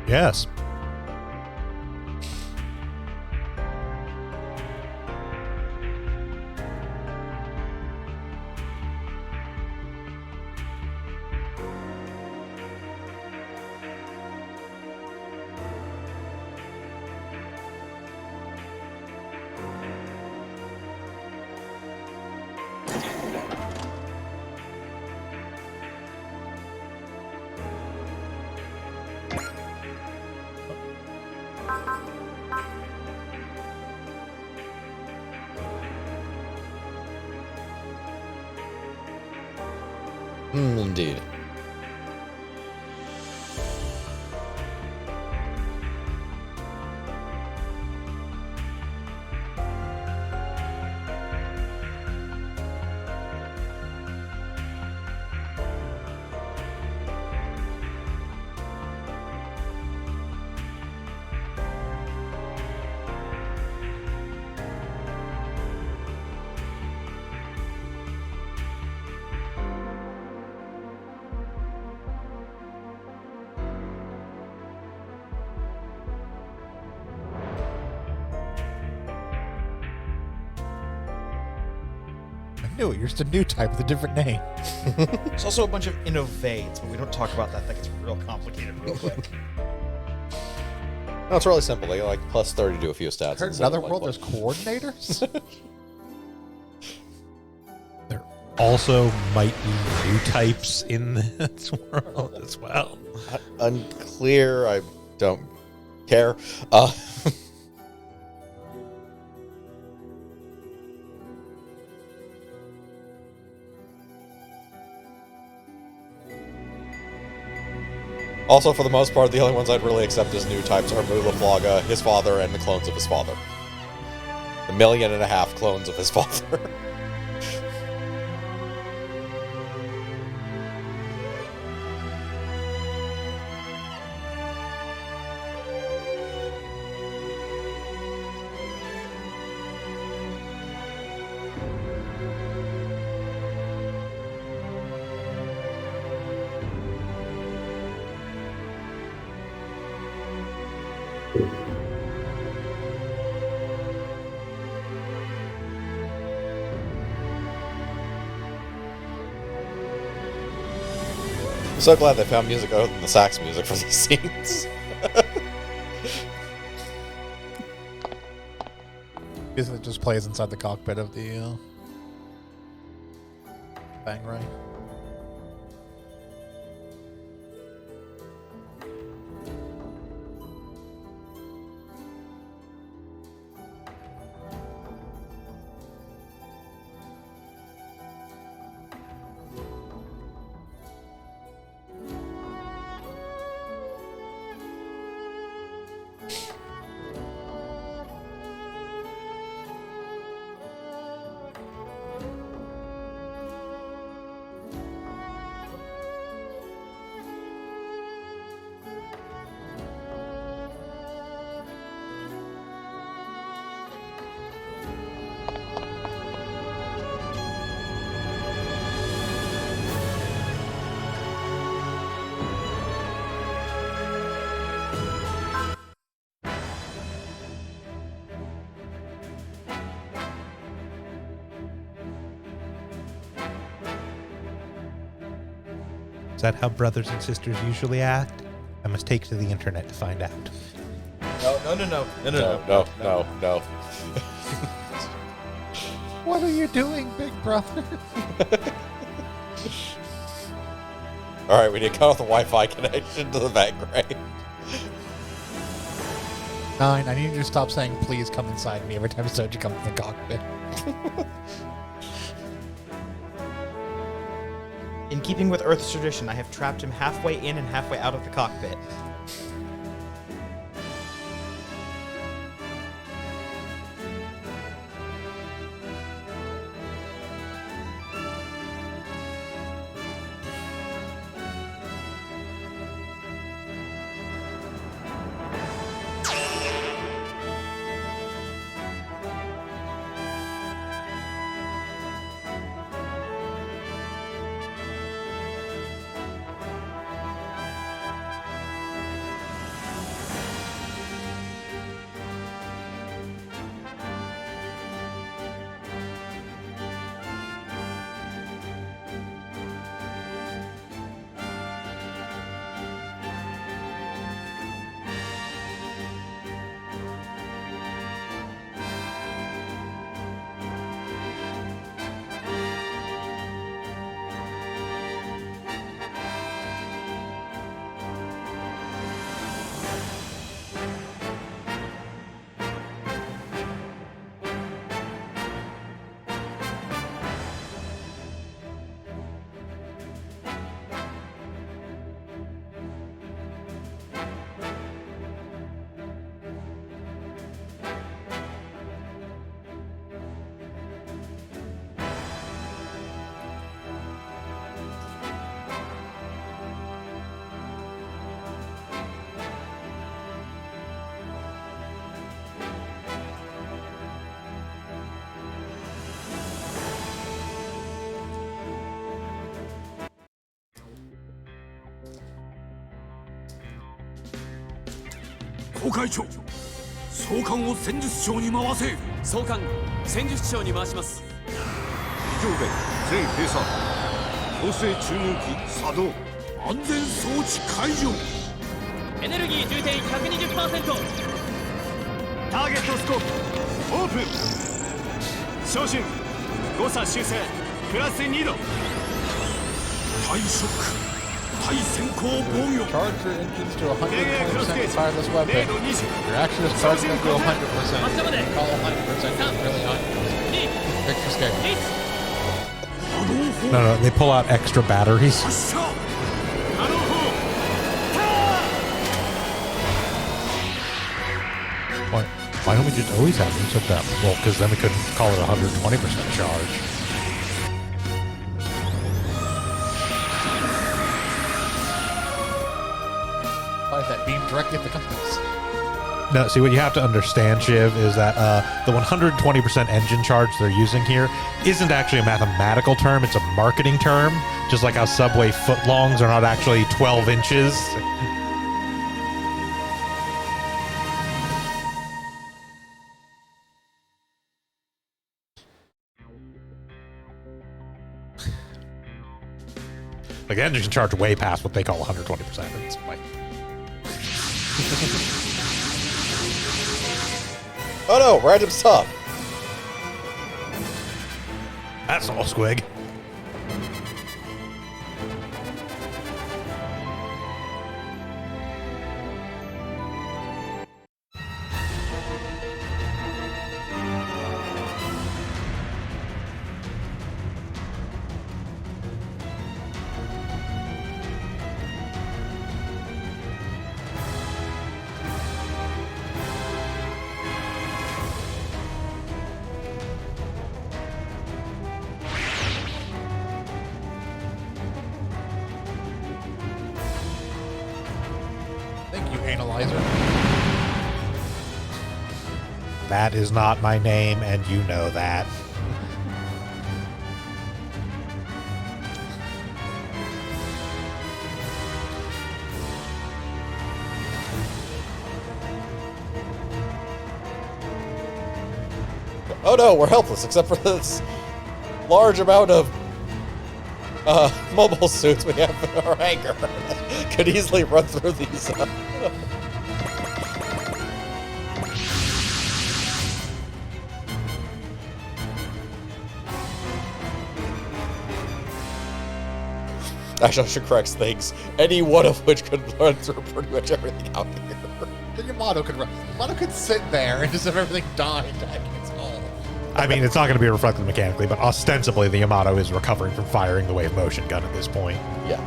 [SPEAKER 2] Yes.
[SPEAKER 1] Indeed.
[SPEAKER 4] new. You're just a new type with a different name.
[SPEAKER 3] There's also a bunch of innovades, but we don't talk about that. That gets real complicated real quick.
[SPEAKER 1] No, it's really simple. They like plus 30 to do a few stats.
[SPEAKER 4] Heard in
[SPEAKER 1] instead of,
[SPEAKER 4] another
[SPEAKER 1] like,
[SPEAKER 4] world,
[SPEAKER 1] what-
[SPEAKER 4] there's coordinators.
[SPEAKER 2] There also might be new types in this world as well.
[SPEAKER 1] Unclear. I don't care. Also, for the most part, the only ones I'd really accept as new types are Mulaflaga, his father, and the clones of his father. 1.5 million clones of his father. I'm so glad they found music other than the sax music for these scenes.
[SPEAKER 4] Isn't it just plays inside the cockpit of the Bang Ray?
[SPEAKER 2] Is that how brothers and sisters usually act? I must take to the internet to find out.
[SPEAKER 1] No.
[SPEAKER 4] What are you doing, big brother?
[SPEAKER 1] Alright, we need to cut off the Wi-Fi connection to the background.
[SPEAKER 4] 9, I need you to stop saying, please come inside me every time Soji comes in the cockpit.
[SPEAKER 3] In keeping with Earth's tradition, I have trapped him halfway in and halfway out of the cockpit.
[SPEAKER 5] 航海長総監を戦術長に回せ
[SPEAKER 8] 総監戦術長に回します
[SPEAKER 5] 以上で全閉鎖強制注入機作動安全装置解除
[SPEAKER 7] エネルギー充填 120% ターゲットスコープオープン照準誤差修正プラス2度
[SPEAKER 5] 対ショック対先行防御
[SPEAKER 4] Charge your engines to 120%
[SPEAKER 7] 0
[SPEAKER 4] and fire this weapon.
[SPEAKER 7] 度20
[SPEAKER 4] Your action is charging them to 100%.
[SPEAKER 7] What's up with it?
[SPEAKER 4] Call 100% is really on.
[SPEAKER 7] 2
[SPEAKER 4] Picture scale.
[SPEAKER 7] 1
[SPEAKER 5] 波動砲
[SPEAKER 2] No, they pull out extra batteries.
[SPEAKER 5] 発射
[SPEAKER 7] 波動砲
[SPEAKER 2] Why don't we just always have them set that? Well, because then we couldn't call it 120% charge.
[SPEAKER 4] Fire that beam directly at the compass.
[SPEAKER 2] No, see, what you have to understand, Shiv, is that the 120% engine charge they're using here isn't actually a mathematical term. It's a marketing term, just like how Subway footlongs are not actually 12 inches. Like, the engine can charge way past what they call 120%. It's like,
[SPEAKER 1] Oh no, random stuff.
[SPEAKER 2] that's all squig.
[SPEAKER 4] Thank you, Analyzer.
[SPEAKER 2] That is not my name, and you know that.
[SPEAKER 1] Oh no, we're helpless except for this large amount of mobile suits we have in our hangar. Could easily run through these. Actually, I should correct things. Any one of which could run through pretty much everything out here.
[SPEAKER 4] The Yamato could run. Yamato could sit there and just have everything die against all.
[SPEAKER 2] I mean, it's not going to be reflected mechanically, but ostensibly the Yamato is recovering from firing the wave motion gun at this point.
[SPEAKER 1] Yeah.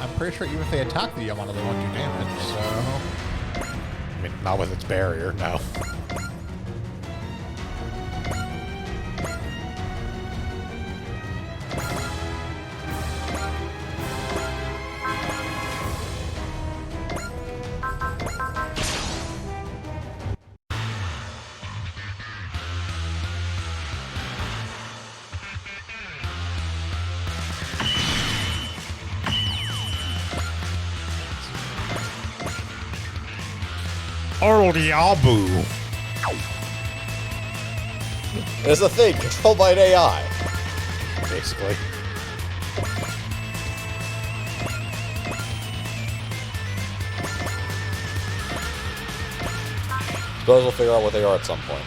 [SPEAKER 4] I'm pretty sure even if they attack the Yamato, they won't do damage, so...
[SPEAKER 2] I mean, not with its barrier, no. Oral Diabu.
[SPEAKER 1] It's a thing controlled by an AI.
[SPEAKER 2] Basically.
[SPEAKER 1] Suppose we'll figure out what they are at some point.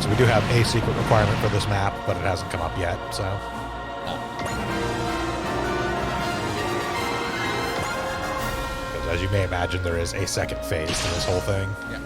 [SPEAKER 2] So we do have a secret requirement for this map, but it hasn't come up yet, so. Because as you may imagine, there is a second phase to this whole thing.
[SPEAKER 4] Yeah.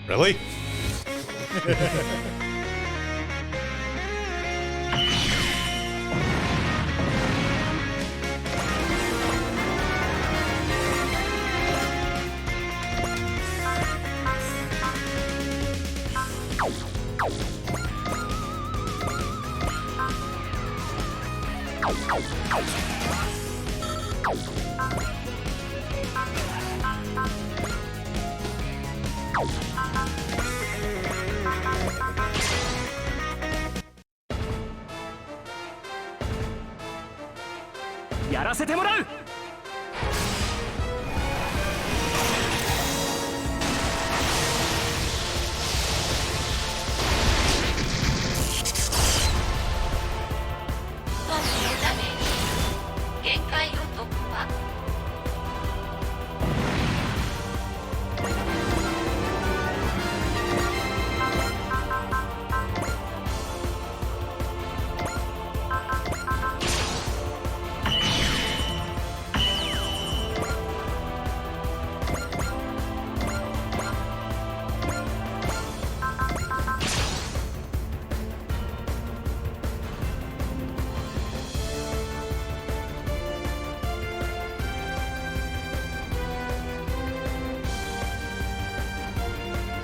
[SPEAKER 2] Really?
[SPEAKER 7] やらせてもらう。
[SPEAKER 6] 都市のダメージ限界を突破。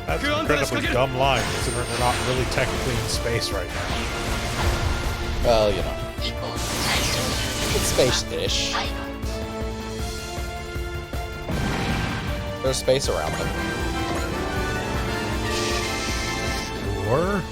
[SPEAKER 2] That's an incredibly dumb line, considering we're not really technically in space right now.
[SPEAKER 1] Well, you know. It's space-ish. There's space around them.
[SPEAKER 2] Sure.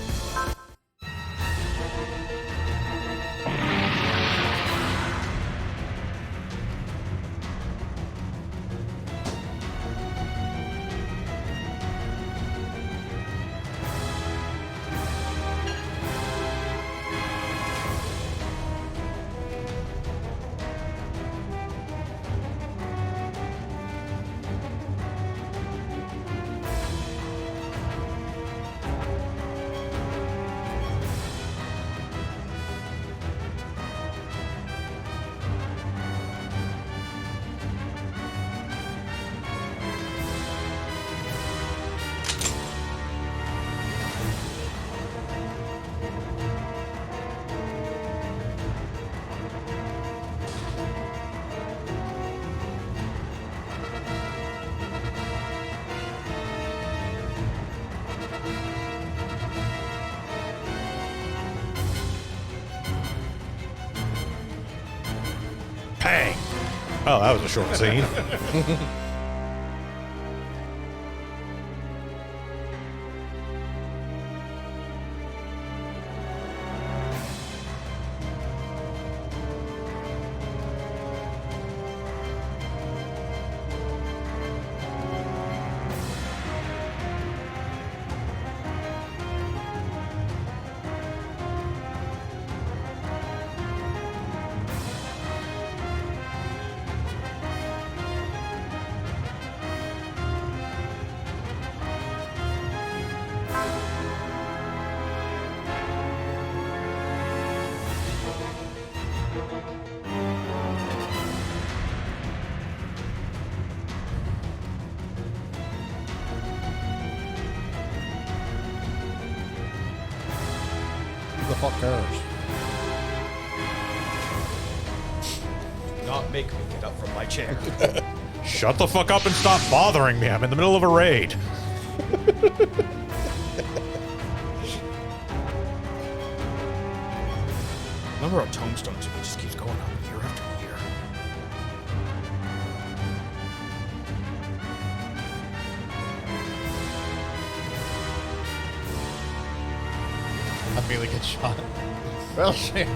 [SPEAKER 2] Pang! Oh, that was a short scene.
[SPEAKER 4] fuck cares?
[SPEAKER 3] Not make me get up from my chair.
[SPEAKER 2] Shut the fuck up and stop bothering me. I'm in the middle of a raid.
[SPEAKER 3] Number of tombstones it just keeps going up year after year.
[SPEAKER 4] Amelia gets shot. Well, shit.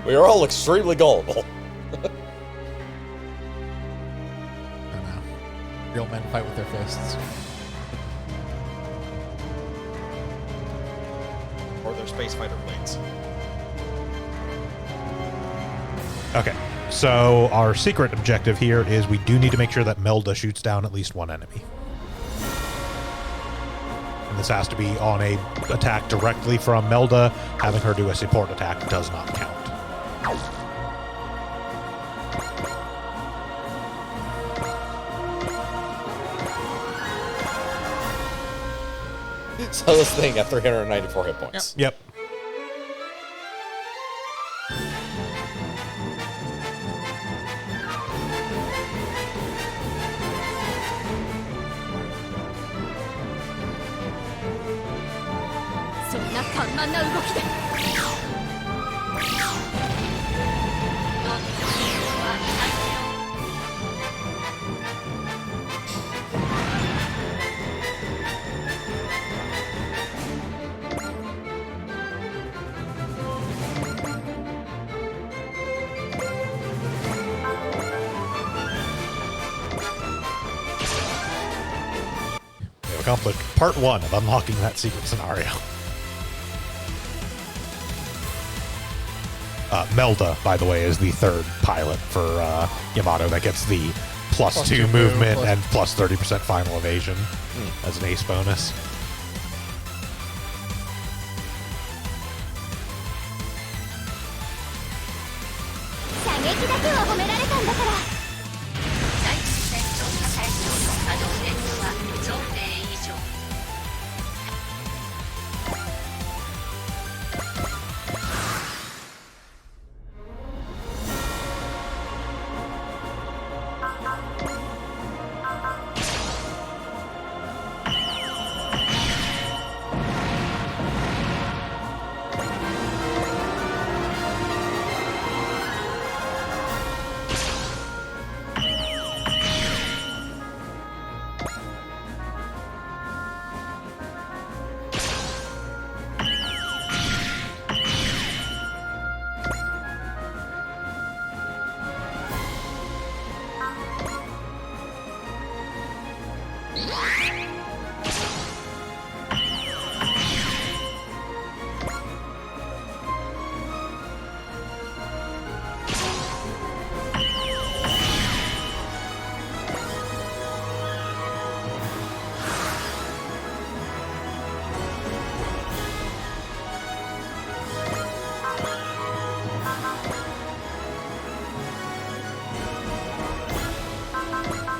[SPEAKER 1] We are all extremely gullible.
[SPEAKER 4] I don't know. Real men fight with their fists.
[SPEAKER 3] Or their space fighter blades.
[SPEAKER 2] Okay, so our secret objective here is we do need to make sure that Melda shoots down at least one enemy. And this has to be on a attack directly from Melda. Having her do a support attack does not count.
[SPEAKER 1] So this thing got 394 hit points.
[SPEAKER 2] Yep. We have accomplished part one of unlocking that secret scenario. Melda, by the way, is the third pilot for Yamato that gets the plus 2 movement and plus 30% final evasion as an ace bonus.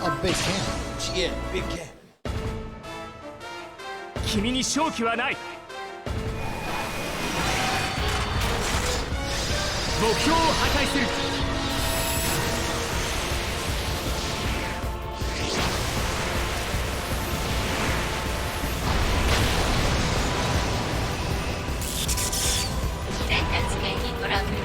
[SPEAKER 4] A big can.
[SPEAKER 3] Yeah, big cat.
[SPEAKER 7] 君に勝機はない目標を破壊する
[SPEAKER 6] 伝達系にトラブル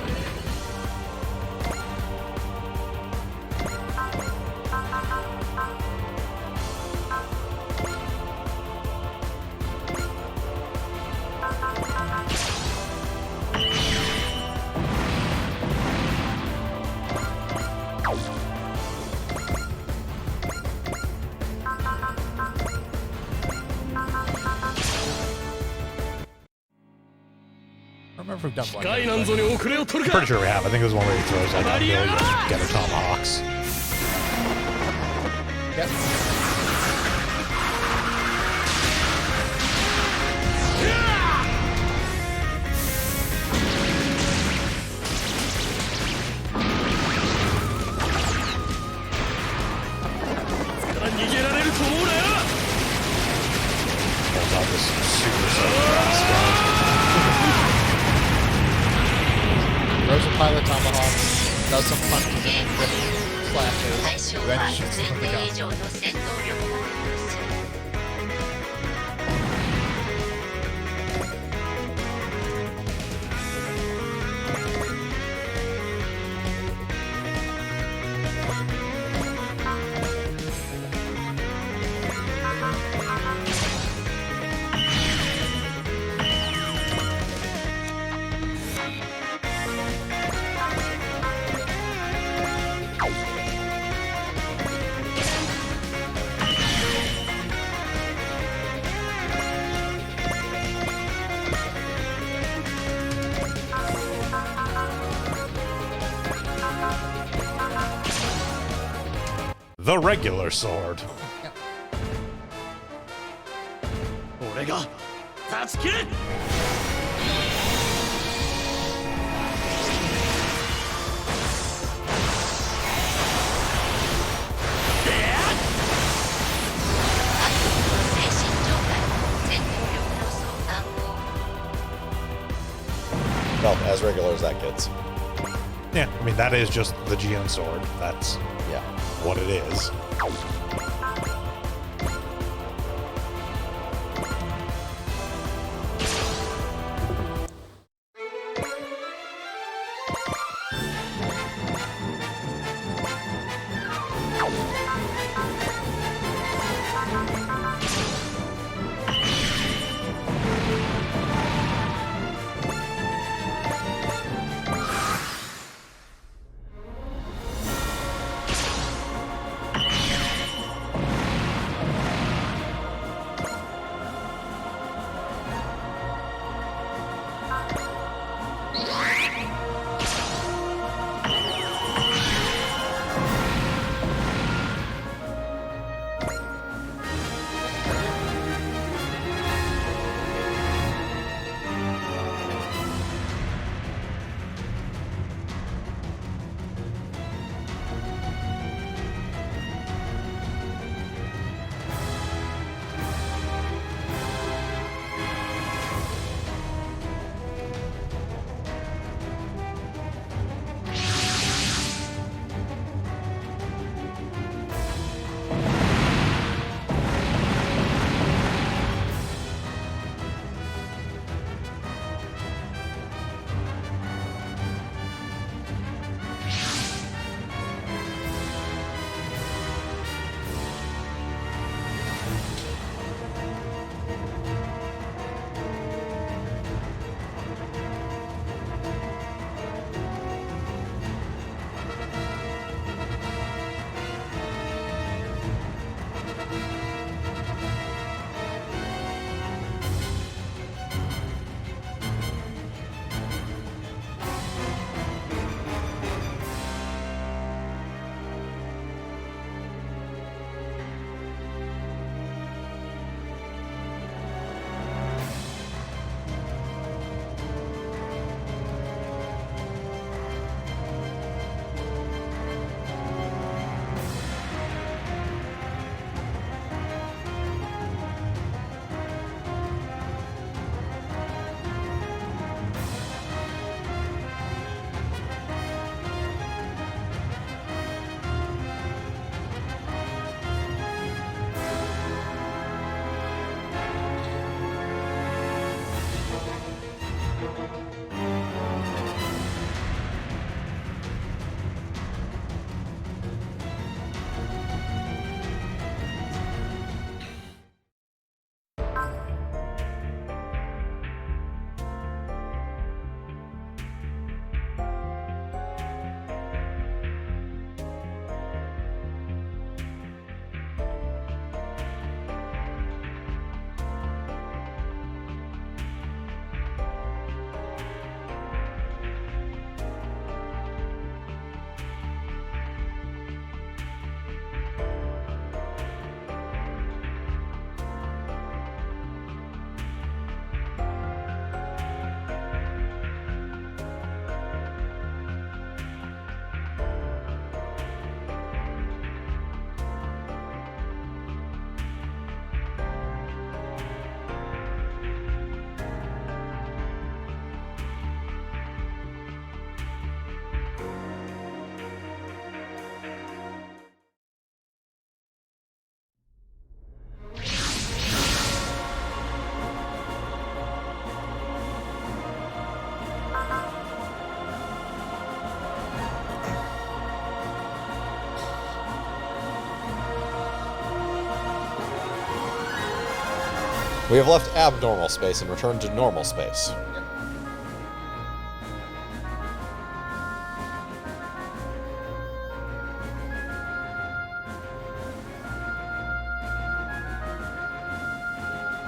[SPEAKER 4] I remember if we've done one.
[SPEAKER 7] 機械なんぞに遅れを取る
[SPEAKER 2] I'm
[SPEAKER 7] か
[SPEAKER 2] pretty sure we have. I think it was one where he throws like a million getter tomahawks.
[SPEAKER 4] Yep.
[SPEAKER 2] Holds out this super fast gun.
[SPEAKER 4] Throws a pilot tomahawk, does some punches and then slashes,
[SPEAKER 6] 対象
[SPEAKER 4] then
[SPEAKER 6] は
[SPEAKER 4] shoots
[SPEAKER 6] 前
[SPEAKER 4] from the
[SPEAKER 6] 提
[SPEAKER 4] gun.
[SPEAKER 6] 以上の戦闘力を有する
[SPEAKER 2] The regular sword.
[SPEAKER 7] 俺が断ち切る
[SPEAKER 6] 精神状態戦闘力の相談を
[SPEAKER 1] Well, as regular as that gets.
[SPEAKER 2] Yeah, I mean, that is just the Geon sword. That's
[SPEAKER 1] Yeah.
[SPEAKER 2] what it is.
[SPEAKER 1] We have left abnormal space and returned to normal space.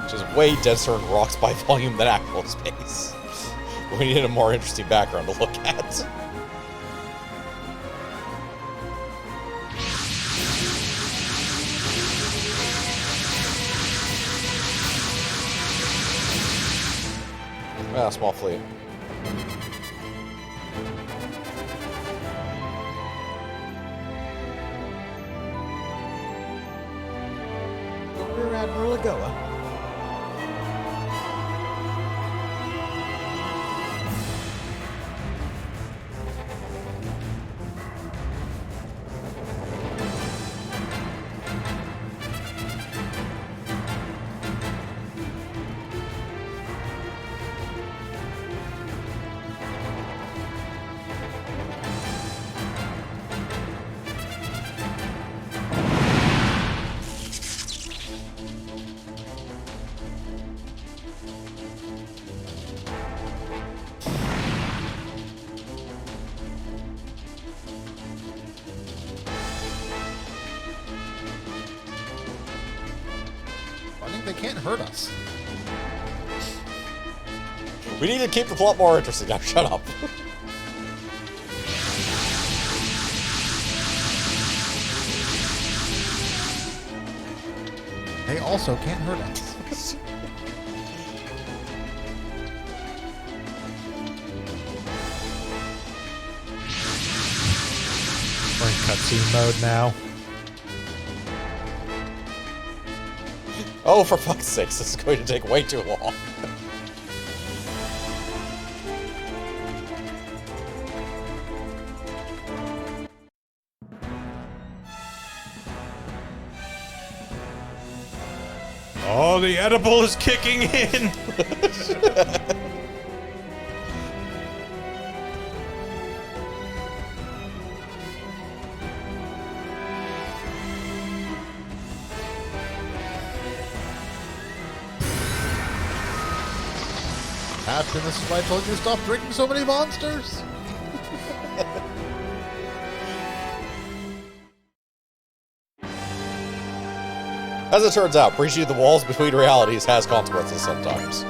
[SPEAKER 1] Which is way denser in rocks by volume than actual space. We needed a more interesting background to look at. Ah, small fleet.
[SPEAKER 3] Rear Admiral Lagoa.
[SPEAKER 4] I think they can't hurt us.
[SPEAKER 1] We need to keep the plot more interesting. Now, shut up.
[SPEAKER 4] They also can't hurt us.
[SPEAKER 2] We're in cutscene mode now.
[SPEAKER 1] Oh, for fuck's sakes, this is going to take way too long.
[SPEAKER 2] Oh, the edible is kicking in.
[SPEAKER 4] Captain, this is why I told you to stop drinking so many monsters.
[SPEAKER 1] As it turns out, breaching the walls between realities has consequences sometimes.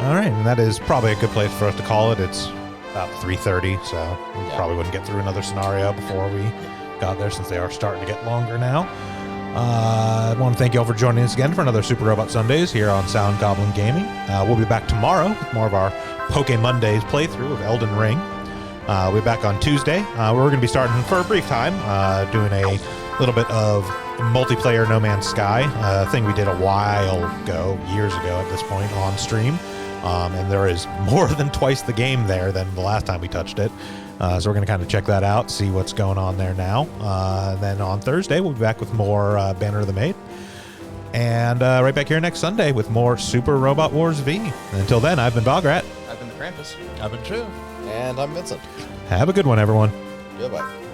[SPEAKER 2] All right, and that is probably a good place for us to call it. It's about 3:30, so we
[SPEAKER 1] Yeah.
[SPEAKER 2] probably wouldn't get through another scenario before we got there, since they are starting to get longer now. I want to thank you all for joining us again for another Super Robot Sundays here on Sound Goblin Gaming. We'll be back tomorrow with more of our Poke Mondays playthrough of Elden Ring. We'll be back on Tuesday. We're going to be starting for a brief time, doing a little bit of multiplayer No Man's Sky, a thing we did a while ago, years ago at this point, on stream. And there is more than twice the game there than the last time we touched it. So we're going to kind of check that out, see what's going on there now. Then on Thursday, we'll be back with more Banner of the Maid. And right back here next Sunday with more Super Robot Wars V. And until then, I've been Bograt.
[SPEAKER 3] I've been the Krampus.
[SPEAKER 4] I've been true.
[SPEAKER 1] And I'm Vincent.
[SPEAKER 2] Have a good one, everyone.
[SPEAKER 1] Goodbye.